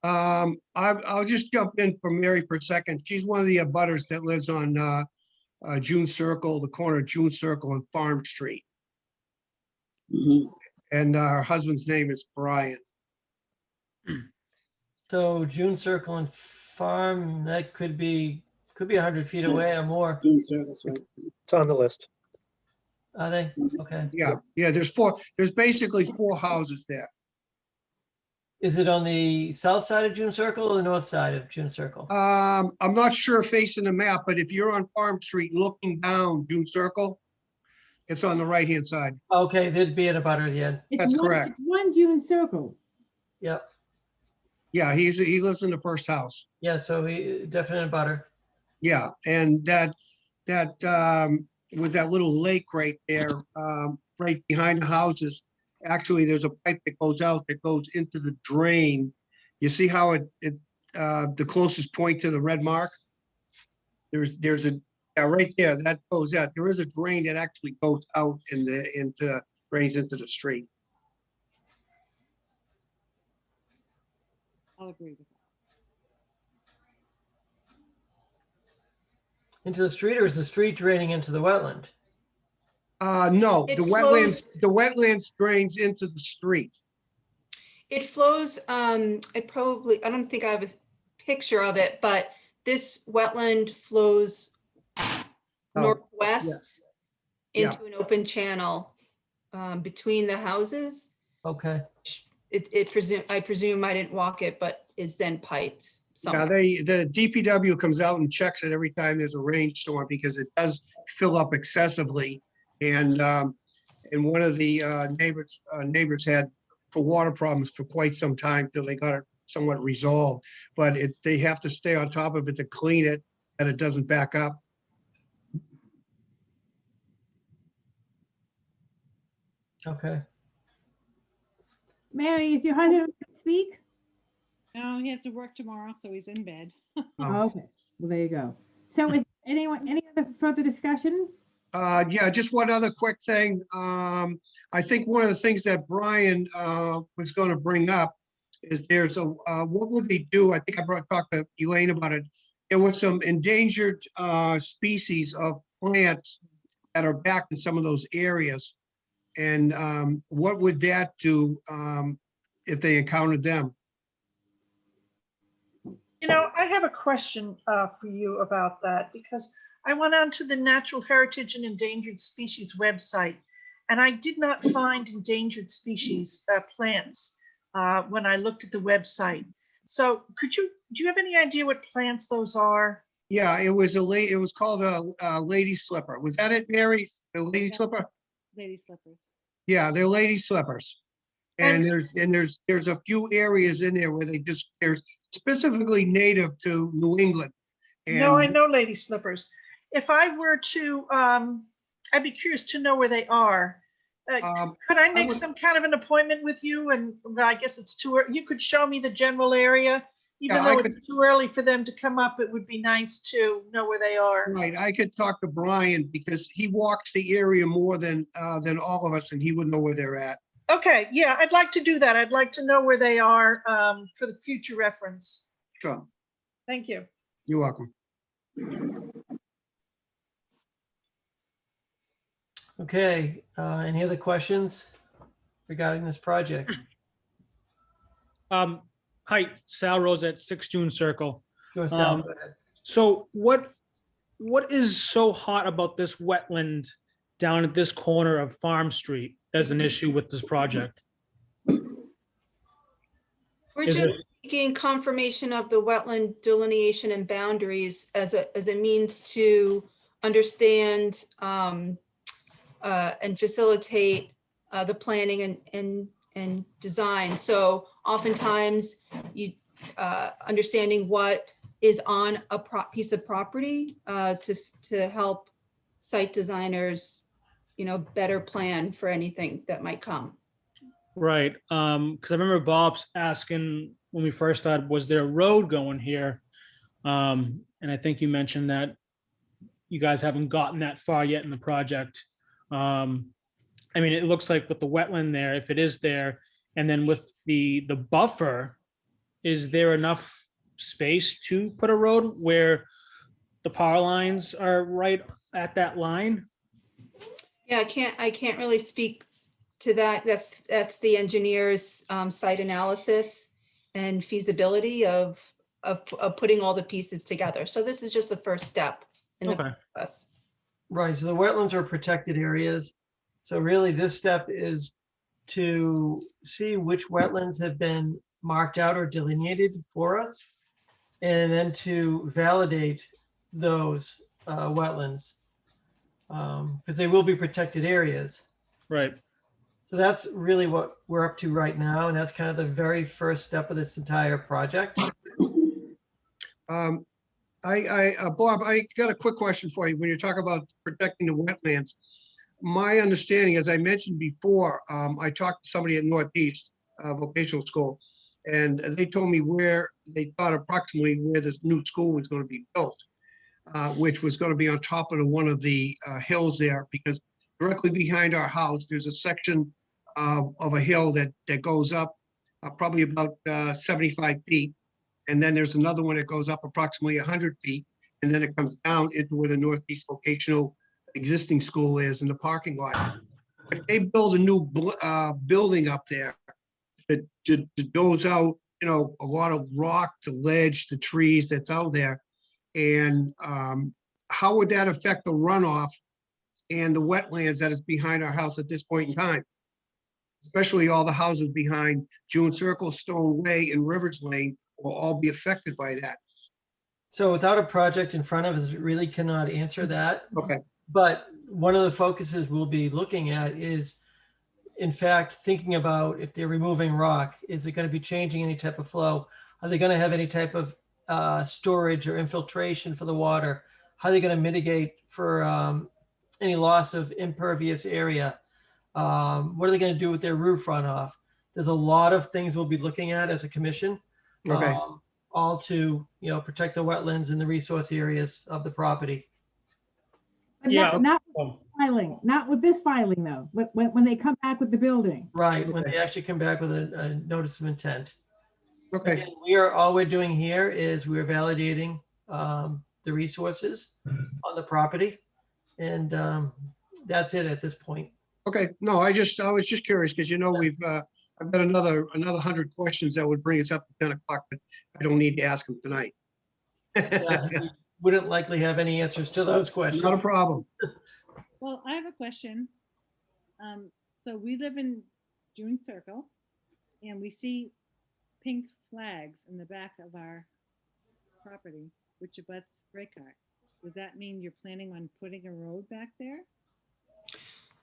Speaker 20: I'll just jump in for Mary for a second. She's one of the abutters that lives on June Circle, the corner of June Circle and Farm Street. And her husband's name is Brian.
Speaker 1: So June Circle and Farm, that could be 100 feet away or more.
Speaker 4: It's on the list.
Speaker 1: Are they? Okay.
Speaker 20: Yeah, there's basically 4 houses there.
Speaker 1: Is it on the south side of June Circle or the north side of June Circle?
Speaker 20: I'm not sure facing the map, but if you're on Farm Street looking down June Circle, it's on the right-hand side.
Speaker 1: Okay, there'd be an abutter at the end.
Speaker 20: That's correct.
Speaker 3: It's 1 June Circle.
Speaker 1: Yep.
Speaker 20: Yeah, he lives in the first house.
Speaker 1: Yeah, so we definite abutter.
Speaker 20: Yeah, and that with that little lake right there, right behind the houses, actually, there's a pipe that goes out that goes into the drain. You see how the closest point to the red mark? There's right there, that goes out. There is a drain that actually goes out drains into the street.
Speaker 9: I'll agree with that.
Speaker 1: Into the street, or is the street draining into the wetland?
Speaker 20: No,
Speaker 19: It
Speaker 20: the wetlands drains into the street.
Speaker 19: It flows, I don't think I have a picture of it, but this wetland flows northwest into an open channel between the houses.
Speaker 1: Okay.
Speaker 19: I presume I didn't walk it, but is then piped
Speaker 20: Yeah,
Speaker 19: somewhere.
Speaker 20: the DPW comes out and checks it every time there's a rainstorm because it does fill up excessively. And one of the neighbors had water problems for quite some time till they got it somewhat resolved. But they have to stay on top of it to clean it, that it doesn't back up.
Speaker 1: Okay.
Speaker 3: Mary, is your husband able to speak?
Speaker 2: No, he has to work tomorrow, so he's in bed.
Speaker 3: Oh, okay, well, there you go. So is any other further discussion?
Speaker 20: Yeah, just one other quick thing. I think one of the things that Brian was going to bring up is there's a, what would they do? I think I talked to Elaine about it. There was some endangered species of plants that are back in some of those areas. And what would that do if they encountered them?
Speaker 14: You know, I have a question for you about that, because I went onto the Natural Heritage and Endangered Species website, and I did not find endangered species plants when I looked at the website. So do you have any idea what plants those are?
Speaker 20: Yeah, it was called a lady slipper. Was that it, Mary? The lady slipper?
Speaker 2: Lady slippers.
Speaker 20: Yeah, they're lady slippers. And there's a few areas in there where they're specifically native to New England.
Speaker 14: No, I
Speaker 20: And
Speaker 14: know lady slippers. If I were to, I'd be curious to know where they are. Could I make some kind of an appointment with you? And well, I guess it's too early. You could show me the general area. Even
Speaker 20: Yeah,
Speaker 14: though
Speaker 20: I
Speaker 14: it's too early for them to come up, it would be nice to know where they are.
Speaker 20: right, I could talk to Brian because he walks the area more than all of us, and he would know where they're at.
Speaker 14: Okay, yeah, I'd like to do that. I'd like to know where they are for the future reference.
Speaker 20: Sure,
Speaker 14: Thank you.
Speaker 20: you're welcome.
Speaker 1: Okay, any other questions regarding this project?
Speaker 22: Hi, Sal Rose at 6 June Circle.
Speaker 1: Go ahead, Sal, go ahead.
Speaker 22: So what is so hot about this wetland down at this corner of Farm Street as an issue with this project?
Speaker 19: We're
Speaker 22: Is
Speaker 19: just
Speaker 22: it-
Speaker 19: seeking confirmation of the wetland delineation and boundaries as a means to understand and facilitate the planning and design. So oftentimes you understanding what is on a piece of property to help site designers, better plan for anything that might come.
Speaker 22: Right, because I remember Bob's asking when we first started, was there a road going here? And I think you mentioned that you guys haven't gotten that far yet in the project. I mean, it looks like with the wetland there, if it is there, and then with the buffer, is there enough space to put a road where the power lines are right at that line?
Speaker 19: Yeah, I can't really speak to that. That's the engineer's site analysis and feasibility of putting all the pieces together. So this is just the first step in the process.
Speaker 1: Right, so the wetlands are protected areas. So really this step is to see which wetlands have been marked out or delineated for us, and then to validate those wetlands, because they will be protected areas.
Speaker 22: Right.
Speaker 1: So that's really what we're up to right now, and that's kind of the very first step of this entire project.
Speaker 20: Bob, I got a quick question for you. When you talk about protecting the wetlands, my understanding, as I mentioned before, I talked to somebody at Northeast Vocational School, and they told me where they thought approximately where this new school was going to be built, which was going to be on top of one of the hills there, because directly behind our house, there's a section of a hill that goes up probably about 75 feet. And then there's another one that goes up approximately 100 feet. And then it comes down into where the Northeast Vocational existing school is in the parking lot. If they build a new building up there that goes out, a lot of rock to ledge to trees that's out there, and how would that affect the runoff and the wetlands that is behind our house at this point in time? Especially all the houses behind June Circle, Stone Way, and Rivers Lane will all be affected by that.
Speaker 1: So without a project in front of us, we really cannot answer that.
Speaker 20: Okay.
Speaker 1: But one of the focuses we'll be looking at is, in fact, thinking about if they're removing rock, is it going to be changing any type of flow? Are they going to have any type of storage or infiltration for the water? How are they going to mitigate for any loss of impervious area? What are they going to do with their roof runoff? There's a lot of things we'll be looking at as a commission.
Speaker 20: Okay.
Speaker 1: All to, protect the wetlands and the resource areas of the property.
Speaker 3: But not with filing, not with this filing though, when they come back with the building.
Speaker 1: Right, when they actually come back with a notice of intent.
Speaker 20: Okay.
Speaker 1: Again, all we're doing here is we're validating the resources on the property. And that's it at this point.
Speaker 20: Okay, no, I was just curious because we've I've got another 100 questions that would bring us up to 10 o'clock, but I don't need to ask them tonight.
Speaker 1: Yeah, we wouldn't likely have any answers to those questions.
Speaker 20: Not a problem.
Speaker 2: Well, I have a question. So we live in June Circle and we see pink flags in the back of our property, which abuts Raycart. Does that mean you're planning on putting a road back there?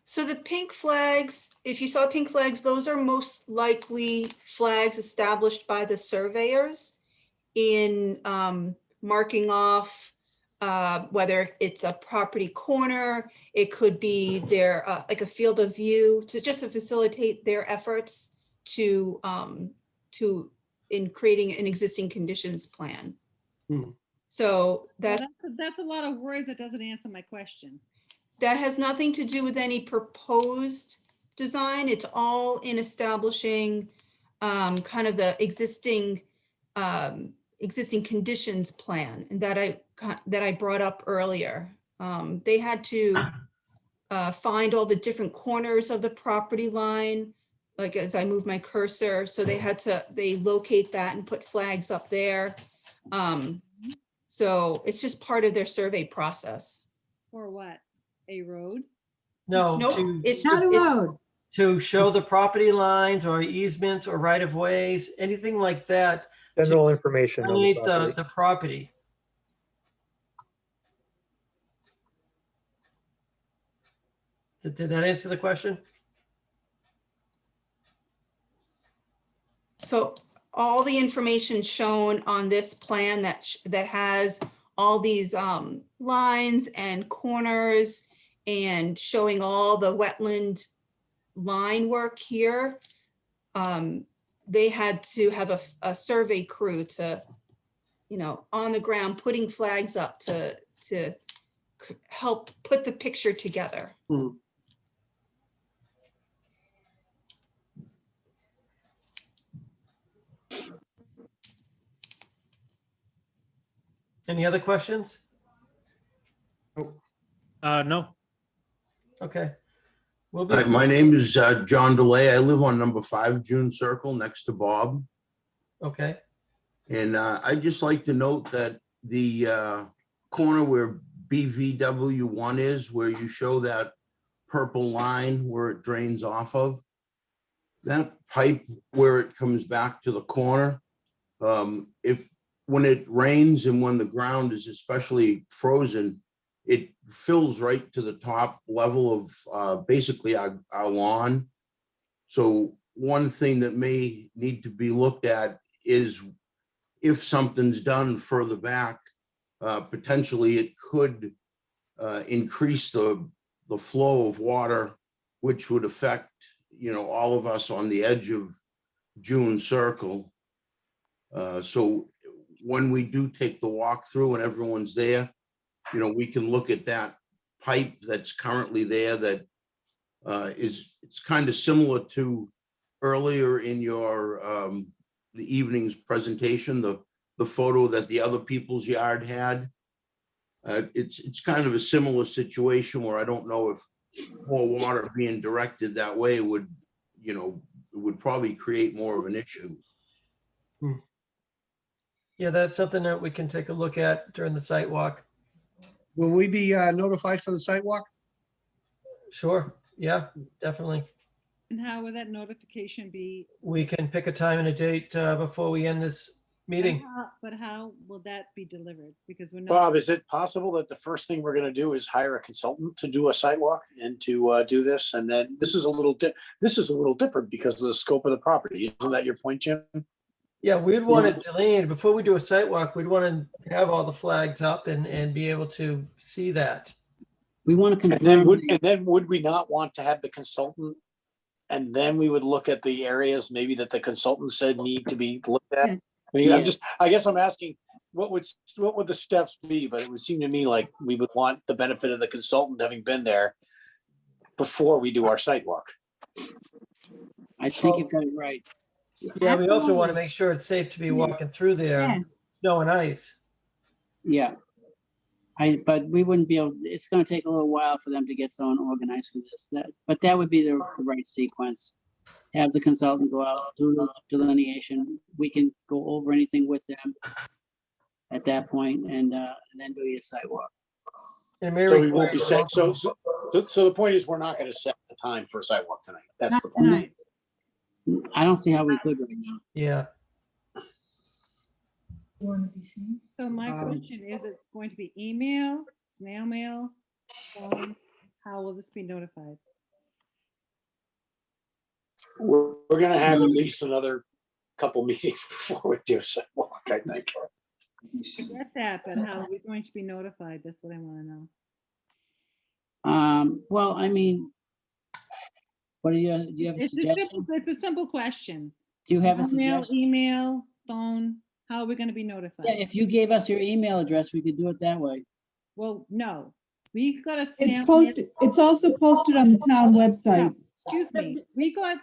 Speaker 19: So the pink flags, if you saw pink flags, those are most likely flags established by the surveyors in marking off whether it's a property corner, it could be their like a field of view to facilitate their efforts to in creating an existing conditions plan. So
Speaker 2: that's a lot of words that doesn't answer my question.
Speaker 19: That has nothing to do with any proposed design. It's all in establishing kind of the existing conditions plan, and that I brought up earlier. They had to find all the different corners of the property line, like as I move my cursor. So they locate that and put flags up there. So it's just part of their survey process.
Speaker 2: For what? A road?
Speaker 1: No,
Speaker 19: Nope,
Speaker 1: it's
Speaker 3: not a road.
Speaker 1: To show the property lines or easements or right of ways, anything like that.
Speaker 4: General information on the
Speaker 1: Underneath the property. Did that answer the question?
Speaker 19: So all the information shown on this plan that has all these lines and corners and showing all the wetland line work here, they had to have a survey crew to, on the ground, putting flags up to help put the picture together.
Speaker 1: Any other questions?
Speaker 22: No.
Speaker 1: Okay. We'll
Speaker 8: Hi, my name is John DeLay. I live on number 5 June Circle next to Bob.
Speaker 1: Okay.
Speaker 8: And I'd just like to note that the corner where BVW1 is, where you show that purple line where it drains off of, that pipe where it comes back to the corner, when it rains and when the ground is especially frozen, it fills right to the top level of basically our lawn. So one thing that may need to be looked at is if something's done further back, potentially it could increase the flow of water, which would affect, all of us on the edge of June Circle. So when we do take the walk through and everyone's there, we can look at that pipe that's currently there that it's kind of similar to earlier in your the evening's presentation, the photo that the other people's yard had. It's kind of a similar situation where I don't know if more water being directed that way would probably create more of an issue.
Speaker 1: Yeah, that's something that we can take a look at during the site walk.
Speaker 20: Will we be notified for the site walk?
Speaker 1: Sure. Yeah, definitely.
Speaker 2: And how will that notification be?
Speaker 1: We can pick a time and a date before we end this meeting.
Speaker 2: But how will that be delivered? Because we're not.
Speaker 11: Bob, is it possible that the first thing we're going to do is hire a consultant to do a site walk and to do this? And then this is a little different because of the scope of the property. Isn't that your point, Jim?
Speaker 1: Yeah, we'd want it delineated before we do a site walk. We'd want to have all the flags up and be able to see that.
Speaker 13: We want to
Speaker 11: And then
Speaker 13: confirm.
Speaker 11: would we not want to have the consultant? And then we would look at the areas maybe that the consultant said need to be looked at.
Speaker 3: Yeah.
Speaker 11: I mean,
Speaker 13: Yeah.
Speaker 11: I guess I'm asking, what would the steps be? But it would seem to me like we would want the benefit of the consultant having been there before we do our site walk.
Speaker 13: I think you've got it right.
Speaker 1: Yeah, we also want to
Speaker 3: Absolutely.
Speaker 1: make sure it's safe to be
Speaker 13: Yeah.
Speaker 1: walking through there,
Speaker 3: Yes.
Speaker 1: snow and ice.
Speaker 13: Yeah. But we wouldn't be able, it's gonna take a little while for them to get someone organized for this. But that would be the right sequence. Have the consultant go out, do the delineation. We can go over anything with them at that point and then do your sidewalk.
Speaker 1: And it may
Speaker 11: So we won't be
Speaker 1: require
Speaker 11: set.
Speaker 1: local-
Speaker 11: So the point is, we're not going to set the time for a sidewalk tonight. That's
Speaker 3: Not
Speaker 11: the point.
Speaker 3: tonight.
Speaker 13: I don't see how we could right now.
Speaker 1: Yeah,
Speaker 2: So my
Speaker 20: Um,
Speaker 2: question is, it's going to be email, snail mail, phone? How will this be notified?
Speaker 11: We're going to have at least another couple meetings before we do a sidewalk, I think.
Speaker 2: I get that, but how are we going to be notified? That's what I want to know.
Speaker 13: Well, I mean, do you have a suggestion?
Speaker 2: It's a simple question.
Speaker 13: Do you have a
Speaker 2: Email,
Speaker 13: suggestion?
Speaker 2: email, phone, how are we going to be notified?
Speaker 13: Yeah, if you gave us your email address, we could do it that way.
Speaker 2: Well, no, we got a.
Speaker 6: It's
Speaker 2: snail mail-
Speaker 6: posted, it's also posted on the town website.
Speaker 2: No, excuse me, we got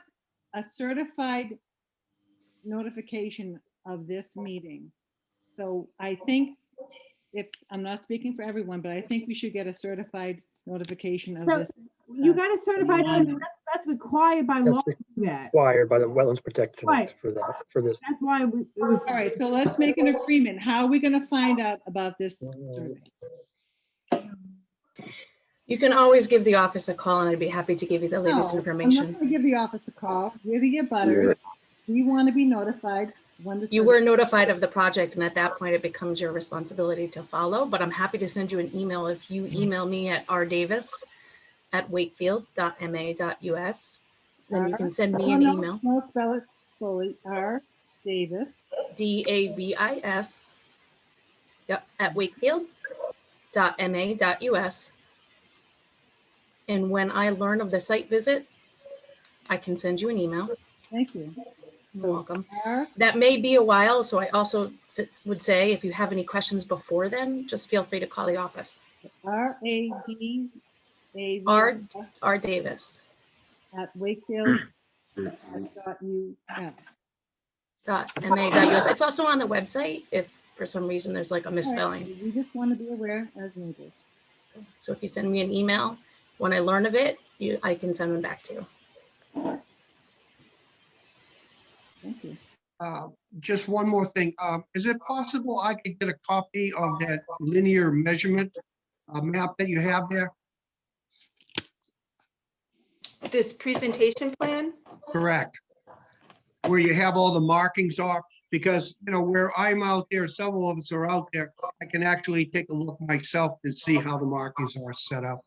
Speaker 2: a certified notification of this meeting. So I think if, I'm not speaking for everyone, but I think we should get a certified notification of
Speaker 3: So
Speaker 2: this.
Speaker 3: you got a certified, that's required by law to do that.
Speaker 4: Required by the Wetlands Protection
Speaker 3: Right.
Speaker 4: Act for that, for this.
Speaker 3: That's why it was.
Speaker 2: All right, so let's make an agreement. How are we gonna find out about this survey?
Speaker 10: You can always give the office a call and I'd be happy to give you the latest
Speaker 2: No,
Speaker 10: information.
Speaker 2: I'm not gonna give the office a call. We're the abutters. We want to be notified when the.
Speaker 10: You were notified of the project and at that point it becomes your responsibility to follow, but I'm happy to send you an email if you email me at rdavis@wakefield.ma.us. Then you can send me an email.
Speaker 2: No, spell it slowly. R. Davis.
Speaker 10: DAVIS. Yep, at wakefield.ma.us. And when I learn of the site visit, I can send you an email.
Speaker 2: Thank you.
Speaker 10: You're welcome. That may be a while, so I also would say if you have any questions before then, just feel free to call the office.
Speaker 2: R
Speaker 10: Davis.
Speaker 2: At Wakefield.
Speaker 10: .ma.us. It's also on the website if for some reason there's like a misspelling.
Speaker 2: We just want to be aware as neighbors.
Speaker 10: So if you send me an email, when I learn of it, I can send them back to you.
Speaker 2: Thank you.
Speaker 20: Just one more thing. Is it possible I could get a copy of that linear measurement map that you have there?
Speaker 19: This presentation plan?
Speaker 20: Correct. Where you have all the markings are, because, you know, where I'm out there, several of us are out there, I can actually take a look myself to see how the markings are set up.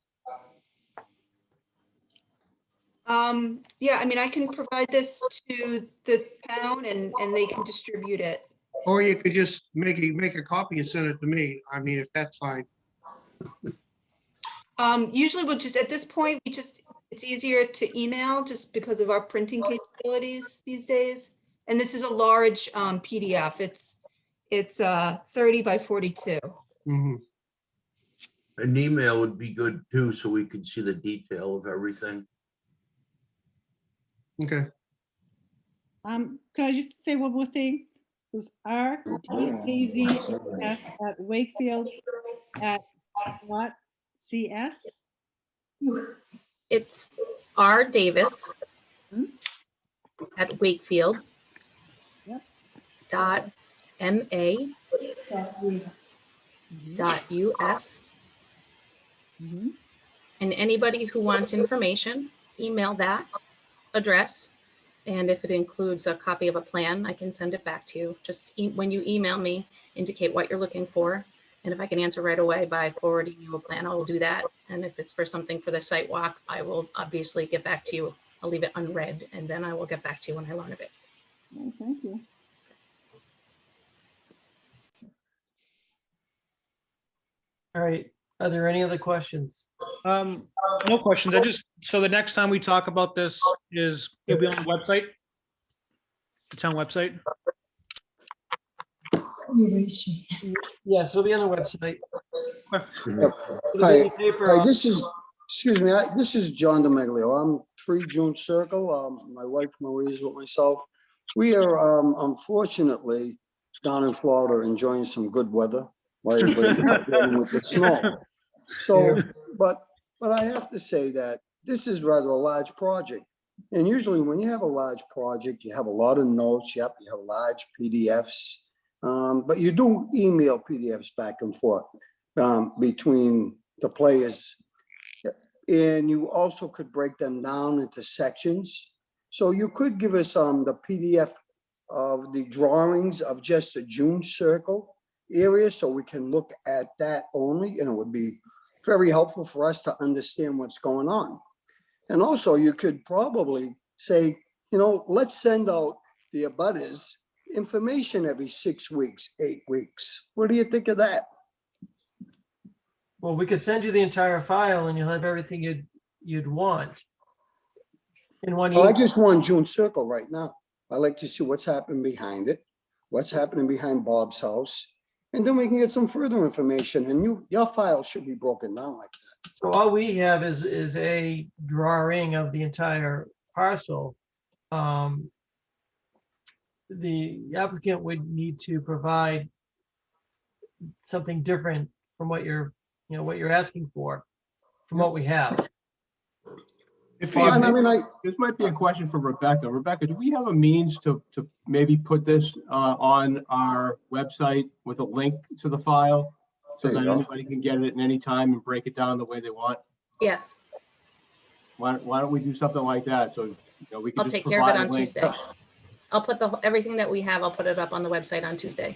Speaker 19: Yeah, I mean, I can provide this to the town and they can distribute it.
Speaker 20: Or you could just make a copy and send it to me. I mean, if that's fine.
Speaker 19: Usually we'll just, at this point, it's easier to email just because of our printing capabilities these days. And this is a large PDF. It's 30 by 42.
Speaker 8: An email would be good too, so we could see the detail of everything.
Speaker 20: Okay.
Speaker 2: Can I just say one more thing? So it's RDAVS at Wakefield at what? CS?
Speaker 10: It's R Davis at Wakefield .ma.us. And anybody who wants information, email that address. And if it includes a copy of a plan, I can send it back to you. Just when you email me, indicate what you're looking for. And if I can answer right away by forwarding you a plan, I will do that. And if it's for something for the site walk, I will obviously get back to you. I'll leave it unread and then I will get back to you when I learn of it.
Speaker 2: Oh, thank you.
Speaker 1: all right. Are there any other questions?
Speaker 22: No questions. So the next time we talk about this it'll be on the website? The town website?
Speaker 1: Yes, it'll be on the website.
Speaker 15: Hi, this is, excuse me, this is John DeMeglio. I'm 3 June Circle. My wife Marie's with myself. We are unfortunately down in Florida enjoying some good weather while everybody's dealing with the snow. So, but I have to say that this is rather a large project. And usually when you have a large project, you have a lot of notes, you have large PDFs, but you do email PDFs back and forth between the players. And you also could break them down into sections. So you could give us the PDF of the drawings of just the June Circle area so we can look at that only, and it would be very helpful for us to understand what's going on. And also you could probably say, you know, let's send out the abutters information every 6 weeks, 8 weeks. What do you think of that?
Speaker 1: Well, we could send you the entire file and you'll have everything you'd want in one
Speaker 15: Well, I
Speaker 1: email.
Speaker 15: just want June Circle right now. I like to see what's happening behind it, what's happening behind Bob's house, and then we can get some further information. And your file should be broken down like that.
Speaker 1: So all we have is a drawing of the entire parcel. The applicant would need to provide something different from what you're asking for, from what we have.
Speaker 12: This might be a question for Rebecca. Rebecca, do we have a means to maybe put this on our website with a link to the file so that anybody can get it at any time and break it down the way they want?
Speaker 10: Yes,
Speaker 12: Why don't we do something like that? So we can
Speaker 10: I'll
Speaker 12: just
Speaker 10: take care of it
Speaker 12: provide a
Speaker 10: on
Speaker 12: link.
Speaker 10: Tuesday. I'll put everything that we have, I'll put it up on the website on Tuesday.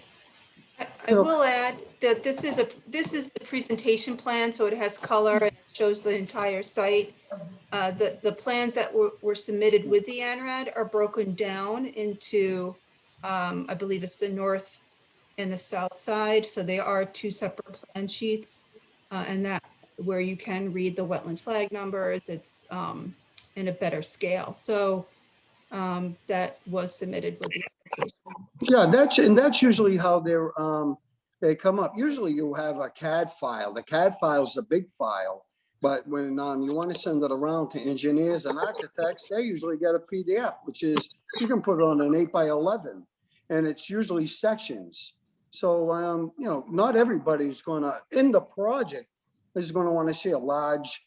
Speaker 19: I will add that this is the presentation plan, so it has color and shows the entire site. The plans that were submitted with the ANRAD are broken down into, I believe it's the north and the south side. So they are 2 separate plan sheets, and that where you can read the wetland flag numbers. It's in a better scale. So that was submitted with the application.
Speaker 15: Yeah, that's usually how they come up. Usually you have a CAD file. The CAD file is a big file, but when you want to send it around to engineers and architects, they usually get a PDF, which is, you can put it on an 8x11, and it's usually sections. So, not everybody's in the project is going to want to see a large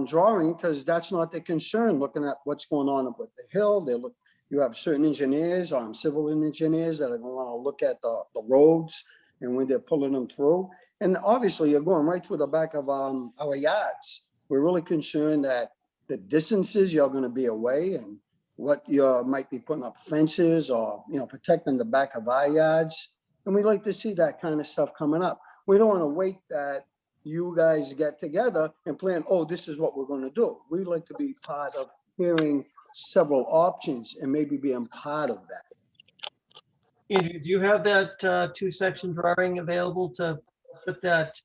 Speaker 15: drawing, because that's not the concern, looking at what's going on with the hill. You have certain engineers, civil engineers that are going to want to look at the roads and when they're pulling them through. And obviously you're going right through the back of our yards. We're really concerned that the distances you're going to be away and what you might be putting up fences or, protecting the back of our yards. And we like to see that kind of stuff coming up. We don't want to wait that you guys get together and plan, oh, this is what we're going to do. We like to be part of hearing several options and maybe being part of that.
Speaker 1: Andrew, do you have that 2-section drawing available to put that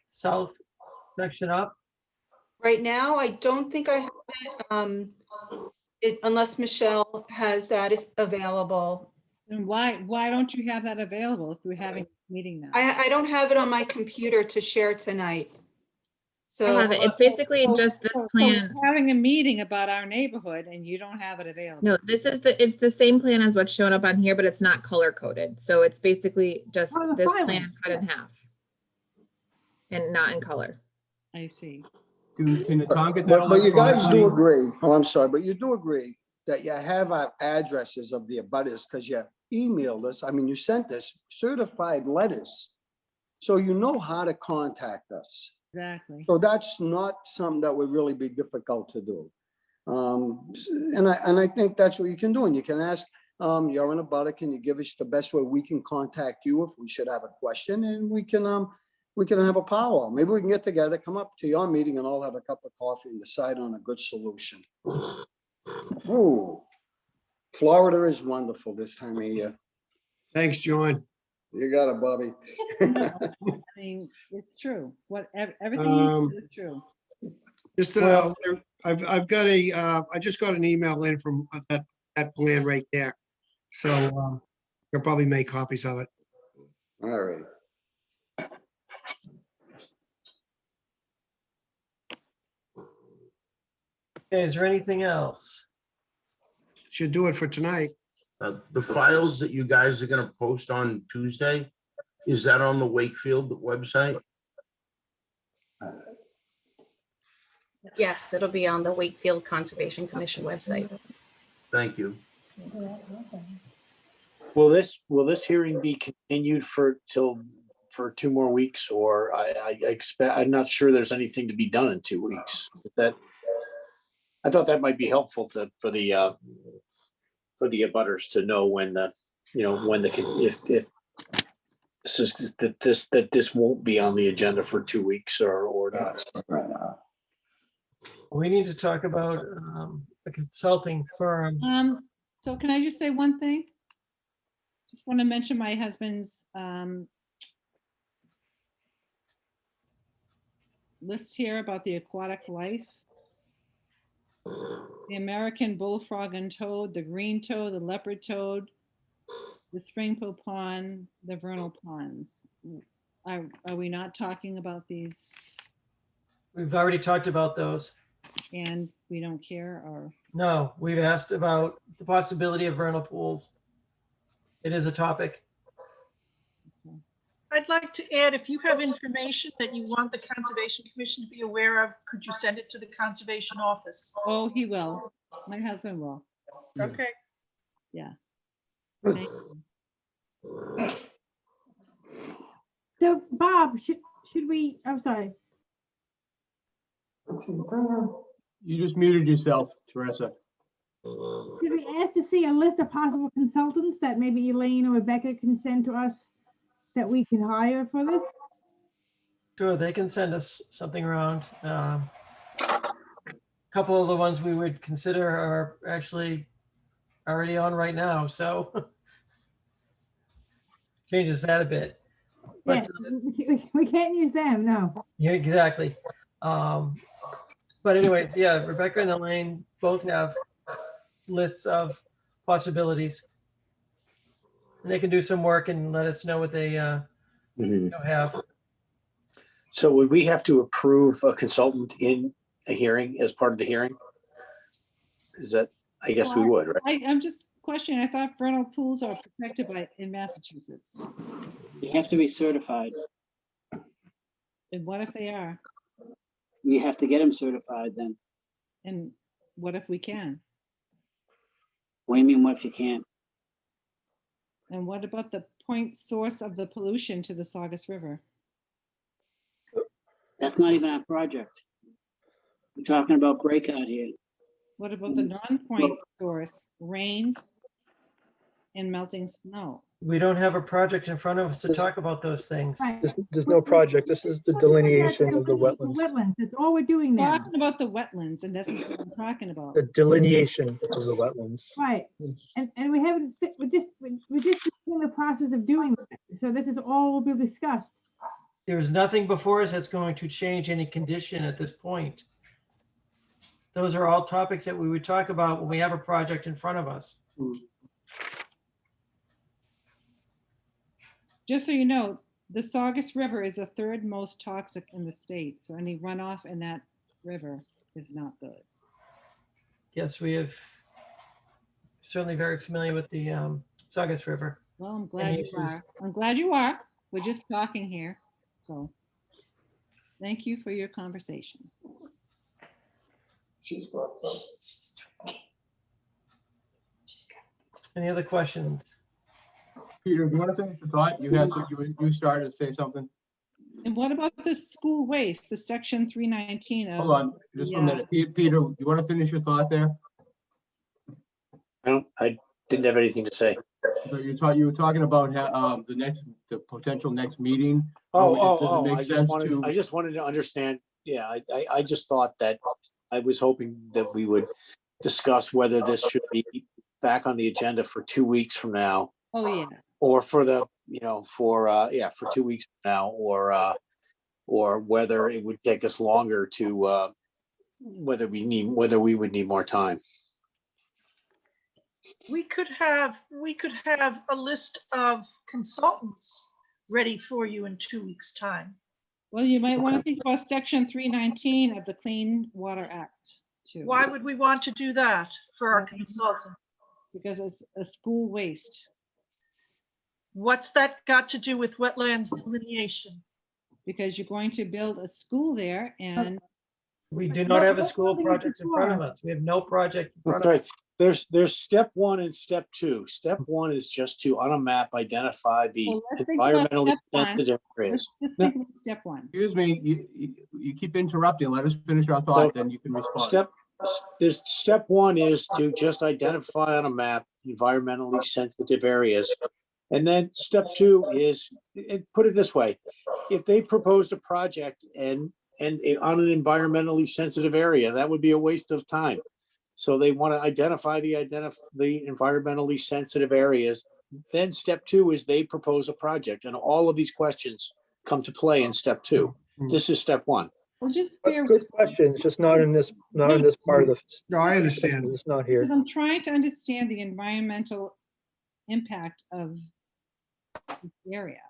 Speaker 1: south section up?
Speaker 19: Right now, I don't think I have it, unless Michelle has that available.
Speaker 2: And why don't you have that available if we're having a meeting now?
Speaker 19: I don't have it on my computer to share tonight. So
Speaker 21: I have it. It's basically just this plan.
Speaker 2: We're having a meeting about our neighborhood and you don't have it available.
Speaker 21: No, it's the same plan as what's shown up on here, but it's not color coded. So it's basically just this plan cut in half and not in color.
Speaker 2: I see.
Speaker 12: Can the town get that?
Speaker 15: But you guys do agree, I'm sorry, but you do agree that you have our addresses of the abutters, because you emailed us, you sent us certified letters. So you know how to contact us.
Speaker 2: Exactly.
Speaker 15: So that's not something that would really be difficult to do. And I think that's what you can do. And you can ask, you're in a abutter, can you give us the best way we can contact you if we should have a question, and we can have a powwow. Maybe we can get together, come up to your meeting and all have a cup of coffee and decide on a good solution. Ooh, Florida is wonderful this time of year.
Speaker 20: Thanks, John.
Speaker 15: You got it, Bobby.
Speaker 2: No, I mean, it's true. Everything you said is true.
Speaker 20: Just,
Speaker 1: Well-
Speaker 20: I've got I just got an email in from that plan right there. So, I'll probably make copies of it.
Speaker 15: All right.
Speaker 1: Okay, is there anything else?
Speaker 20: Should do it for tonight.
Speaker 8: The files that you guys are gonna post on Tuesday, is that on the Wakefield website?
Speaker 10: Yes, it'll be on the Wakefield Conservation Commission website.
Speaker 8: Thank you.
Speaker 11: Will this hearing be continued for 2 more weeks, or I expect, I'm not sure there's anything to be done in 2 weeks. I thought that might be helpful for the abutters to know when if this won't be on the agenda for 2 weeks or not.
Speaker 1: We need to talk about a consulting firm.
Speaker 2: So can I just say one thing? Just want to mention my husband's list here about the aquatic life. The American bullfrog and toad, the green toad, the leopard toad, the springpool pond, the vernal ponds. Are we not talking about these
Speaker 1: We've already talked about those.
Speaker 2: and we don't care, or?
Speaker 1: No, we've asked about the possibility of vernal pools. It is a topic.
Speaker 14: I'd like to add, if you have information that you want the Conservation Commission to be aware of, could you send it to the Conservation Office?
Speaker 2: Oh, he will. My husband will.
Speaker 14: Okay.
Speaker 2: Yeah. Thank you.
Speaker 3: So Bob, should we, I'm sorry.
Speaker 12: You just muted yourself, Teresa.
Speaker 3: Should we ask to see a list of possible consultants that maybe Elaine or Rebecca can send to us that we can hire for this?
Speaker 1: Sure, they can send us something around. A couple of the ones we would consider are actually already on right now, so changes that a bit.
Speaker 3: Yeah,
Speaker 1: But
Speaker 3: we can't use them, no.
Speaker 1: yeah, exactly. But anyways, yeah, Rebecca and Elaine both have lists of possibilities. And they can do some work and let us know what they have.
Speaker 11: So would we have to approve a consultant in a hearing as part of the hearing? Is that, I guess we would, right?
Speaker 2: I'm just questioning, I thought vernal pools are protected in Massachusetts.
Speaker 13: You have to be certified.
Speaker 2: And what if they are?
Speaker 13: We have to get them certified then.
Speaker 2: And what if we can?
Speaker 13: What do you mean, what if you can't?
Speaker 2: And what about the point source of the pollution to the Saugus River?
Speaker 13: That's not even our project. We're talking about breakout here.
Speaker 2: What about the non-point source, rain and melting snow?
Speaker 1: We don't have a project in front of us to talk about those things.
Speaker 4: There's no project. This is the delineation of the wetlands.
Speaker 3: Wetlands, that's all we're doing now.
Speaker 2: Talking about the wetlands, and this is what I'm talking about.
Speaker 4: The delineation of the wetlands.
Speaker 3: Right, and we haven't, we're just in the process of doing that. So this is all will be discussed.
Speaker 1: There's nothing before us that's going to change any condition at this point. Those are all topics that we would talk about when we have a project in front of us.
Speaker 2: Just so you know, the Saugus River is the third most toxic in the state. So any runoff in that river is not good.
Speaker 1: Yes, we have certainly very familiar with the Saugus River.
Speaker 2: Well, I'm glad
Speaker 1: Any
Speaker 2: you
Speaker 1: issues?
Speaker 2: are. I'm glad you are. We're just talking here. So thank you for your conversation.
Speaker 1: Any other questions?
Speaker 12: Peter, do you want to finish your thought? You had some, you started to say something.
Speaker 2: And what about the school waste, the section 319 of?
Speaker 12: Hold on, just a minute. Peter, do you want to finish your thought there?
Speaker 11: I didn't have anything to say.
Speaker 12: So you were talking about the potential next meeting. Does it
Speaker 11: I
Speaker 12: make sense to?
Speaker 11: just wanted to understand. Yeah, I just thought that I was hoping that we would discuss whether this should be back on the agenda for 2 weeks from now.
Speaker 2: Oh, yeah.
Speaker 11: or for the, for 2 weeks now, or whether it would take us longer to, whether we would need more time.
Speaker 14: We could have a list of consultants ready for you in 2 weeks' time.
Speaker 2: Well, you might want to think about section 319 of the Clean Water Act too.
Speaker 14: Why would we want to do that for our consultant?
Speaker 2: Because it's a school waste.
Speaker 14: What's that got to do with wetlands delineation?
Speaker 2: Because you're going to build a school there and
Speaker 1: We do not have a school project in front of us. We have no project in front of us.
Speaker 11: Right. There's step 1 and step 2. Step 1 is just to, on a map, identify the
Speaker 2: Well, let's think about
Speaker 11: environmentally
Speaker 2: step one.
Speaker 11: sensitive areas.
Speaker 2: let's just think about step 1.
Speaker 12: Excuse me, you keep interrupting. Let us finish our thought, then you can respond.
Speaker 11: Step 1 is to just identify on a map environmentally sensitive areas. And then step 2 is, put it this way, if they proposed a project and on an environmentally sensitive area, that would be a waste of time. So they want to identify the environmentally sensitive areas. Then step 2 is they propose a project, and all of these questions come to play in step 2. This is step 1.
Speaker 2: Well, just
Speaker 4: Good questions, just not in this part of the.
Speaker 20: No, I understand.
Speaker 4: It's not here.
Speaker 2: Because I'm trying to understand the environmental impact of this area,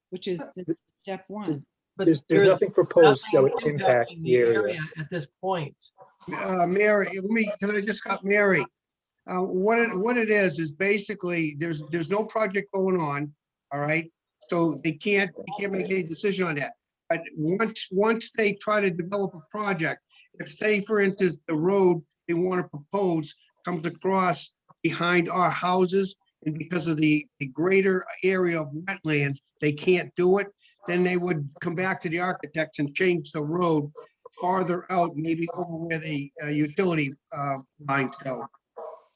Speaker 2: which is the step 1.
Speaker 1: But
Speaker 4: There's nothing proposed that would
Speaker 1: nothing
Speaker 4: impact
Speaker 1: impacting
Speaker 4: the area.
Speaker 1: at this point.
Speaker 20: Mary, can I just cut Mary? What it is basically, there's no project going on, all right? So they can't make any decision on that. But once they try to develop a project, if say, for instance, the road they want to propose comes across behind our houses, and because of the greater area of wetlands, they can't do it, then they would come back to the architects and change the road farther out, maybe over where the utility lines go.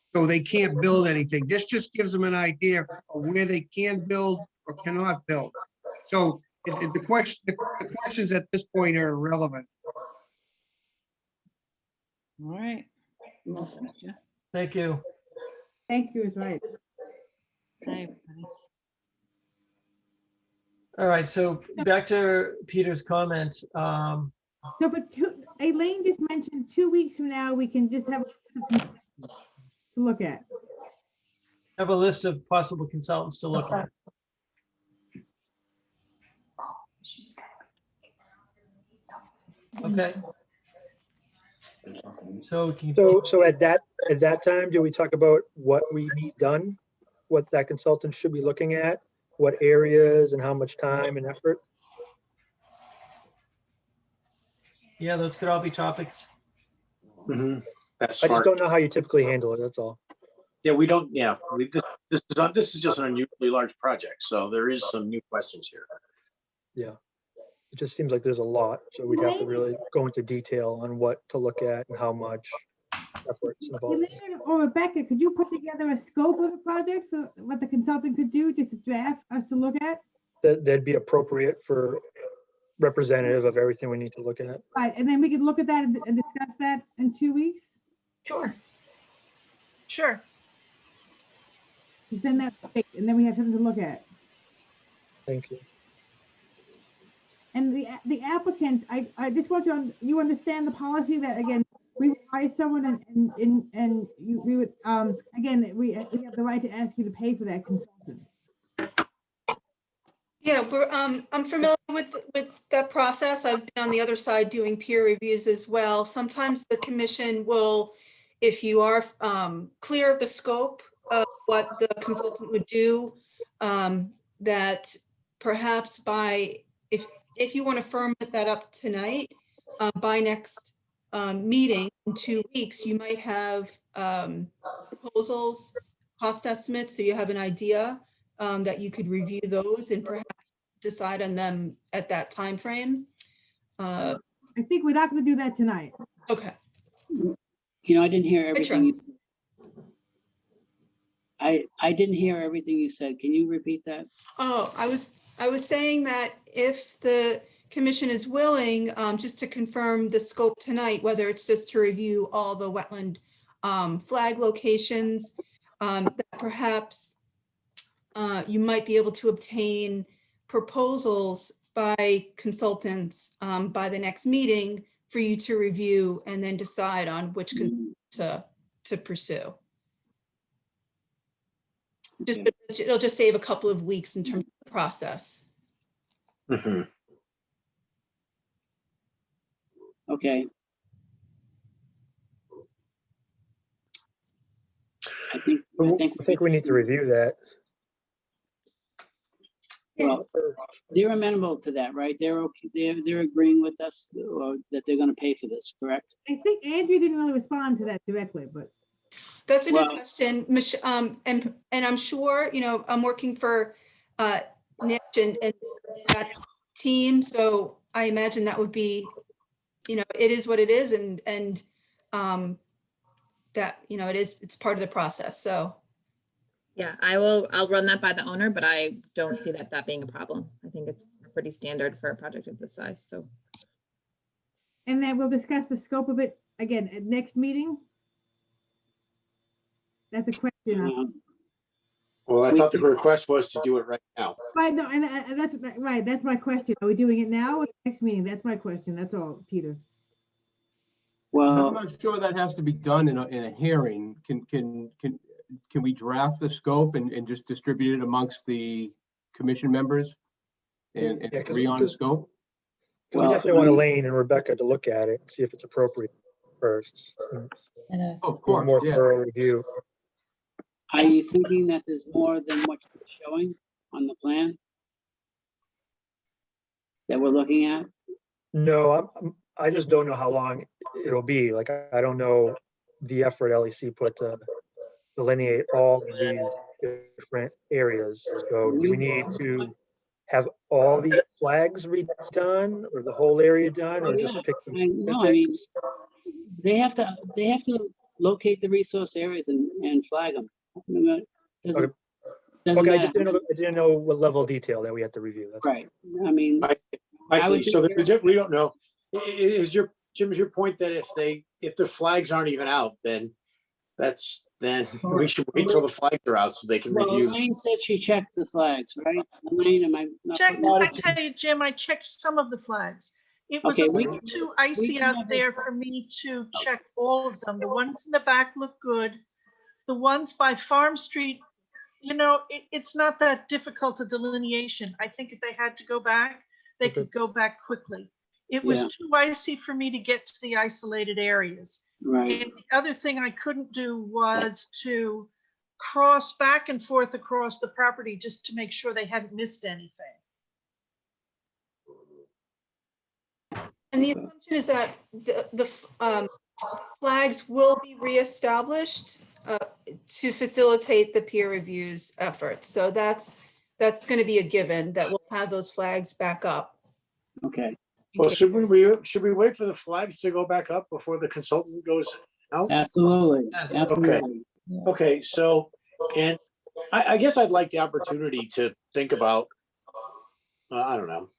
Speaker 20: So they can't build anything. This just gives them an idea of where they can build or cannot build. So the questions at this point are irrelevant.
Speaker 2: All right.
Speaker 1: Thank you.
Speaker 3: Thank you is right.
Speaker 2: Bye, everybody.
Speaker 1: All right, so back to Peter's comment.
Speaker 3: So for Elaine just mentioned 2 weeks from now, we can just have to look at.
Speaker 1: Have a list of possible consultants to look at. Okay. So
Speaker 4: at that time, do we talk about what we need done? What that consultant should be looking at? What areas and how much time and effort?
Speaker 1: Yeah, those could all be topics.
Speaker 11: That's
Speaker 4: I just
Speaker 11: smart.
Speaker 4: don't know how you typically handle it, that's all.
Speaker 11: Yeah, we don't, this is just an unusually large project, so there is some new questions here.
Speaker 4: Yeah. It just seems like there's a lot, so we'd have to really go into detail on what to look at and how much effort is involved.
Speaker 3: Elaine or Rebecca, could you put together a scope of the project for what the consultant could do, just a draft us to look at?
Speaker 4: That'd be appropriate for representative of everything we need to look at.
Speaker 3: Right, and then we could look at that and discuss that in 2 weeks?
Speaker 14: Sure.
Speaker 3: Then that's great, and then we have something to look at.
Speaker 4: Thank you.
Speaker 3: And the applicant, I just want you understand the policy that, again, we would hire someone and we would, again, we have the right to ask you to pay for that consultant.
Speaker 19: Yeah, I'm familiar with that process. I've been on the other side doing peer reviews as well. Sometimes the commission will, if you are clear of the scope of what the consultant would do, that perhaps if you want to firm that up tonight, by next meeting in 2 weeks, you might have proposals, cost estimates, so you have an idea that you could review those and perhaps decide on them at that time frame.
Speaker 3: I think we're not going to do that tonight.
Speaker 19: Okay.
Speaker 13: I didn't hear everything you said. I didn't hear everything you said. Can you repeat that?
Speaker 19: Oh, I was saying that if the commission is willing, just to confirm the scope tonight, whether it's just to review all the wetland flag locations, that perhaps you might be able to obtain proposals by consultants by the next meeting for you to review and then decide on which to pursue. Just, it'll just save a couple of weeks in terms of the process.
Speaker 13: Okay.
Speaker 4: I think we need to review that.
Speaker 13: Well, they're amenable to that, right? They're okay. They're agreeing with us, or that they're going to pay for this, correct?
Speaker 3: I think Andrew didn't really respond to that directly, but.
Speaker 19: That's a good question, and I'm sure, you know, I'm working for Nick and that team, so I imagine that would be, you know, it is what it is, and that, you know, it's part of the process. So
Speaker 21: Yeah, I'll run that by the owner, but I don't see that being a problem. I think it's pretty standard for a project of this size, so.
Speaker 3: And then we'll discuss the scope of it again at next meeting. That's a question.
Speaker 11: Well, I thought the request was to do it right now.
Speaker 3: Right, no, and that's right. That's my question. Are we doing it now or next meeting? That's my question. That's all, Peter.
Speaker 12: Well, I'm not sure that has to be done in a hearing. Can we draft the scope and just distribute it amongst the commission members and agree on a scope?
Speaker 4: We definitely want Elaine and Rebecca to look at it, see if it's appropriate first.
Speaker 12: Of course,
Speaker 4: more
Speaker 12: yeah.
Speaker 4: thorough review.
Speaker 13: Are you thinking that there's more than what's showing on the plan that we're looking at?
Speaker 4: No, I just don't know how long it'll be. Like, I don't know the effort LEC put to delineate all of these different areas. So do we need to have all the flags redone or the whole area done, or just pick some
Speaker 13: No, I mean, they have to locate the resource areas and flag them. Doesn't
Speaker 4: Okay, I
Speaker 13: matter.
Speaker 4: didn't know what level of detail that we had to review. That's
Speaker 13: right. I mean,
Speaker 11: I see. So we don't know. Is your point that if the flags aren't even out, then we should wait till the flags are out so they can review.
Speaker 13: Elaine said she checked the flags, right? Elaine, am I not?
Speaker 14: I tell you, Jim, I checked some of the flags. It was
Speaker 13: Okay,
Speaker 14: a little too icy out there for me to check all of them. The ones in the back look good. The ones by Farm Street, you know, it's not that difficult a delineation. I think if they had to go back, they could go back quickly. It was too icy for me to get to the isolated areas.
Speaker 13: Right.
Speaker 14: And the other thing I couldn't do was to cross back and forth across the property just to make sure they hadn't missed anything.
Speaker 19: And the assumption is that the flags will be reestablished to facilitate the peer reviews efforts. So that's going to be a given, that we'll have those flags back up.
Speaker 13: Okay.
Speaker 11: Well, should we wait for the flags to go back up before the consultant goes out?
Speaker 13: Absolutely. Absolutely.
Speaker 11: Okay. So, and I guess I'd like the opportunity to think about. I don't know.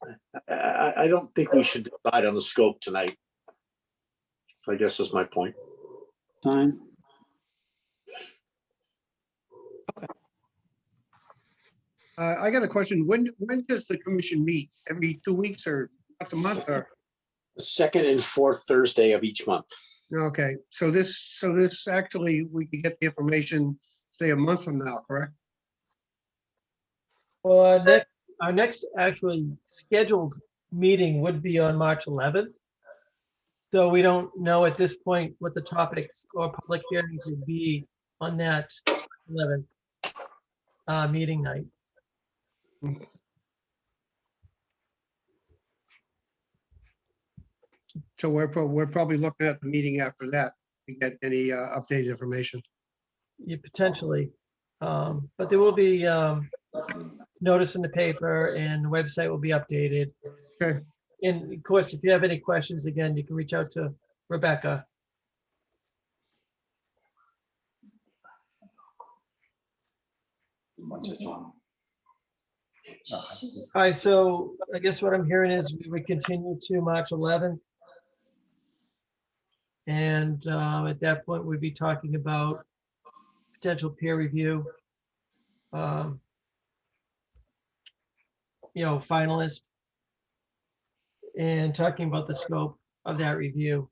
Speaker 11: I don't think we should decide on the scope tonight. I guess that's my point.
Speaker 13: Fine.
Speaker 20: I got a question. When does the commission meet? Every 2 weeks or once a month or?
Speaker 11: The second and fourth Thursday of each month.
Speaker 20: Okay, so this actually, we can get the information, say, a month from now, correct?
Speaker 1: Well, our next actually scheduled meeting would be on March 11th. So we don't know at this point what the topics or public hearings would be on that 11th meeting night.
Speaker 20: So we're probably looking at the meeting after that to get any updated information.
Speaker 1: Yeah, potentially, but there will be notice in the paper and the website will be updated.
Speaker 20: Okay.
Speaker 1: And of course, if you have any questions, again, you can reach out to Rebecca. All right, so I guess what I'm hearing is we would continue to March 11th. And at that point, we'd be talking about potential peer review. finalist and talking about the scope of that review.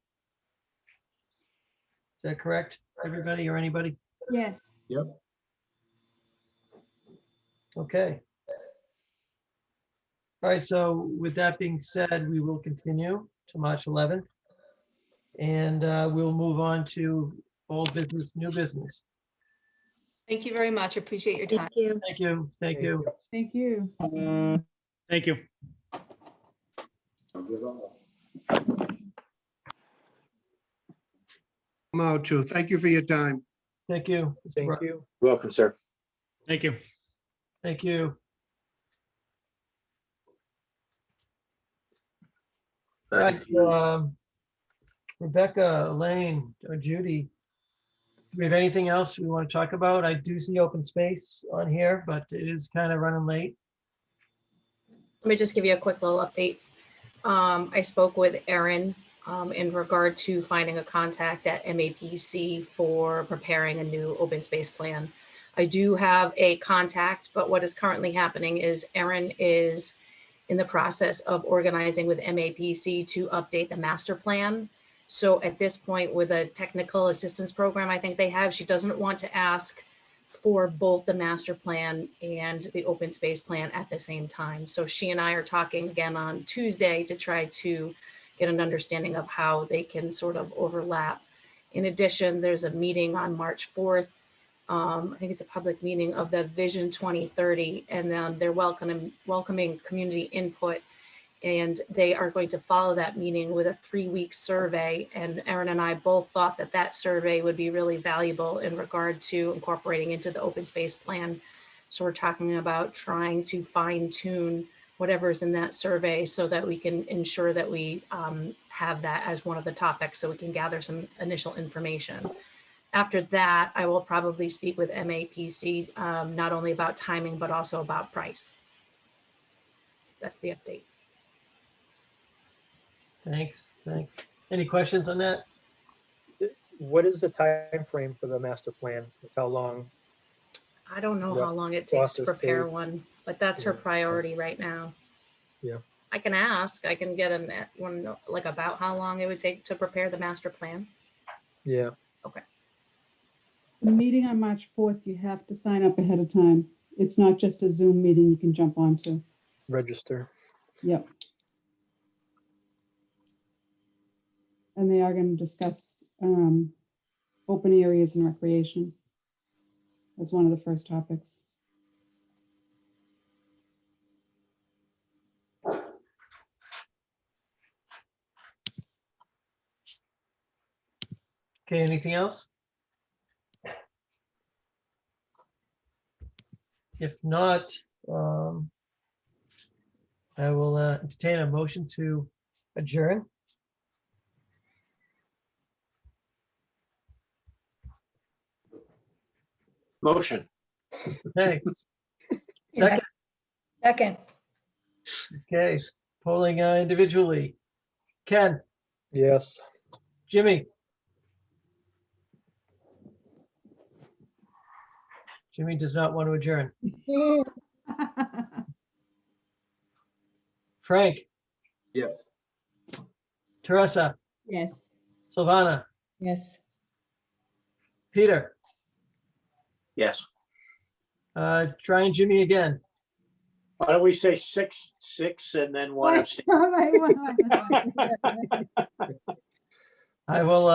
Speaker 1: Is that correct, everybody or anybody?
Speaker 3: Yes.
Speaker 12: Yep.
Speaker 1: Okay. All right, so with that being said, we will continue to March 11th. And we'll move on to old business, new business.
Speaker 19: Thank you very much. Appreciate your time.
Speaker 1: Thank you. Thank you. Thank you.
Speaker 3: Thank you.
Speaker 22: Thank you.
Speaker 20: I'm out too. Thank you for your time.
Speaker 1: Thank you.
Speaker 4: Thank you.
Speaker 11: Welcome, sir.
Speaker 22: Thank you.
Speaker 1: Thank you. All right, so, Rebecca, Elaine, or Judy, do we have anything else we want to talk about? I do see open space on here, but it is kind of running late.
Speaker 10: Let me just give you a quick little update. I spoke with Erin in regard to finding a contact at MAPC for preparing a new open space plan. I do have a contact, but what is currently happening is Erin is in the process of organizing with MAPC to update the master plan. So at this point, with a technical assistance program I think they have, she doesn't want to ask for both the master plan and the open space plan at the same time. So she and I are talking again on Tuesday to try to get an understanding of how they can sort of overlap. In addition, there's a meeting on March 4th. I think it's a public meeting of the Vision 2030, and they're welcoming community input. And they are going to follow that meeting with a 3-week survey. And Erin and I both thought that that survey would be really valuable in regard to incorporating into the open space plan. So we're talking about trying to fine tune whatever's in that survey so that we can ensure that we have that as one of the topics so we can gather some initial information. After that, I will probably speak with MAPC, not only about timing, but also about price. That's the update.
Speaker 1: Thanks. Any questions on that?
Speaker 4: What is the time frame for the master plan? Like how long?
Speaker 10: I don't know how long it takes to prepare one, but that's her priority right now.
Speaker 4: Yeah.
Speaker 10: I can ask, I can get one like about how long it would take to prepare the master plan.
Speaker 4: Yeah.
Speaker 10: Okay.
Speaker 6: The meeting on March 4th, you have to sign up ahead of time. It's not just a Zoom meeting you can jump onto.
Speaker 4: Register.
Speaker 6: Yep. And they are going to discuss open areas and recreation as one of the first topics.
Speaker 1: Okay, anything else? If not, I will entertain a motion to adjourn.
Speaker 11: Motion.
Speaker 1: Okay. Second.
Speaker 7: Second.
Speaker 1: Okay, polling individually. Ken,
Speaker 4: Yes.
Speaker 1: Jimmy. Jimmy does not want to adjourn. Frank,
Speaker 12: Yes.
Speaker 1: Teresa,
Speaker 3: Yes.
Speaker 1: Silvana,
Speaker 7: Yes.
Speaker 1: Peter,
Speaker 11: Yes.
Speaker 1: trying Jimmy again.
Speaker 11: Why don't we say 6 and then one abstain?
Speaker 1: I will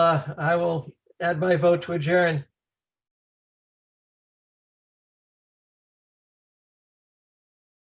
Speaker 1: add my vote to adjourn.